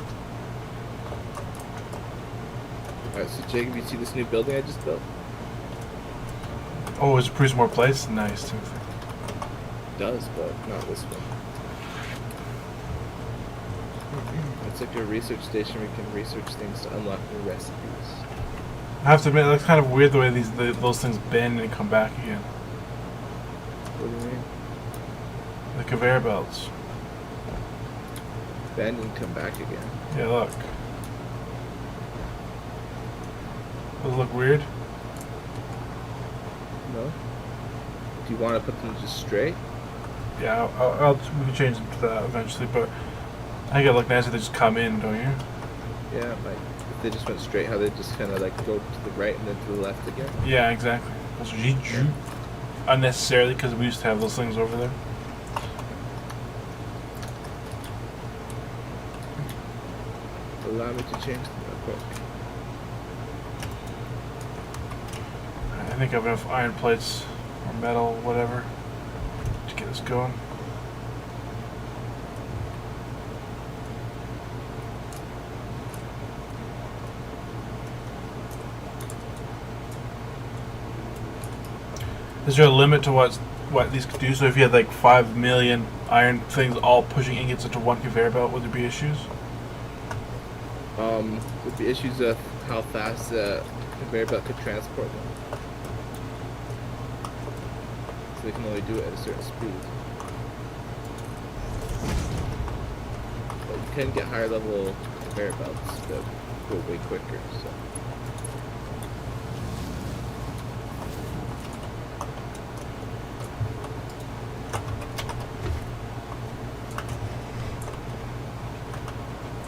Alright, so Jacob, you see this new building I just built? Oh, it's producing more plates? Nice, Timothy. It does, but not this one. It's like a research station where you can research things to unlock new recipes. I have to admit, that's kind of weird the way those things bend and come back again. What do you mean? The conveyor belts. Bend and come back again. Yeah, look. Does it look weird? No? Do you want to put them just straight? Yeah, we can change them to that eventually, but I think it look nice if they just come in, don't you? Yeah, like if they just went straight, how they just kind of like go to the right and then to the left again. Yeah, exactly. Those are unnecessarily because we used to have those things over there. Allow me to change them real quick. I think I have enough iron plates or metal, whatever, to get us going. Is there a limit to what these could do? So if you had like 5 million iron things all pushing ingots into one conveyor belt, would there be issues? Would be issues of how fast the conveyor belt could transport them. So they can only do it at a certain speed. But you can get higher level conveyor belts that go way quicker, so.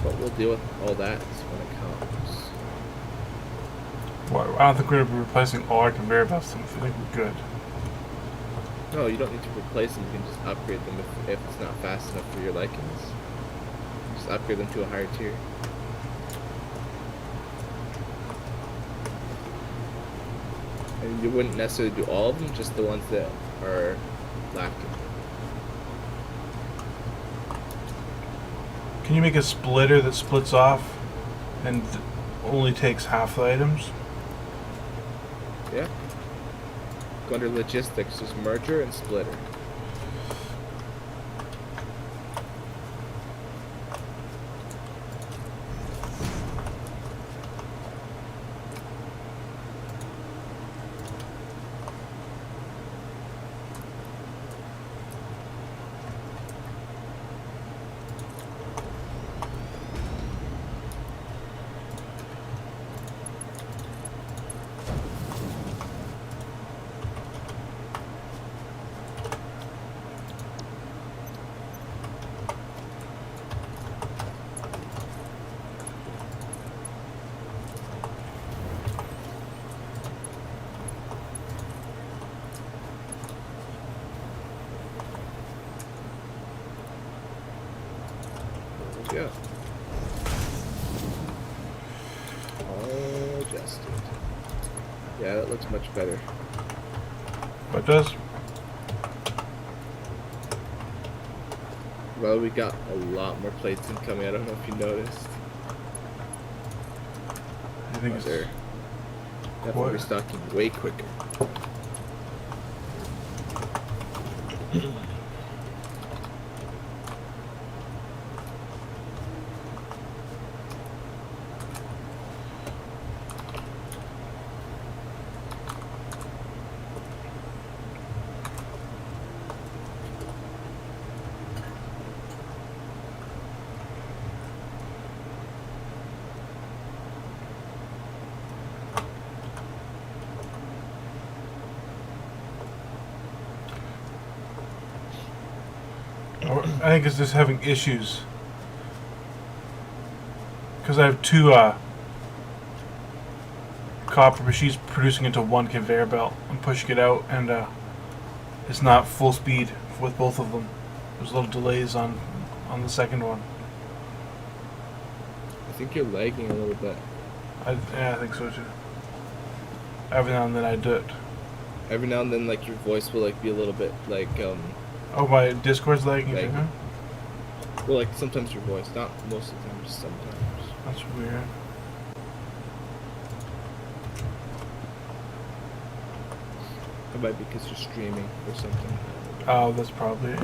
But we'll deal with all that when it comes. Well, I don't think we're going to be replacing all our conveyor belts. I think we're good. No, you don't need to replace them. You can just upgrade them if it's not fast enough for your likings. Just upgrade them to a higher tier. And you wouldn't necessarily do all of them, just the ones that are lacking. Can you make a splitter that splits off and only takes half the items? Yeah. Go under logistics, just merger and splitter. Yeah. All adjusted. Yeah, that looks much better. What does? Well, we got a lot more plates incoming. I don't know if you noticed. I think it's They're definitely restocking way quicker. I think it's just having issues. Because I have two copper machines producing into one conveyor belt. I'm pushing it out, and it's not full speed with both of them. There's little delays on the second one. I think you're lagging a little bit. Yeah, I think so too. Every now and then I do it. Every now and then, like, your voice will, like, be a little bit, like, Oh, my Discord's lagging too, huh? Well, like, sometimes your voice. Not most of the time, just sometimes. That's weird. It might be because you're streaming or something. Oh, that's probably it.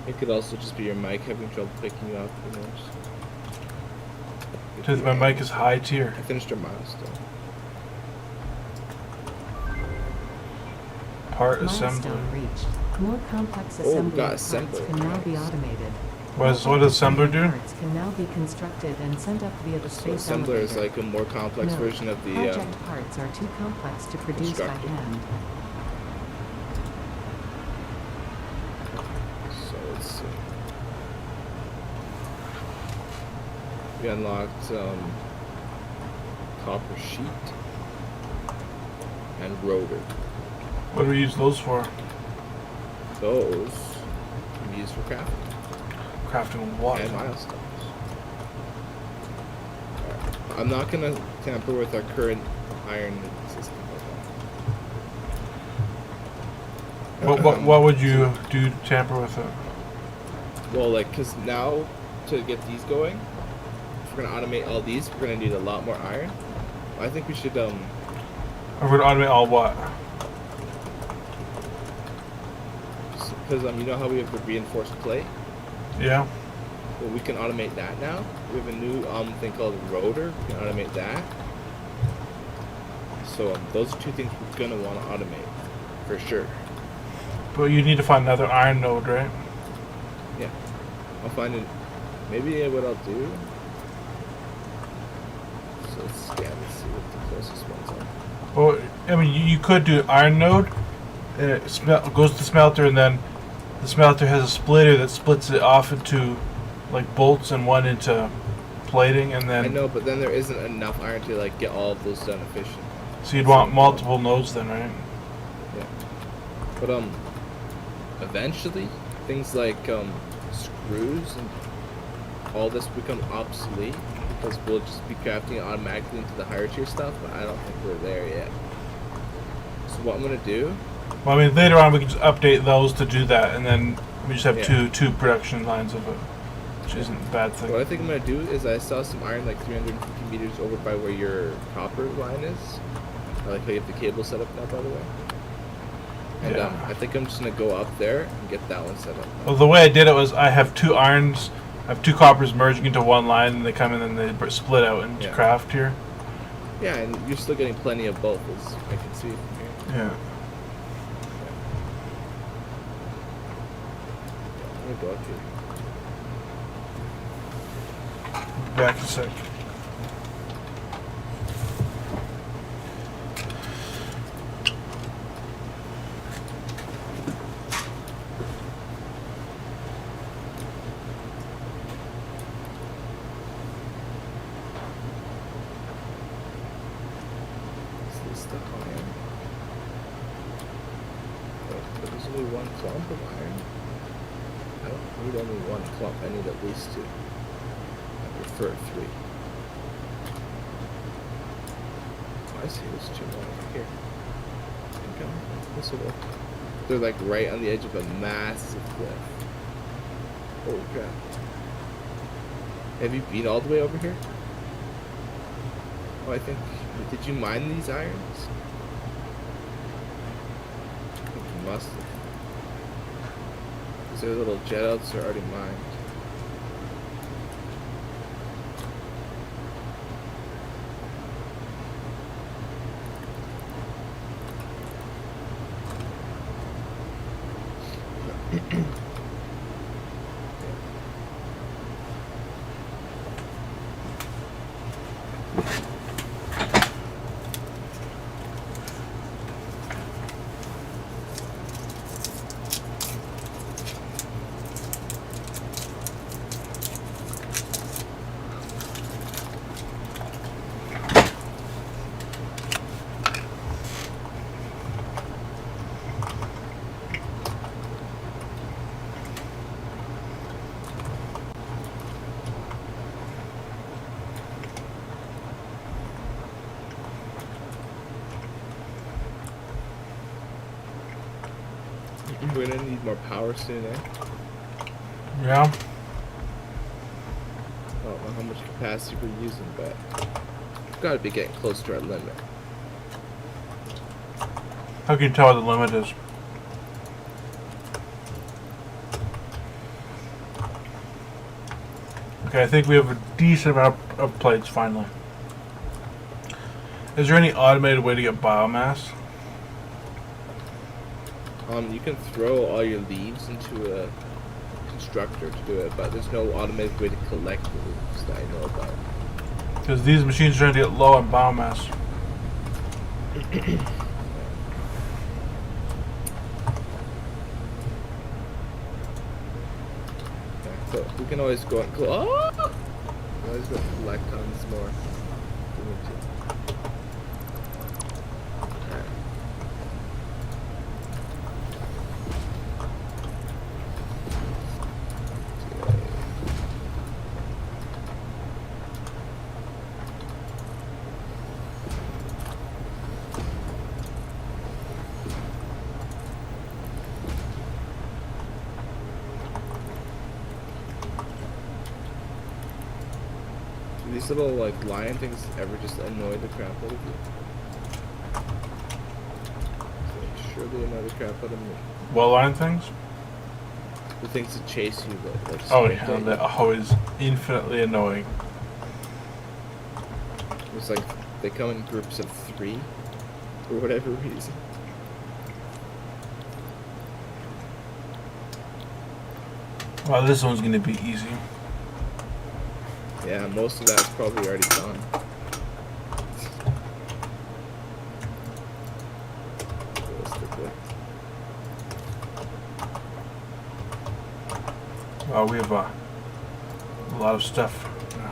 It could also just be your mic having trouble picking you up, who knows. Because my mic is high tier. I finished our milestone. Part assembly. Milestone reached. More complex assembly got parts assembler. can now be automated. What does assembler do? Parts can now be constructed and sent up via the So space assembler is elevator. like a more complex Note, version of the project parts are too complex to produce by constructed. hand. So let's see. We unlocked copper sheet and rotor. What do we use those for? Those can be used for crafting Crafting what? and milestones. Alright. I'm not gonna tamper with our current iron system. What would you do to tamper with it? Well, like, cause now to get these going, if we're gonna automate all these, we're gonna need a lot more iron. I think we should Or we're gonna automate all what? because you know how we have the reinforced plate. Yeah. Well, we can automate that now. We have a new thing called rotor. We can automate that. So those are two things we're gonna want to automate for sure. But you need to find another iron node, right? Yeah, I'll find it. Maybe what I'll do. So let's scan and see what the closest ones are. Well, I mean, you could do iron node, and it goes to smelter, and then the smelter has a splitter that splits it off into like bolts and one into plating, and then I know, but then there isn't enough iron to like get all of those done efficient. so you'd want multiple nodes then, right? Yeah. But eventually things like screws and all this become obsolete because we'll just be crafting it automatically into the higher tier stuff, but I don't think we're there yet. So what I'm gonna do, Well, I mean, later on we can just update those to do that, and then we just have Yeah. two production lines of it, which isn't a bad thing. what I think I'm gonna do is I saw some iron like 350 meters over by where your copper line is. I like how you have the cable set up now, by the way. And Yeah. I think I'm just gonna go up there and get that one set up. Well, the way I did it was I have two irons, I have two coppers merging into one line, and they come in and they split out into Yeah. craft here. Yeah, and you're still getting plenty of both, as I can see from here. Yeah. I'm gonna go up here. Back in a sec. Is this the iron? But there's only one clump of iron. I don't need only one clump, I need at least two. I prefer three. I see there's two more over here. Okay, this will work. They're like right on the edge of a massive cliff. Holy crap. Have you been all the way over here? Oh, I think. Did you mine these irons? I think you must have. Because their little jet outs are already mined. We're gonna need more power soon, eh? Yeah. I don't know how much capacity we're using, but we've got to be getting close to our limit. How can you tell what the limit is? Okay, I think we have a decent amount of plates finally. Is there any automated way to get biomass? You can throw all your leaves into a constructor to do it, but there's no automated way to collect the leaves that I know about. Because these machines are trying to get low on biomass. So we can always go and we can always go collect tons more. if we need to. Alright. Do these little like lion things ever just annoy the crap out of you? Sure they annoy the crap out of me. Well line things? The things that chase you, but like Oh sprint yeah, at you. they're always infinitely annoying. It's like they come in groups of 3 for whatever reason. Well, this one's gonna be easy. Yeah, most of that's probably already done. Realistically. Well, we have a lot of stuff now.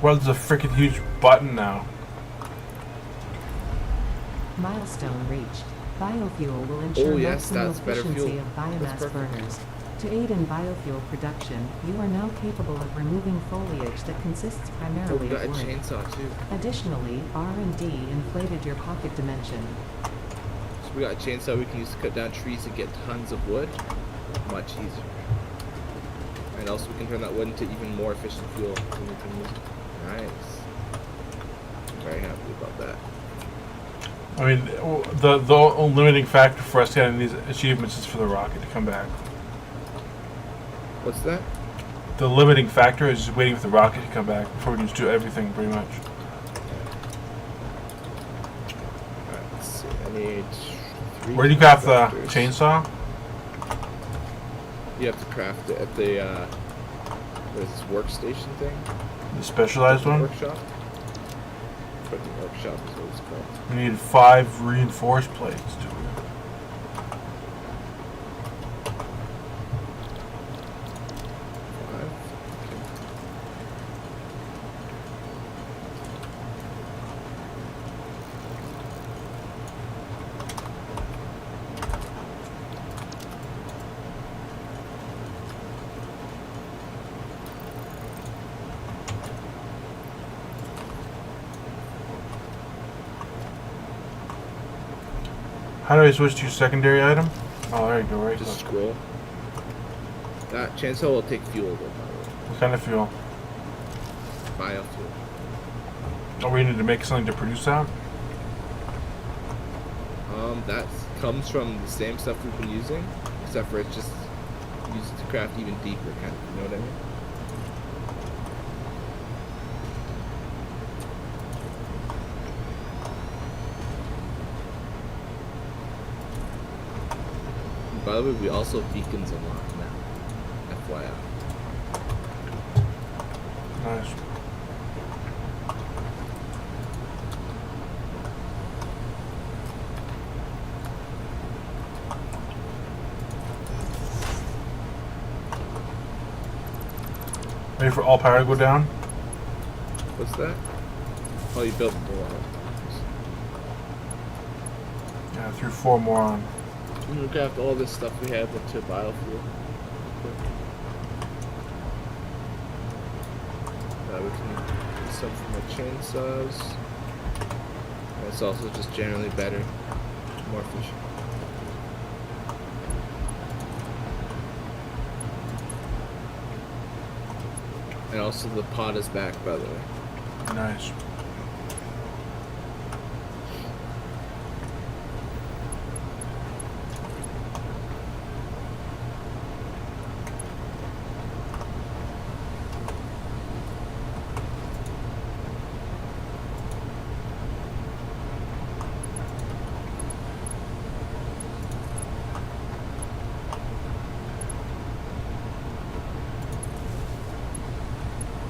Well, there's a freaking huge button now. Milestone reached. Biofuel will ensure Oh, yes, maximum that's better efficiency fuel. of That's biomass perfect. burners. To aid in biofuel production, you are now capable of removing foliage that consists Oh, we primarily got a of wood. chainsaw too. Additionally, R&D inflated your pocket dimension. So we got a chainsaw we can use to cut down trees and get tons of wood. Much easier. And also we can turn that wood into even more efficient fuel than we can use. Nice. I'm very happy about that. I mean, the limiting factor for us getting these achievements is for the rocket to come back. What's that? The limiting factor is just waiting for the rocket to come back before we can just do everything, pretty much. Alright, let's see. I need 3 Where do you craft the constructors. chainsaw? You have to craft it at the what is this workstation thing? The specialized one? Workshop. Equipment workshop is what it's called. We need 5 reinforced plates, do we? 5. Okay. How do I switch to secondary item? Oh, there you go, right? Just scroll. That chainsaw will take fuel though, by the way. What kind of fuel? Biofuel. Oh, we need to make something to produce that? That comes from the same stuff we've been using, except for it's just used to craft even deeper, kind of. You know what I mean? And by the way, we also have beacons unlocked now. FYI. Nice. Ready for all power to go down? What's that? Oh, you built the wall. Yeah, threw 4 more on. I'm gonna craft all this stuff we have into biofuel. we can do some for my chainsaws. And it's also just generally better, more efficient. And also the pot is back, by the way. Nice.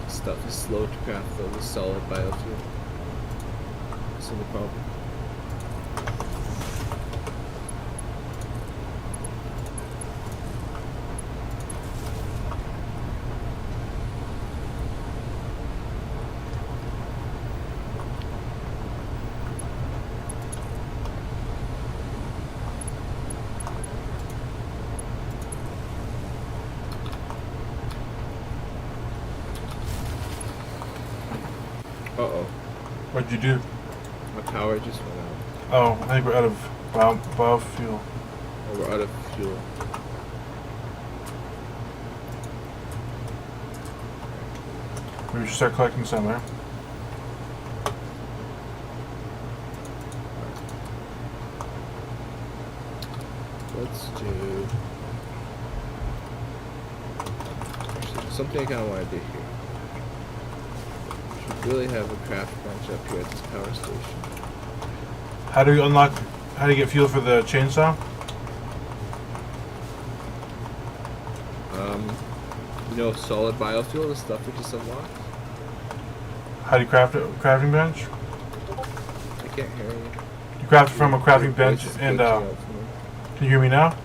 Stuff is slow to craft though, the solid biofuel. That's the problem. Uh-oh. What'd you do? My power just went out. Oh, I think we're out of biofuel. Oh, we're out of fuel. Maybe we should start collecting some there. Let's do... Actually, something I kind of want to do here. Really have a craft bench up here at this power station. How do you unlock? How do you get fuel for the chainsaw? You know, solid biofuel, the stuff we just unlocked. How do you craft a crafting bench? I can't hear you. You craft it from a crafting bench, Voice is and glitching out for me. can you hear me now?